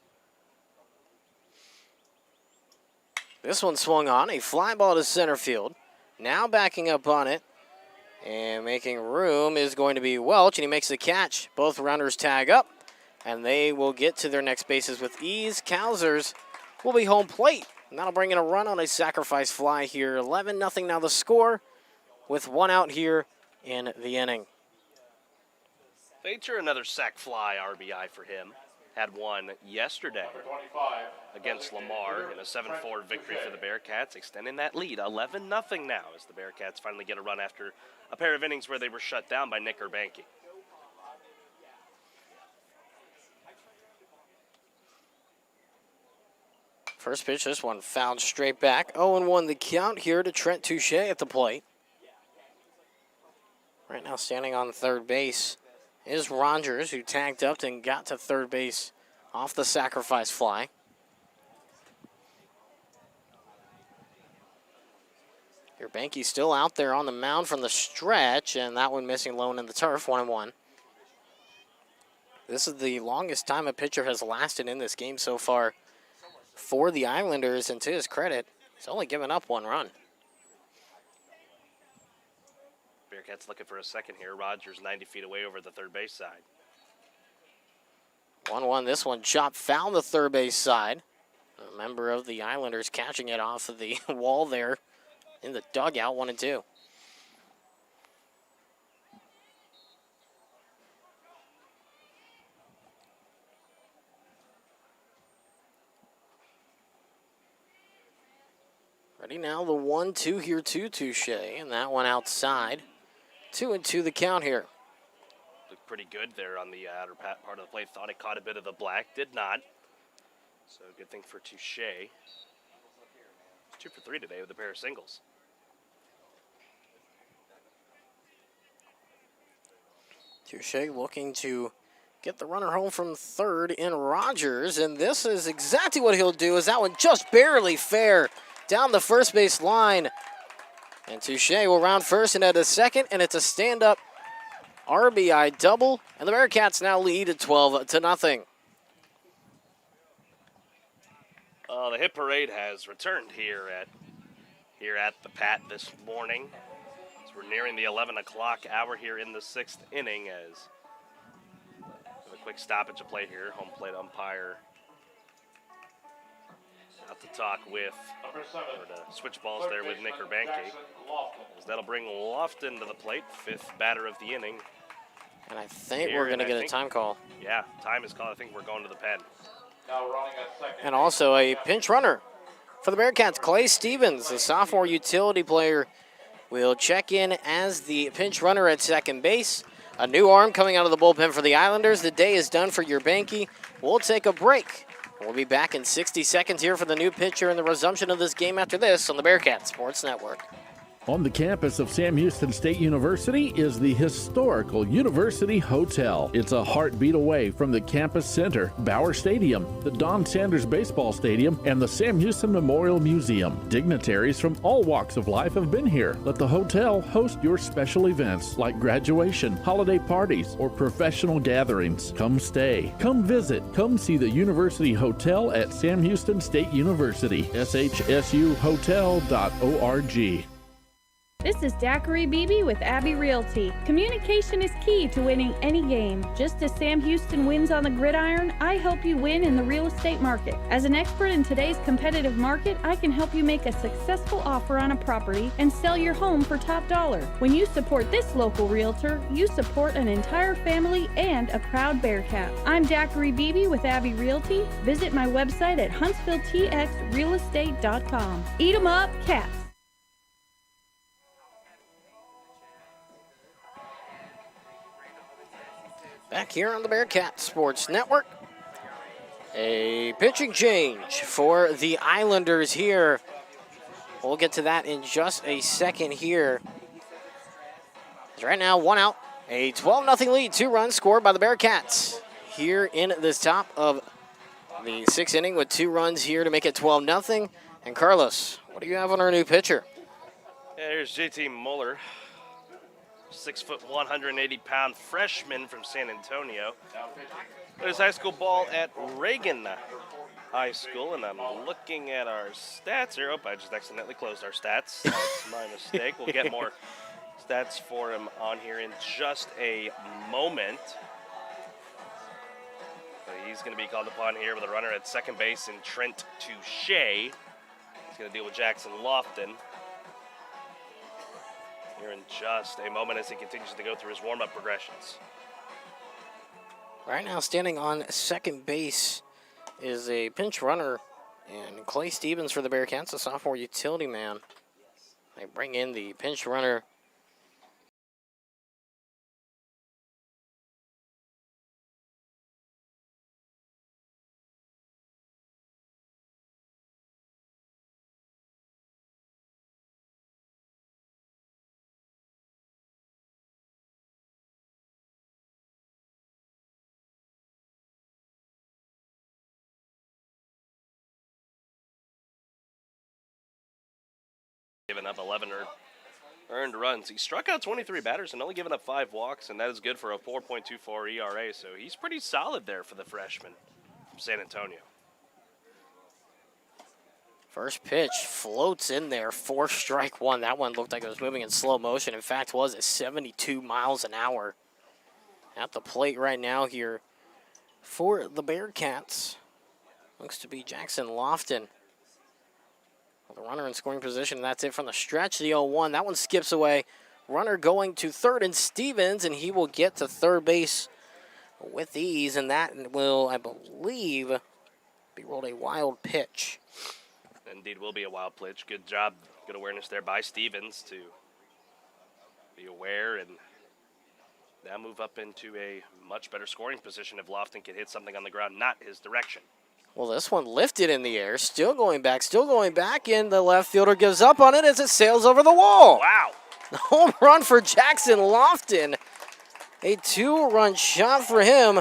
This one swung on, a fly ball to center field. Now backing up on it and making room is going to be Welch, and he makes the catch. Both runners tag up, and they will get to their next bases with ease. Kausers will be home plate, and that'll bring in a run on a sacrifice fly here. 11-0 now the score with 1 out here in the inning. Facher, another sac fly RBI for him. Had one yesterday against Lamar in a 7-4 victory for the Bearcats, extending that lead 11-0 now as the Bearcats finally get a run after a pair of innings where they were shut down by Nick Urbanky. First pitch, this one fouled straight back. 0-1 the count here to Trent Touche at the plate. Right now standing on 3rd base is Rogers, who tagged up and got to 3rd base off the sacrifice fly. Banky's still out there on the mound from the stretch, and that one missing low in the turf, 1-1. This is the longest time a pitcher has lasted in this game so far for the Islanders, and to his credit, he's only given up 1 run. Bearkats looking for a second here. Rogers 90 feet away over the third base side. 1-1, this one chopped foul the third base side. A member of the Islanders catching it off of the wall there in the dugout, 1-2. Ready now, the 1-2 here to Touche, and that one outside. 2-2 the count here. Looked pretty good there on the outer part of the plate. Thought it caught a bit of the black, did not. So good thing for Touche. 2 for 3 today with a pair of singles. Touche looking to get the runner home from third in Rogers, and this is exactly what he'll do, as that one just barely fair down the first base line. And Touche will round first and at a second, and it's a stand-up RBI double, and the Bearkats now lead at 12-0. The hit parade has returned here at the Pat this morning. As we're nearing the 11 o'clock hour here in the 6th inning, as a quick stoppage of play here. Home plate umpire out to talk with, or to switch balls there with Nick Urbanke. As that'll bring Lofton to the plate, 5th batter of the inning. And I think we're going to get a time call. Yeah, time is called. I think we're going to the pen. And also a pinch runner for the Bearkats. Clay Stevens, the sophomore utility player, will check in as the pinch runner at second base. A new arm coming out of the bullpen for the Islanders. The day is done for Urbanke. We'll take a break. We'll be back in 60 seconds here for the new pitcher and the resumption of this game after this on the Bearcat Sports Network. On the campus of Sam Houston State University is the historical University Hotel. It's a heartbeat away from the campus center, Bauer Stadium, the Don Sanders Baseball Stadium, and the Sam Houston Memorial Museum. Dignitaries from all walks of life have been here. Let the hotel host your special events like graduation, holiday parties, or professional gatherings. Come stay, come visit, come see the University Hotel at Sam Houston State University, shsuhotel.org. This is Daiquiri Beebe with Abbey Realty. Communication is key to winning any game. Just as Sam Houston wins on the gridiron, I help you win in the real estate market. As an expert in today's competitive market, I can help you make a successful offer on a property and sell your home for top dollar. When you support this local realtor, you support an entire family and a proud Bearcat. I'm Daiquiri Beebe with Abbey Realty. Visit my website at HuntsvilleTXRealestate.com. Eat 'em up, Cats. Back here on the Bearcat Sports Network. A pitching change for the Islanders here. We'll get to that in just a second here. Right now, 1 out. A 12-0 lead, 2 runs scored by the Bearcats here in this top of the 6th inning with 2 runs here to make it 12-0. And Carlos, what do you have on our new pitcher? Yeah, here's JT Muller. 6 foot, 180-pound freshman from San Antonio. There's high school ball at Reagan High School, and I'm looking at our stats here. Oh, I just accidentally closed our stats. That's my mistake. We'll get more stats for him on here in just a moment. But he's going to be called upon here with a runner at second base in Trent Touche. He's going to deal with Jackson Lofton here in just a moment as he continues to go through his warm-up progressions. Right now, standing on second base is a pinch runner, and Clay Stevens for the Bearcats, a sophomore utility man. They bring in the pinch runner. given up 11 earned runs. He struck out 23 batters and only given up 5 walks, and that is good for a 4.24 ERA. So he's pretty solid there for the freshman from San Antonio. First pitch floats in there for strike one. That one looked like it was moving in slow motion. In fact, was at 72 miles an hour. At the plate right now here for the Bearkats looks to be Jackson Lofton. The runner in scoring position. That's it from the stretch. The 0-1. That one skips away. Runner going to third, and Stevens, and he will get to third base with ease, and that will, I believe, be rolled a wild pitch. Indeed, will be a wild pitch. Good job, good awareness there by Stevens to be aware and now move up into a much better scoring position if Lofton can hit something on the ground, not his direction. Well, this one lifted in the air, still going back, and the left fielder gives up on it as it sails over the wall. Wow. Home run for Jackson Lofton. A 2-run shot for him.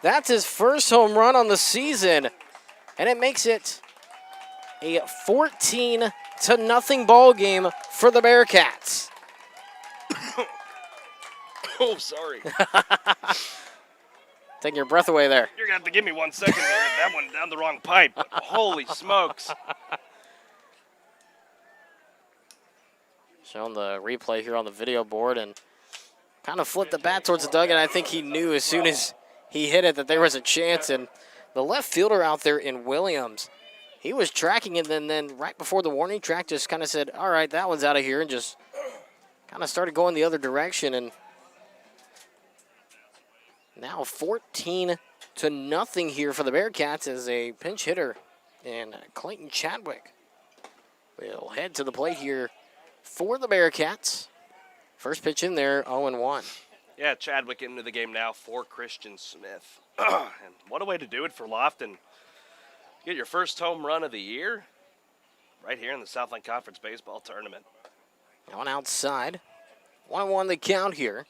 That's his first home run on the season, and it makes it a 14-0 ball game for the Bearkats. Oh, sorry. Taking your breath away there. You're going to have to give me 1 second there. That one down the wrong pipe. Holy smokes. Showing the replay here on the video board and kind of flipped the bat towards the dugout. I think he knew as soon as he hit it that there was a chance. And the left fielder out there in Williams, he was tracking it, and then right before the warning track just kind of said, all right, that one's out of here, and just kind of started going the other direction. And now 14-0 here for the Bearkats as a pinch hitter. And Clayton Chadwick will head to the plate here for the Bearcats. First pitch in there, 0-1. Yeah, Chadwick into the game now for Christian Smith. And what a way to do it for Lofton. Get your first home run of the year right here in the Southland Conference Baseball Tournament. One outside. 1-1 the count here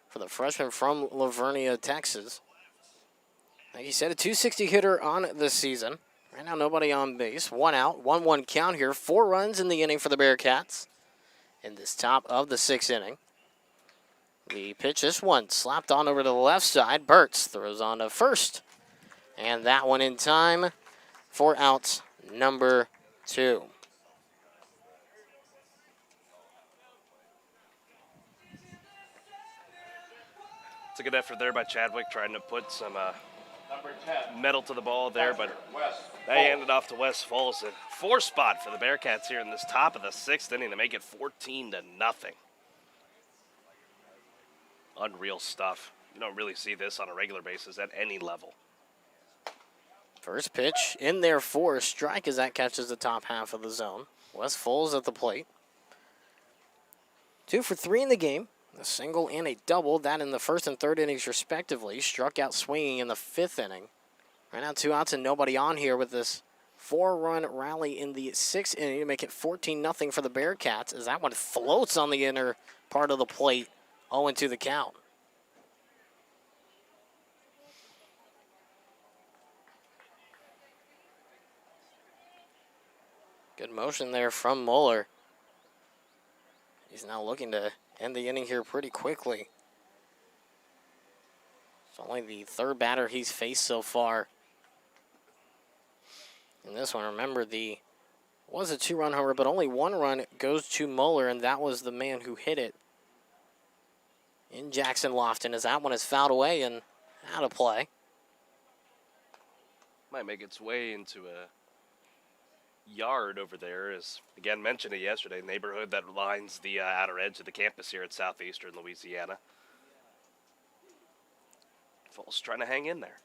for the freshman from Lavernia, Texas. Like you said, a .260 hitter on the season. Right now, nobody on base. 1 out, 1-1 count here. 4 runs in the inning for the Bearcats in this top of the 6th inning. The pitch, this one slapped on over to the left side. Burtz throws on to first. And that one in time for out number 2. It's a good effort there by Chadwick, trying to put some metal to the ball there, but they handed off to Wes Foles. A 4 spot for the Bearcats here in this top of the 6th inning to make it 14-0. Unreal stuff. You don't really see this on a regular basis at any level. First pitch in there for a strike as that catches the top half of the zone. Wes Foles at the plate. 2 for 3 in the game. A single and a double, that in the first and third innings respectively. Struck out swinging in the 5th inning. Right now 2 outs and nobody on here with this 4-run rally in the 6th inning to make it 14-0 for the Bearcats as that one floats on the inner part of the plate. 0-2 the count. Good motion there from Mueller. He's now looking to end the inning here pretty quickly. It's only the 3rd batter he's faced so far. In this one, remember, was a 2-run homer, but only 1 run goes to Mueller, and that was the man who hit it in Jackson Lofton, as that one is fouled away and out of play. Might make its way into a yard over there, as again mentioned it yesterday, neighborhood that lines the outer edge of the campus here at Southeastern Louisiana. Foles trying to hang in there.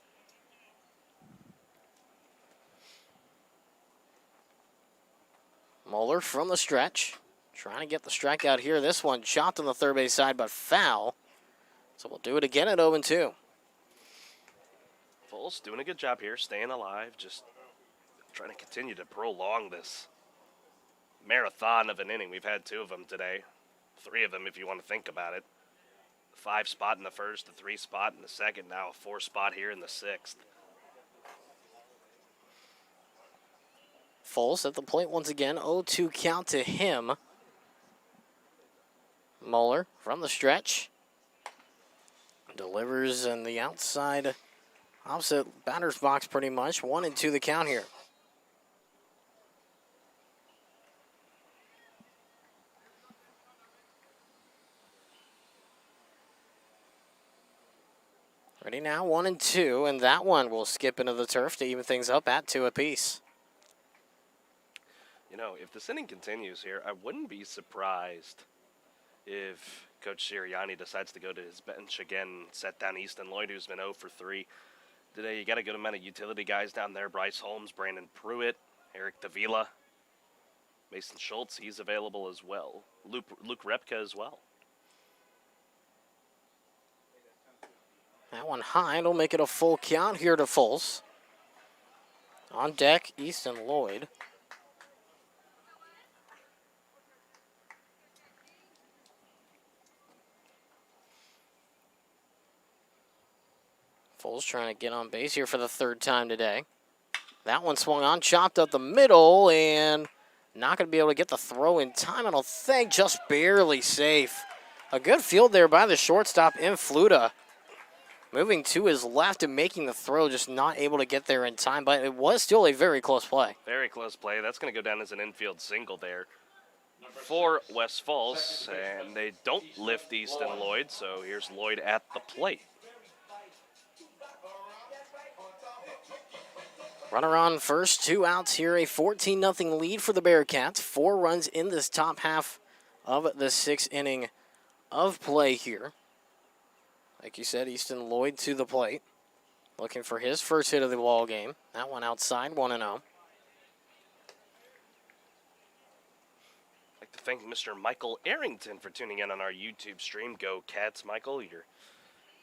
Mueller from the stretch, trying to get the strikeout here. This one chopped on the third base side, but foul. So we'll do it again at 0-2. Foles doing a good job here, staying alive, just trying to continue to prolong this marathon of an inning. We've had 2 of them today. 3 of them if you want to think about it. 5 spot in the first, the 3 spot in the second, now a 4 spot here in the 6th. Foles at the plate once again. 0-2 count to him. Moeller from the stretch. Delivers in the outside, opposite batter's box pretty much. 1-2 the count here. Ready now, 1-2, and that one will skip into the turf to even things up at 2 apiece. You know, if this inning continues here, I wouldn't be surprised if Coach Sirianni decides to go to his bench again, set down Easton Lloyd, who's been 0 for 3 today. You got a good amount of utility guys down there. Bryce Holmes, Brandon Pruitt, Eric Davila, Mason Schultz, he's available as well. Luke Repka as well. That one high, it'll make it a full count here to Foles. On deck, Easton Lloyd. Foles trying to get on base here for the 3rd time today. That one swung on, chopped up the middle, and not going to be able to get the throw in time, I don't think. Just barely safe. A good field there by the shortstop in Fluta. Moving to his left and making the throw, just not able to get there in time, but it was still a very close play. Very close play. That's going to go down as an infield single there for West Falls, and they don't lift Easton Lloyd, so here's Lloyd at the plate. Runner on first, 2 outs here, a 14-0 lead for the Bearkats. 4 runs in this top half of the 6th inning of play here. Like you said, Easton Lloyd to the plate, looking for his first hit of the ball game. That one outside, 1-0. I'd like to thank Mr. Michael Arrington for tuning in on our YouTube stream. Go Cats, Michael. Your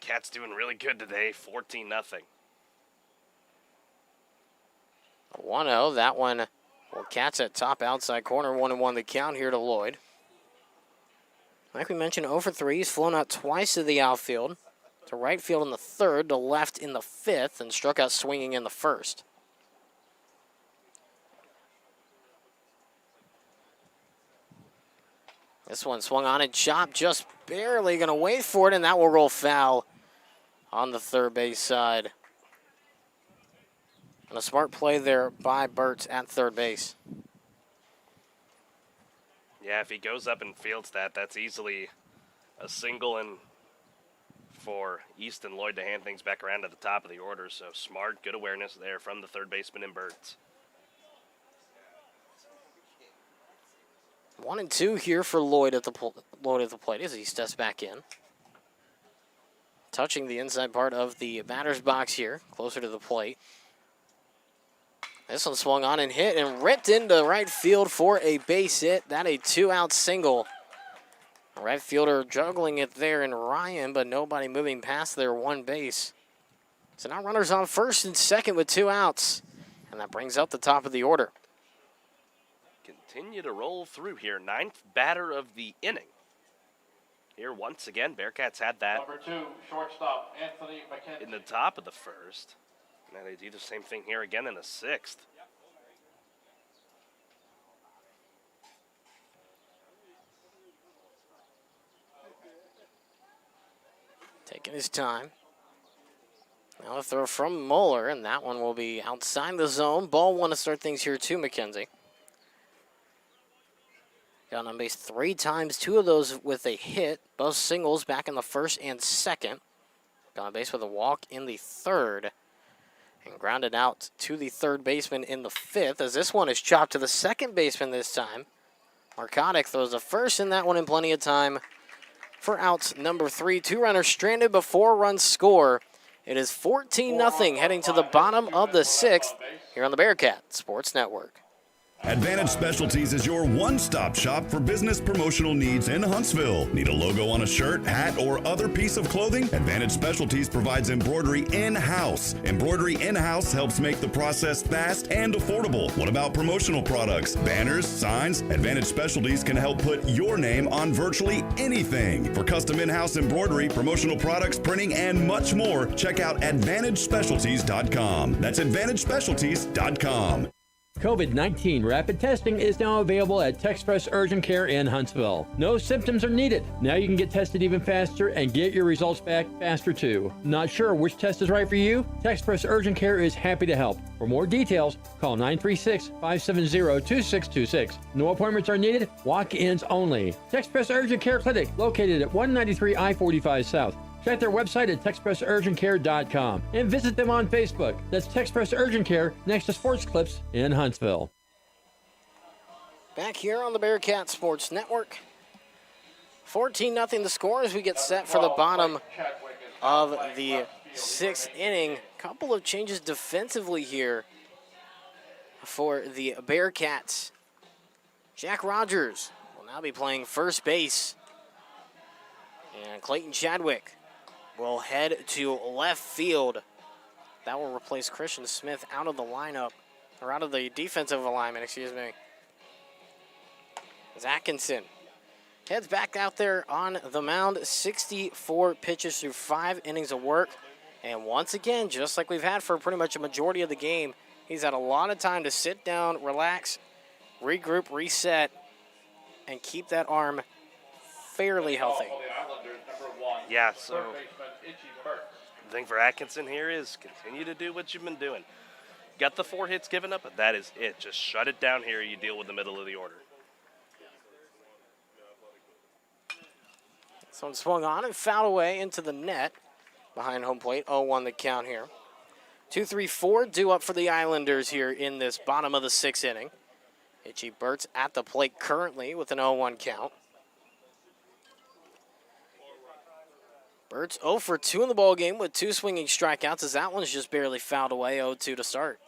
Cats doing really good today, 14-0. 1-0, that one, well, Cats at top outside corner, 1-1 the count here to Lloyd. Like we mentioned, 0 for 3. He's flown out twice to the outfield, to right field in the 3rd, to left in the 5th, and struck out swinging in the 1st. This one swung on and chopped, just barely going to wait for it, and that will roll foul on the 3rd base side. And a smart play there by Burtz at 3rd base. Yeah, if he goes up and fields that, that's easily a single and for Easton Lloyd to hand things back around to the top of the order. So smart, good awareness there from the 3rd baseman in Burtz. 1-2 here for Lloyd at the plate as he steps back in. Touching the inside part of the batter's box here, closer to the plate. This one swung on and hit and ripped into right field for a base hit. That a 2-out single. Right fielder juggling it there in Ryan, but nobody moving past their 1 base. So now runners on first and 2nd with 2 outs. And that brings up the top of the order. Continue to roll through here. 9th batter of the inning. Here once again, Bearkats had that Number 2, shortstop, Anthony McKenzie. in the top of the 1st. Now they do the same thing here again in the 6th. Taking his time. Now a throw from Moeller, and that one will be outside the zone. Ball 1 to start things here to McKenzie. Got on base 3 times, 2 of those with a hit. Both singles back in the 1st and 2nd. Got on base with a walk in the 3rd. And grounded out to the 3rd baseman in the 5th, as this one is chopped to the 2nd baseman this time. Markotic throws the 1st, and that one in plenty of time for out number 3. 2 runners stranded before runs score. It is 14-0 heading to the bottom of the 6th here on the Bearcat Sports Network. Advantage Specialties is your one-stop shop for business promotional needs in Huntsville. Need a logo on a shirt, hat, or other piece of clothing? Advantage Specialties provides embroidery in-house. Embroidery in-house helps make the process fast and affordable. What about promotional products? Banners, signs? Advantage Specialties can help put your name on virtually anything. For custom in-house embroidery, promotional products, printing, and much more, check out AdvantageSpecialties.com. That's AdvantageSpecialties.com. COVID-19 rapid testing is now available at Texpress Urgent Care in Huntsville. No symptoms are needed. Now you can get tested even faster and get your results back faster too. Not sure which test is right for you? Texpress Urgent Care is happy to help. For more details, call 936-570-2626. No appointments are needed. Walk-ins only. Texpress Urgent Care Clinic, located at 193 I-45 South. Check their website at TexpressUrgentCare.com and visit them on Facebook. That's Texpress Urgent Care next to Sports Clips in Huntsville. Back here on the Bearcat Sports Network. 14-0 the score as we get set for the bottom of the sixth inning. Couple of changes defensively here for the Bearcats. Jack Rogers will now be playing first base. And Clayton Chadwick will head to left field. That will replace Christian Smith out of the lineup, or out of the defensive alignment, excuse me. As Atkinson heads back out there on the mound. 64 pitches through 5 innings of work. And once again, just like we've had for pretty much a majority of the game, he's had a lot of time to sit down, relax, regroup, reset, and keep that arm fairly healthy. Yeah, so the thing for Atkinson here is continue to do what you've been doing. Got the 4 hits given up, but that is it. Just shut it down here. You deal with the middle of the order. Someone swung on and fouled away into the net behind home plate. 0-1 the count here. 2-3-4 due up for the Islanders here in this bottom of the 6th inning. Itchy Burt's at the plate currently with an 0-1 count. Burt's 0 for 2 in the ball game with 2 swinging strikeouts as that one's just barely fouled away. 0-2 to start.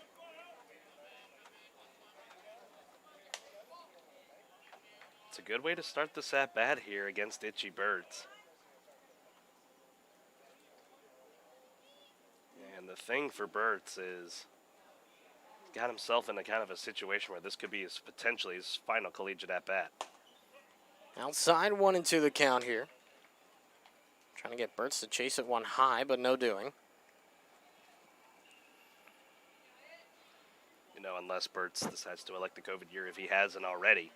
It's a good way to start this at-bat here against Itchy Birds. And the thing for Burt's is he's got himself in a kind of a situation where this could be potentially his final collegiate at-bat. Outside 1-2 the count here. Trying to get Burt's to chase it one high, but no doing. You know, unless Burt's decides to elect the COVID year, if he hasn't already,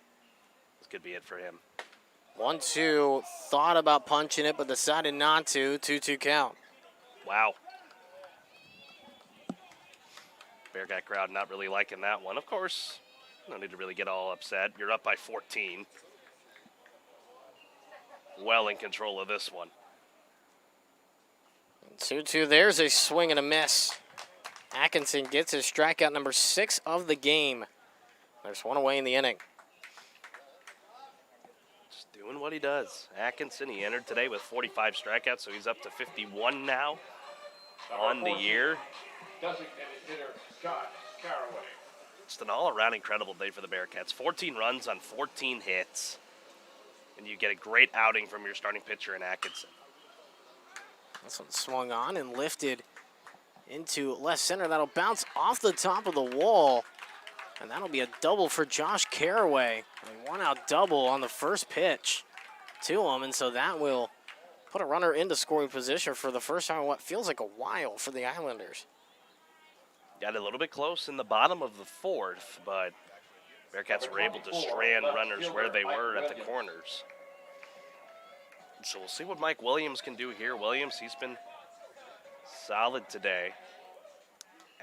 this could be it for him. 1-2, thought about punching it, but decided not to. 2-2 count. Wow. Bearcat crowd not really liking that one. Of course, no need to really get all upset. You're up by 14. Well in control of this one. 2-2, there's a swing and a miss. Atkinson gets his strikeout number 6 of the game. There's one away in the inning. Just doing what he does. Atkinson, he entered today with 45 strikeouts, so he's up to 51 now on the year. Designated hitter Josh Caraway. Just an all-around incredible day for the Bearcats. 14 runs on 14 hits. And you get a great outing from your starting pitcher in Atkinson. This one swung on and lifted into left center. That'll bounce off the top of the wall. And that'll be a double for Josh Caraway. A one-out double on the first pitch to him. And so that will put a runner into scoring position for the first time in what feels like a while for the Islanders. Got a little bit close in the bottom of the 4th, but Bearcats were able to strand runners where they were at the corners. So we'll see what Mike Williams can do here. Williams, he's been solid today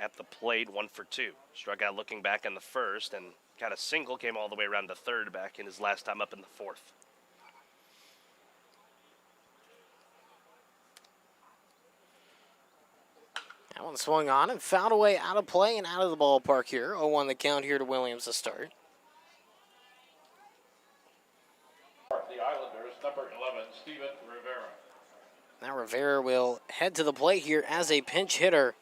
at the plate, 1 for 2. Struck out looking back in the 1st and got a single, came all the way around to 3rd back in his last time up in the 4th. That one swung on and fouled away out of play and out of the ballpark here. 0-1 the count here to Williams to start. The Islanders, number 11, Steven Rivera. Now Rivera will head to the plate here as a pinch hitter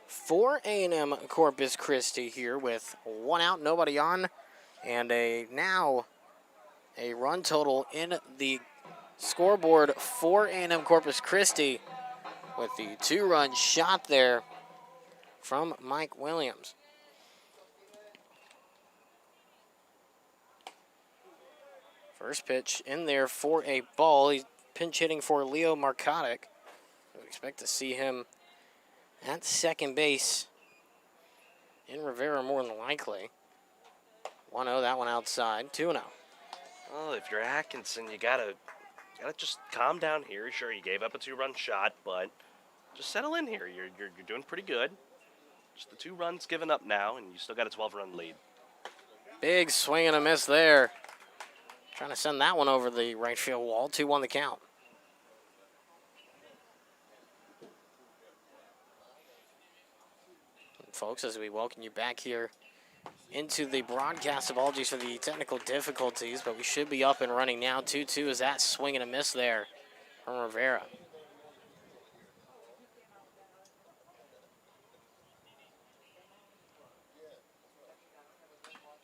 for A&M Corpus Christi here with 1 out, nobody on, and now a run total in the scoreboard for A&M Corpus Christi with the 2-run shot there from Mike Williams. First pitch in there for a ball. He's pinch hitting for Leo Markotic. We expect to see him at second base in Rivera more than likely. 1-0, that one outside. 2-0. Well, if you're Atkinson, you gotta just calm down here. Sure, you gave up a 2-run shot, but just settle in here. You're doing pretty good. Just the 2 runs given up now, and you still got a 12-run lead. Big swing and a miss there. Trying to send that one over the right field wall. 2-1 the count. And folks, as we welcome you back here into the broadcast, apologies for the technical difficulties, but we should be up and running now. 2-2 is that swing and a miss there from Rivera.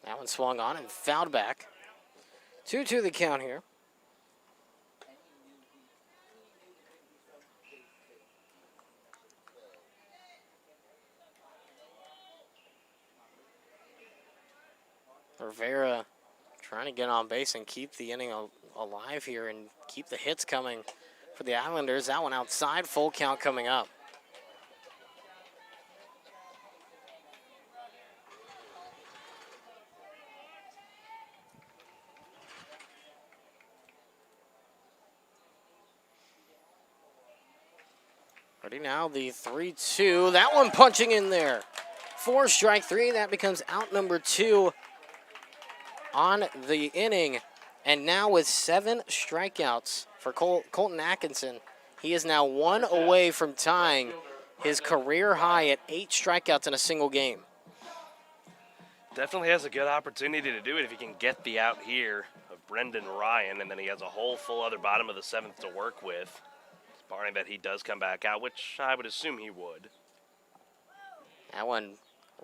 That one swung on and fouled back. 2-2 the count here. Rivera trying to get on base and keep the inning alive here and keep the hits coming for the Islanders. That one outside, full count coming up. Ready now, the 3-2. That one punching in there. 4 strike 3. That becomes out number 2 on the inning. And now with 7 strikeouts for Colton Atkinson, he is now 1 away from tying his career high at 8 strikeouts in a single game. Definitely has a good opportunity to do it if he can get the out here of Brendan Ryan, and then he has a whole full other bottom of the 7th to work with. Barring that he does come back out, which I would assume he would. That one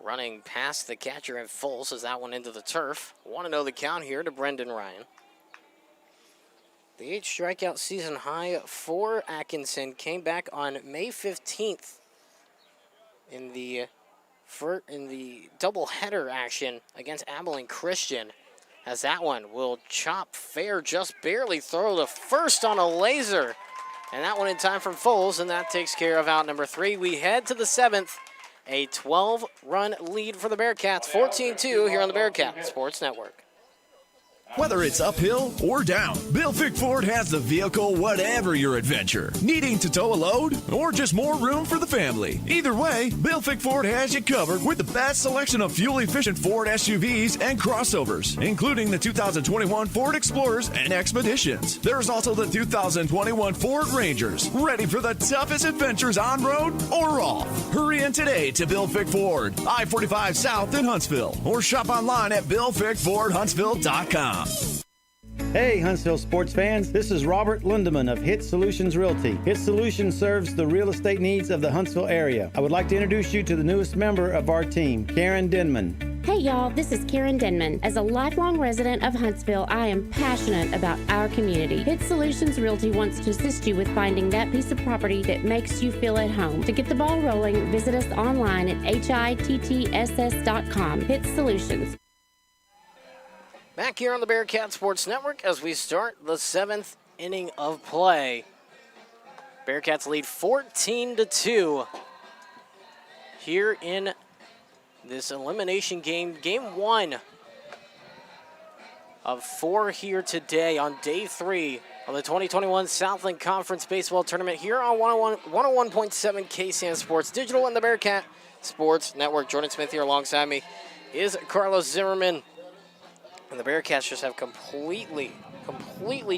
running past the catcher at full, says that one into the turf. 1-0 the count here to Brendan Ryan. The 8 strikeout season high for Atkinson came back on May 15th in the doubleheader action against Abilene Christian, as that one will chop fair, just barely throw the first on a laser. And that one in time from Foles, and that takes care of out number 3. We head to the 7th, a 12-run lead for the Bearkats, 14-2 here on the Bearcat Sports Network. Whether it's uphill or down, Bill Fick Ford has the vehicle, whatever your adventure. Needing to tow a load or just more room for the family. Either way, Bill Fick Ford has you covered with the best selection of fuel-efficient Ford SUVs and crossovers, including the 2021 Ford Explorers and Expeditions. There's also the 2021 Ford Rangers, ready for the toughest adventures on road or off. Hurry in today to Bill Fick Ford, I-45 South in Huntsville, or shop online at BillFickFordHuntsville.com. Hey Huntsville sports fans, this is Robert Lindemann of Hit Solutions Realty. Hit Solutions serves the real estate needs of the Huntsville area. I would like to introduce you to the newest member of our team, Karen Denman. Hey y'all, this is Karen Denman. As a lifelong resident of Huntsville, I am passionate about our community. Hit Solutions Realty wants to assist you with finding that piece of property that makes you feel at home. To get the ball rolling, visit us online at hittss.com. Hit Solutions. Back here on the Bearcat Sports Network as we start the 7th inning of play. Bearcats lead 14-2 here in this elimination game. Game 1 of 4 here today on day 3 of the 2021 Southland Conference Baseball Tournament here on 101.7 KSAN Sports Digital and the Bearcat Sports Network. Jordan Smith here alongside me is Carlos Zimmermann. And the Bearcats just have completely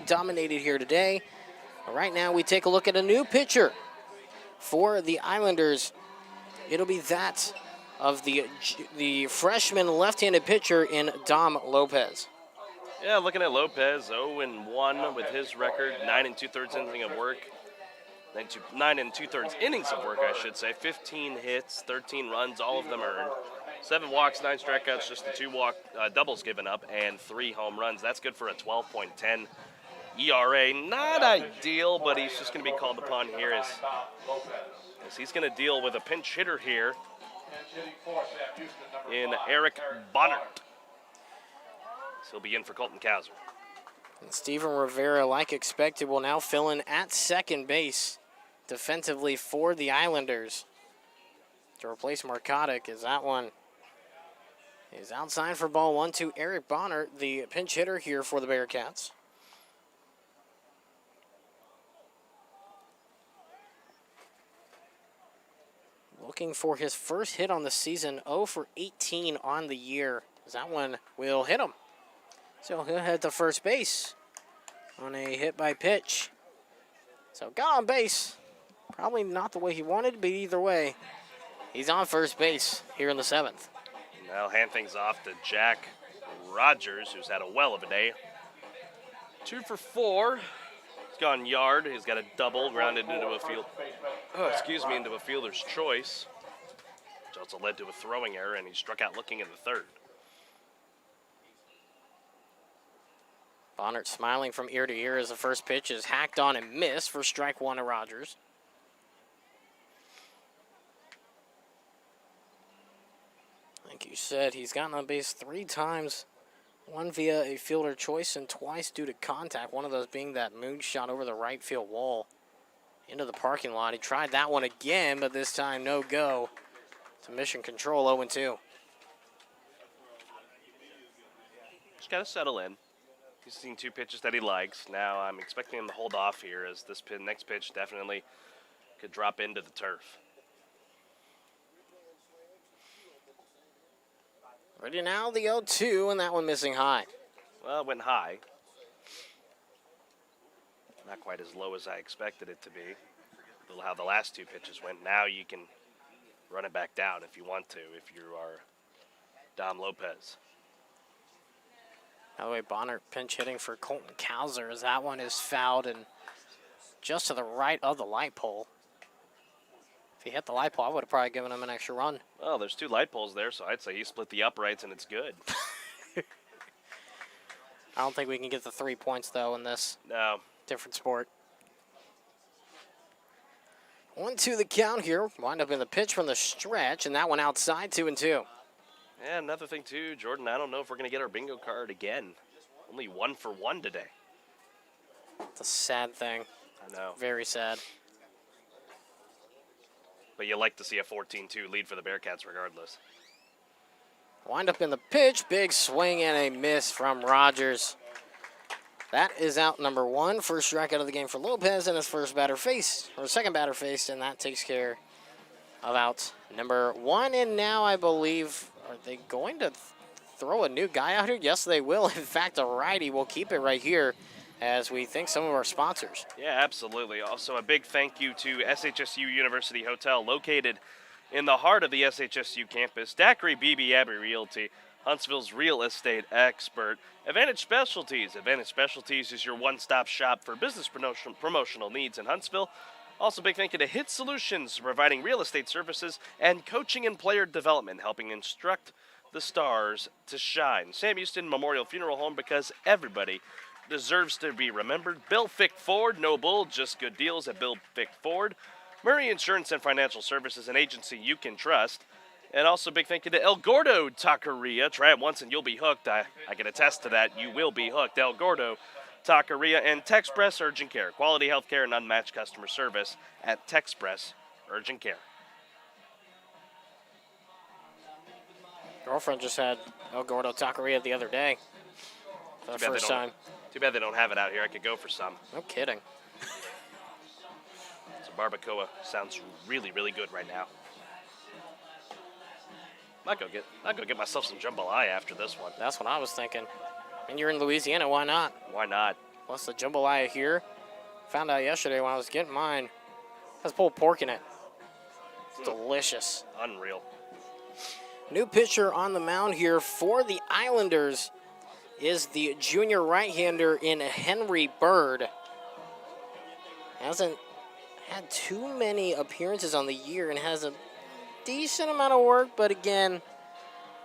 dominated here today. Right now we take a look at a new pitcher for the Islanders. It'll be that of the freshman left-handed pitcher in Dom Lopez. Yeah, looking at Lopez, 0-1 with his record, 9 2/3 innings of work. 9 2/3 innings of work, I should say. 15 hits, 13 runs, all of them earned. 7 walks, 9 strikeouts, just the 2 doubles given up, and 3 home runs. That's good for a 12.10 ERA. Not ideal, but he's just going to be called upon here as he's going to deal with a pinch hitter here in Eric Bonnert. So he'll be in for Colton Kaiser. And Steven Rivera, like expected, will now fill in at second base defensively for the Islanders to replace Markotic, as that one is outside for ball 1 to Eric Bonner, the pinch hitter here for the Bearcats. Looking for his first hit on the season, 0 for 18 on the year. That one will hit him. So he'll head to first base on a hit by pitch. So got on base. Probably not the way he wanted, but either way, he's on first base here in the 7th. Now hand things off to Jack Rogers, who's had a well of a day. 2 for 4. He's gone yard. He's got a double grounded into a field. Into a fielder's choice, which also led to a throwing error, and he struck out looking in the 3rd. Bonnert smiling from ear to ear as the first pitch is hacked on and missed for strike 1 to Rogers. Like you said, he's gotten on base 3 times, 1 via a fielder choice and twice due to contact, one of those being that moonshot over the right field wall into the parking lot. He tried that one again, but this time no go. To mission control, 0-2. Just got to settle in. He's seen 2 pitches that he likes. Now I'm expecting him to hold off here, as this next pitch definitely could drop into the turf. Ready now, the 0-2, and that one missing high. Well, it went high. Not quite as low as I expected it to be. How the last 2 pitches went. Now you can run it back down if you want to, if you are Dom Lopez. By the way, Bonner pinch hitting for Colton Kauser as that one is fouled and just to the right of the light pole. If he hit the light pole, I would have probably given him an extra run. Well, there's 2 light poles there, so I'd say he split the uprights and it's good. I don't think we can get the 3 points, though, in this. No. Different sport. 1-2 the count here. Wind up in the pitch from the stretch, and that one outside, 2-2. Yeah, another thing, too, Jordan, I don't know if we're going to get our bingo card again. Only 1 for 1 today. It's a sad thing. I know. Very sad. But you like to see a 14-2 lead for the Bearcats regardless. Wind up in the pitch. Big swing and a miss from Rogers. That is out number 1. First strikeout of the game for Lopez and his second batter faced, and that takes care of out number 1. And now I believe, are they going to throw a new guy out here? Yes, they will. In fact, a righty will keep it right here as we thank some of our sponsors. Yeah, absolutely. Also, a big thank you to SHSU University Hotel, located in the heart of the SHSU campus. Daiquiri BB Abbey Realty, Huntsville's real estate expert. Advantage Specialties. Advantage Specialties is your one-stop shop for business promotional needs in Huntsville. Also, big thank you to Hit Solutions, providing real estate services and coaching and player development, helping instruct the stars to shine. Sam Houston Memorial Funeral Home, because everybody deserves to be remembered. Bill Fick Ford, no bull, just good deals at Bill Fick Ford. Murray Insurance and Financial Services, an agency you can trust. And also big thank you to El Gordo Taqueria. Try it once and you'll be hooked. I can attest to that. You will be hooked. El Gordo Taqueria and Texpress Urgent Care. Quality health care and unmatched customer service at Texpress Urgent Care. Girlfriend just had El Gordo Taqueria the other day for the first time. Too bad they don't have it out here. I could go for some. No kidding. So barbacoa sounds really, really good right now. I'll go get myself some jambalaya after this one. That's what I was thinking. And you're in Louisiana, why not? Why not? Plus the jambalaya here. Found out yesterday when I was getting mine. Has pulled pork in it. It's delicious. Unreal. New pitcher on the mound here for the Islanders is the junior right-hander in Henry Bird. Hasn't had too many appearances on the year and has a decent amount of work, but again,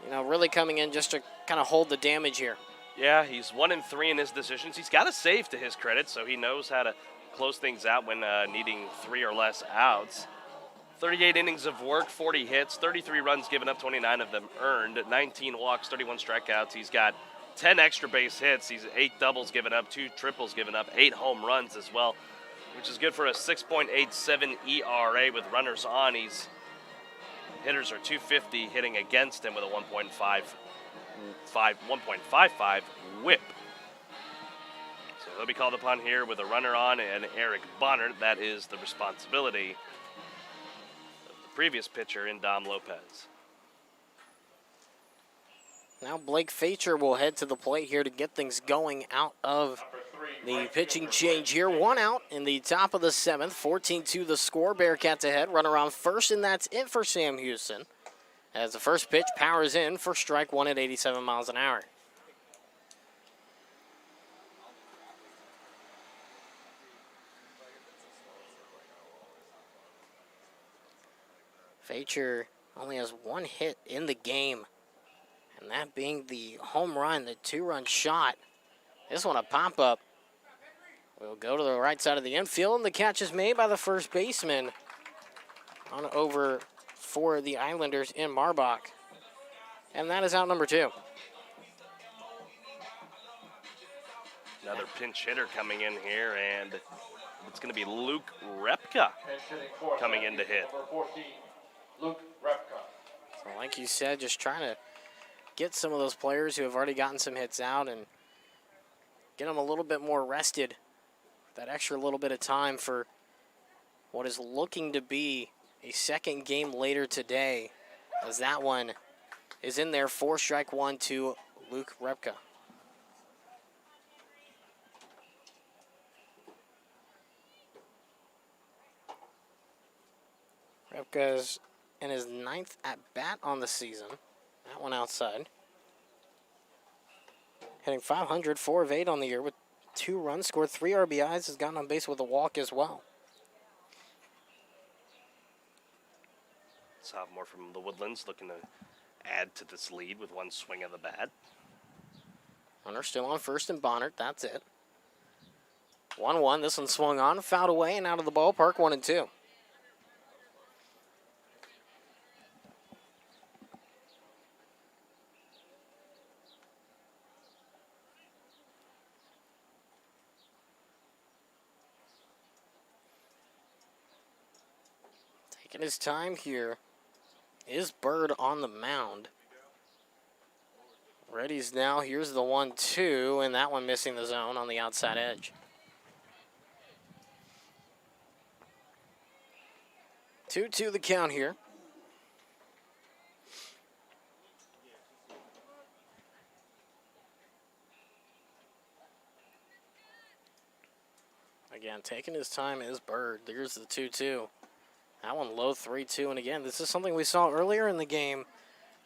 really coming in just to kind of hold the damage here. Yeah, he's 1-3 in his decisions. He's got a save to his credit, so he knows how to close things out when needing 3 or less outs. 38 innings of work, 40 hits, 33 runs given up, 29 of them earned, 19 walks, 31 strikeouts. He's got 10 extra base hits. He's 8 doubles given up, 2 triples given up, 8 home runs as well, which is good for a 6.87 ERA with runners on. Hitters are .250 hitting against him with a 1.5 1.55 whip. So he'll be called upon here with a runner on and Eric Bonner. That is the responsibility of the previous pitcher in Dom Lopez. Now Blake Facher will head to the plate here to get things going out of the pitching change here. One out in the top of the seventh. 14-2 the score. Bearkats ahead. Runner on first, and that's it for Sam Houston. As the first pitch powers in for strike one at 87 miles an hour. Facher only has one hit in the game, and that being the home run, the two-run shot. This one a pop-up. Will go to the right side of the infield, and the catch is made by the first baseman on over for the Islanders in Marbach. And that is out number two. Another pinch hitter coming in here, and it's going to be Luke Repka coming in to hit. Luke Repka. So like you said, just trying to get some of those players who have already gotten some hits out and get them a little bit more rested. That extra little bit of time for what is looking to be a second game later today, as that one is in there for strike one to Luke Repka. Repka's in his ninth at bat on the season. That one outside. Hitting .500, 4 of 8 on the year with 2 runs, scored 3 RBIs, has gotten on base with a walk as well. Sophomore from the Woodlands looking to add to this lead with one swing of the bat. Runner still on first and Bonner, that's it. 1-1, this one swung on, fouled away and out of the ballpark, 1-2. Taking his time here is Bird on the mound. Ready's now, here's the 1-2, and that one missing the zone on the outside edge. 2-2 the count here. Again, taking his time is Bird. There's the 2-2. That one low 3-2, and again, this is something we saw earlier in the game.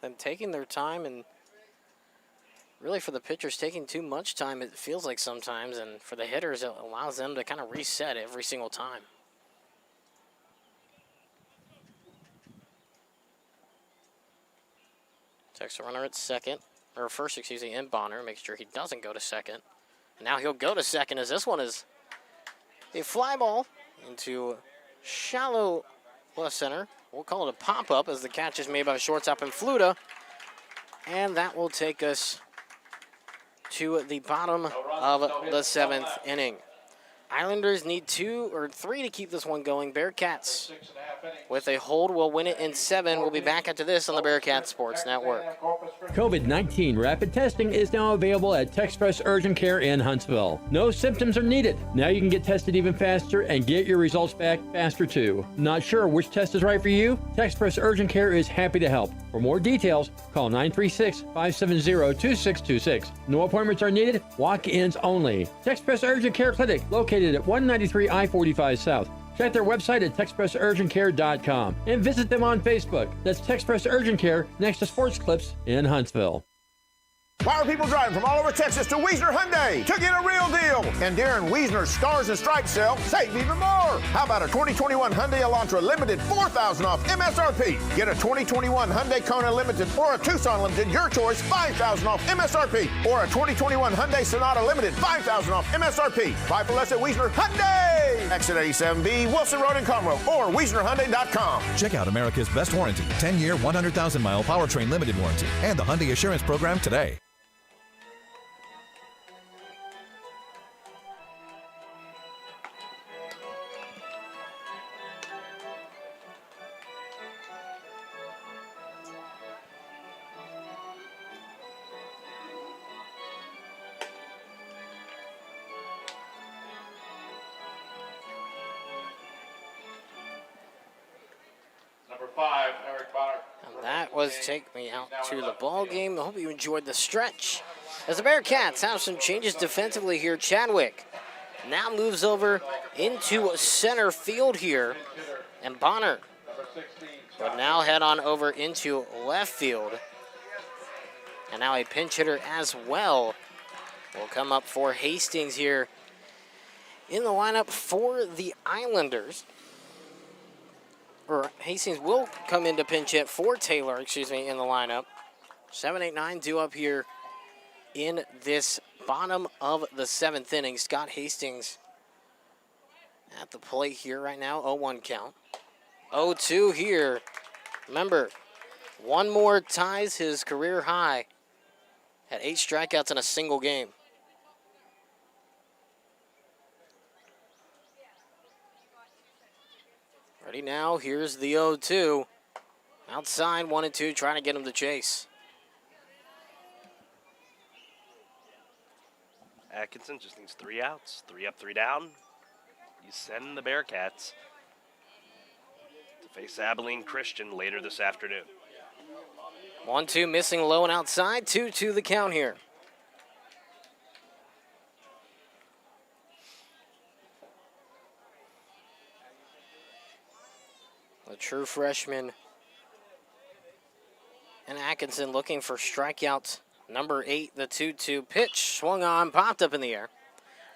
Them taking their time, and really for the pitchers taking too much time, it feels like sometimes, and for the hitters, it allows them to kind of reset every single time. Takes a runner at second, or first, excuse me, in Bonner, makes sure he doesn't go to second. And now he'll go to second, as this one is a fly ball into shallow left center. We'll call it a pop-up as the catch is made by shortstop and Fluta. And that will take us to the bottom of the 7th inning. Islanders need 2 or 3 to keep this one going. Bearkats with a hold will win it in 7. We'll be back after this on the Bearcats Sports Network. COVID-19 rapid testing is now available at TexPress Urgent Care in Huntsville. No symptoms are needed. Now you can get tested even faster and get your results back faster too. Not sure which test is right for you? TexPress Urgent Care is happy to help. For more details, call 936-570-2626. No appointments are needed. Walk-ins only. TexPress Urgent Care Clinic, located at 193 I-45 South. Check their website at TexPressUrgentCare.com and visit them on Facebook. That's TexPress Urgent Care next to Sports Clips in Huntsville. Why are people driving from all over Texas to Wiesner Hyundai to get a real deal? And during Wiesner's Stars and Stripes sale, save even more. How about a 2021 Hyundai Elantra Limited $4,000 off MSRP? Get a 2021 Hyundai Kona Limited or a Tucson Limited, your choice, $5,000 off MSRP. Or a 2021 Hyundai Sonata Limited, $5,000 off MSRP. Buy for less at Wiesner Hyundai. Exit 87B, Wilson Road in Conroe, or WiesnerHyundai.com. Check out America's best warranty, 10-year, 100,000-mile powertrain limited warranty, and the Hyundai Assurance Program today. that was Take Me Out to the Ball Game. I hope you enjoyed the stretch. As the Bearcats have some changes defensively here, Chadwick now moves over into center field here, and Bonner will now head on over into left field. And now a pinch hitter as well will come up for Hastings here in the lineup for the Islanders. Or Hastings will come into pinch hit for Taylor, in the lineup. 7-8-9 due up here in this bottom of the 7th inning. Scott Hastings at the plate here right now. 0-1 count. 0-2 here. Remember, one more ties his career high at 8 strikeouts in a single game. Ready now, here's the 0-2. Outside, 1-2, trying to get him to chase. Atkinson just needs 3 outs. 3 up, 3 down. You send the Bearcats to face Abilene Christian later this afternoon. 1-2 missing low and outside. 2-2 the count here. The true freshman and Atkinson looking for strikeout number 8. The 2-2 pitch swung on, popped up in the air.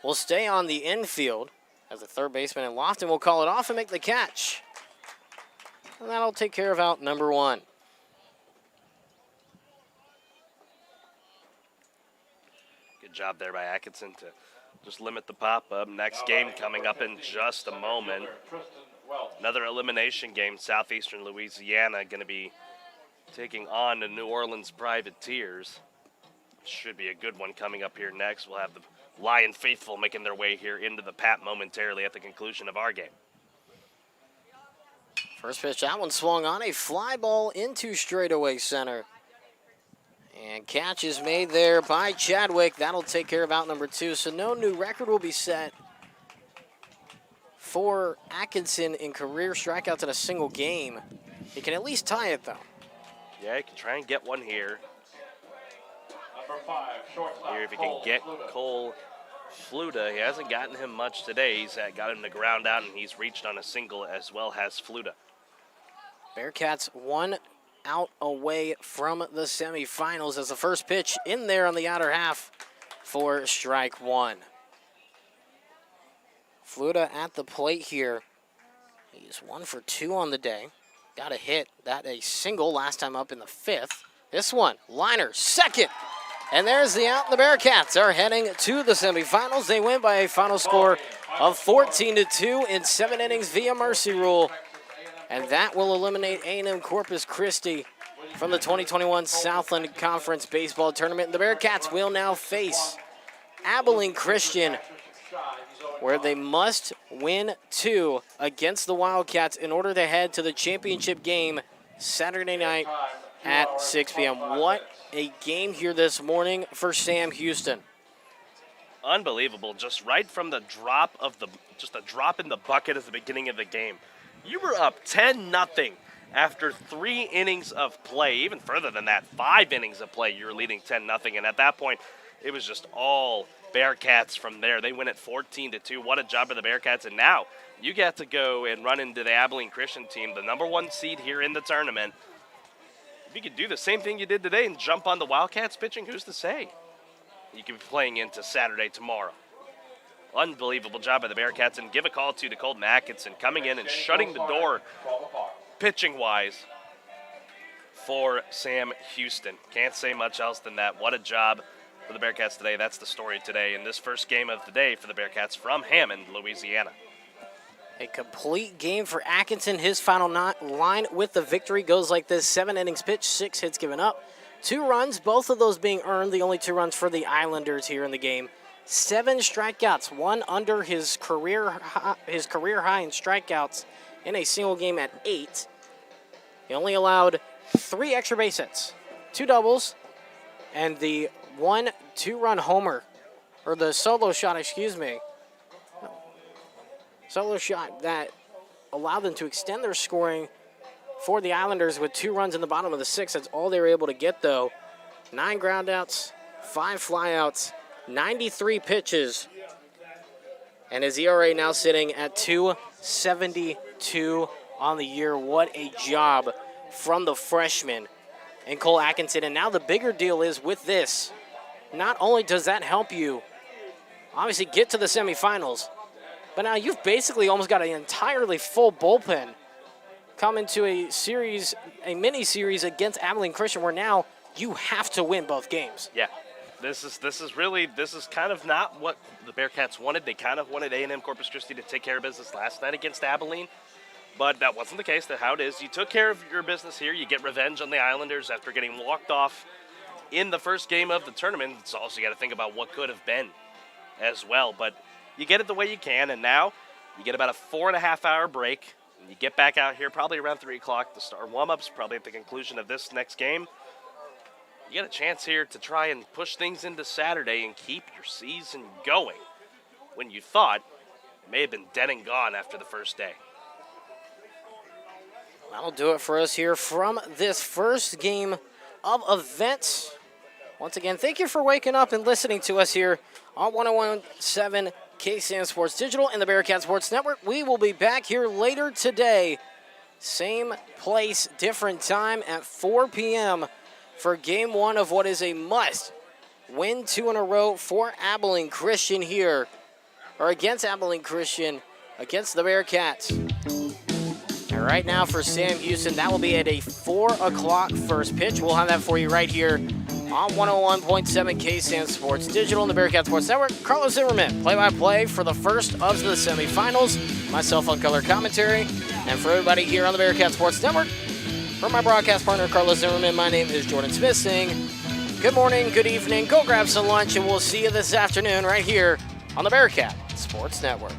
Will stay on the infield as the third baseman and Lofton will call it off and make the catch. And that'll take care of out number 1. Good job there by Atkinson to just limit the pop-up. Next game coming up in just a moment. Another elimination game. Southeastern Louisiana going to be taking on the New Orleans Privateers. Should be a good one coming up here next. We'll have the Lion faithful making their way here into the Pat momentarily at the conclusion of our game. First pitch, that one swung on, a fly ball into straightaway center. And catch is made there by Chadwick. That'll take care of out number 2. So no new record will be set for Atkinson in career strikeouts in a single game. He can at least tie it, though. Yeah, he can try and get one here. Number 5, shortstop. Here, if he can get Cole Fluta, he hasn't gotten him much today. He's got him to ground out, and he's reached on a single as well as Fluta. Bearcats 1 out away from the semifinals as the first pitch in there on the outer half for strike 1. Fluta at the plate here. He's 1 for 2 on the day. Got a hit, that a single last time up in the 5th. This one, liner, second. And there's the out. The Bearcats are heading to the semifinals. They win by a final score of 14-2 in 7 innings via mercy rule. And that will eliminate A&M Corpus Christi from the 2021 Southland Conference Baseball Tournament. The Bearcats will now face Abilene Christian, where they must win 2 against the Wildcats in order to head to the championship game Saturday night at 6 p.m. What a game here this morning for Sam Houston. Unbelievable, just right from the drop of just a drop in the bucket at the beginning of the game. You were up 10-0 after 3 innings of play. Even further than that, 5 innings of play, you were leading 10-0. And at that point, it was just all Bearcats from there. They win at 14-2. What a job for the Bearcats. And now you get to go and run into the Abilene Christian team, the number 1 seed here in the tournament. If you could do the same thing you did today and jump on the Wildcats pitching, who's to say? You could be playing into Saturday tomorrow. Unbelievable job by the Bearcats, and give a call to Colton Atkinson coming in and shutting the door pitching-wise for Sam Houston. Can't say much else than that. What a job for the Bearcats today. That's the story today in this first game of the day for the Bearcats from Hammond, Louisiana. A complete game for Atkinson. His final line with the victory goes like this. 7 innings pitched, 6 hits given up, 2 runs, both of those being earned. The only 2 runs for the Islanders here in the game. 7 strikeouts, 1 under his career high in strikeouts in a single game at 8. He only allowed 3 extra base hits, 2 doubles, and the 1 2-run homer, or the solo shot, solo shot that allowed them to extend their scoring for the Islanders with 2 runs in the bottom of the 6th. That's all they were able to get, though. 9 groundouts, 5 flyouts, 93 pitches. And his ERA now sitting at 2.72 on the year. What a job from the freshman and Cole Atkinson. And now the bigger deal is with this, not only does that help you obviously get to the semifinals, but now you've basically almost got an entirely full bullpen come into a series, a mini-series against Abilene Christian, where now you have to win both games. Yeah. This is kind of not what the Bearkats wanted. They kind of wanted A&M Corpus Christi to take care of business last night against Abilene, but that wasn't the case. That's how it is. You took care of your business here. You get revenge on the Islanders after getting walked off in the first game of the tournament. It's also you got to think about what could have been as well, but you get it the way you can, and now you get about a 4.5-hour break. And you get back out here probably around 3 o'clock to start warm-ups, probably at the conclusion of this next game. You get a chance here to try and push things into Saturday and keep your season going when you thought it may have been dead and gone after the first day. That'll do it for us here from this first game of events. Once again, thank you for waking up and listening to us here on 101.7 KSAN Sports Digital and the Bearcat Sports Network. We will be back here later today. Same place, different time at 4 p.m. for game 1 of what is a must win 2 in a row for Abilene Christian here, or against Abilene Christian, against the Bearcats. And right now for Sam Houston, that will be at a 4 o'clock first pitch. We'll have that for you right here on 101.7 KSAN Sports Digital and the Bearcat Sports Network. Carlos Zimmermann, play-by-play for the first of the semifinals. Myself on color commentary. And for everybody here on the Bearcat Sports Network, from my broadcast partner, Carlos Zimmermann, my name is Jordan Smith saying good morning, good evening, go grab some lunch, and we'll see you this afternoon right here on the Bearcat Sports Network.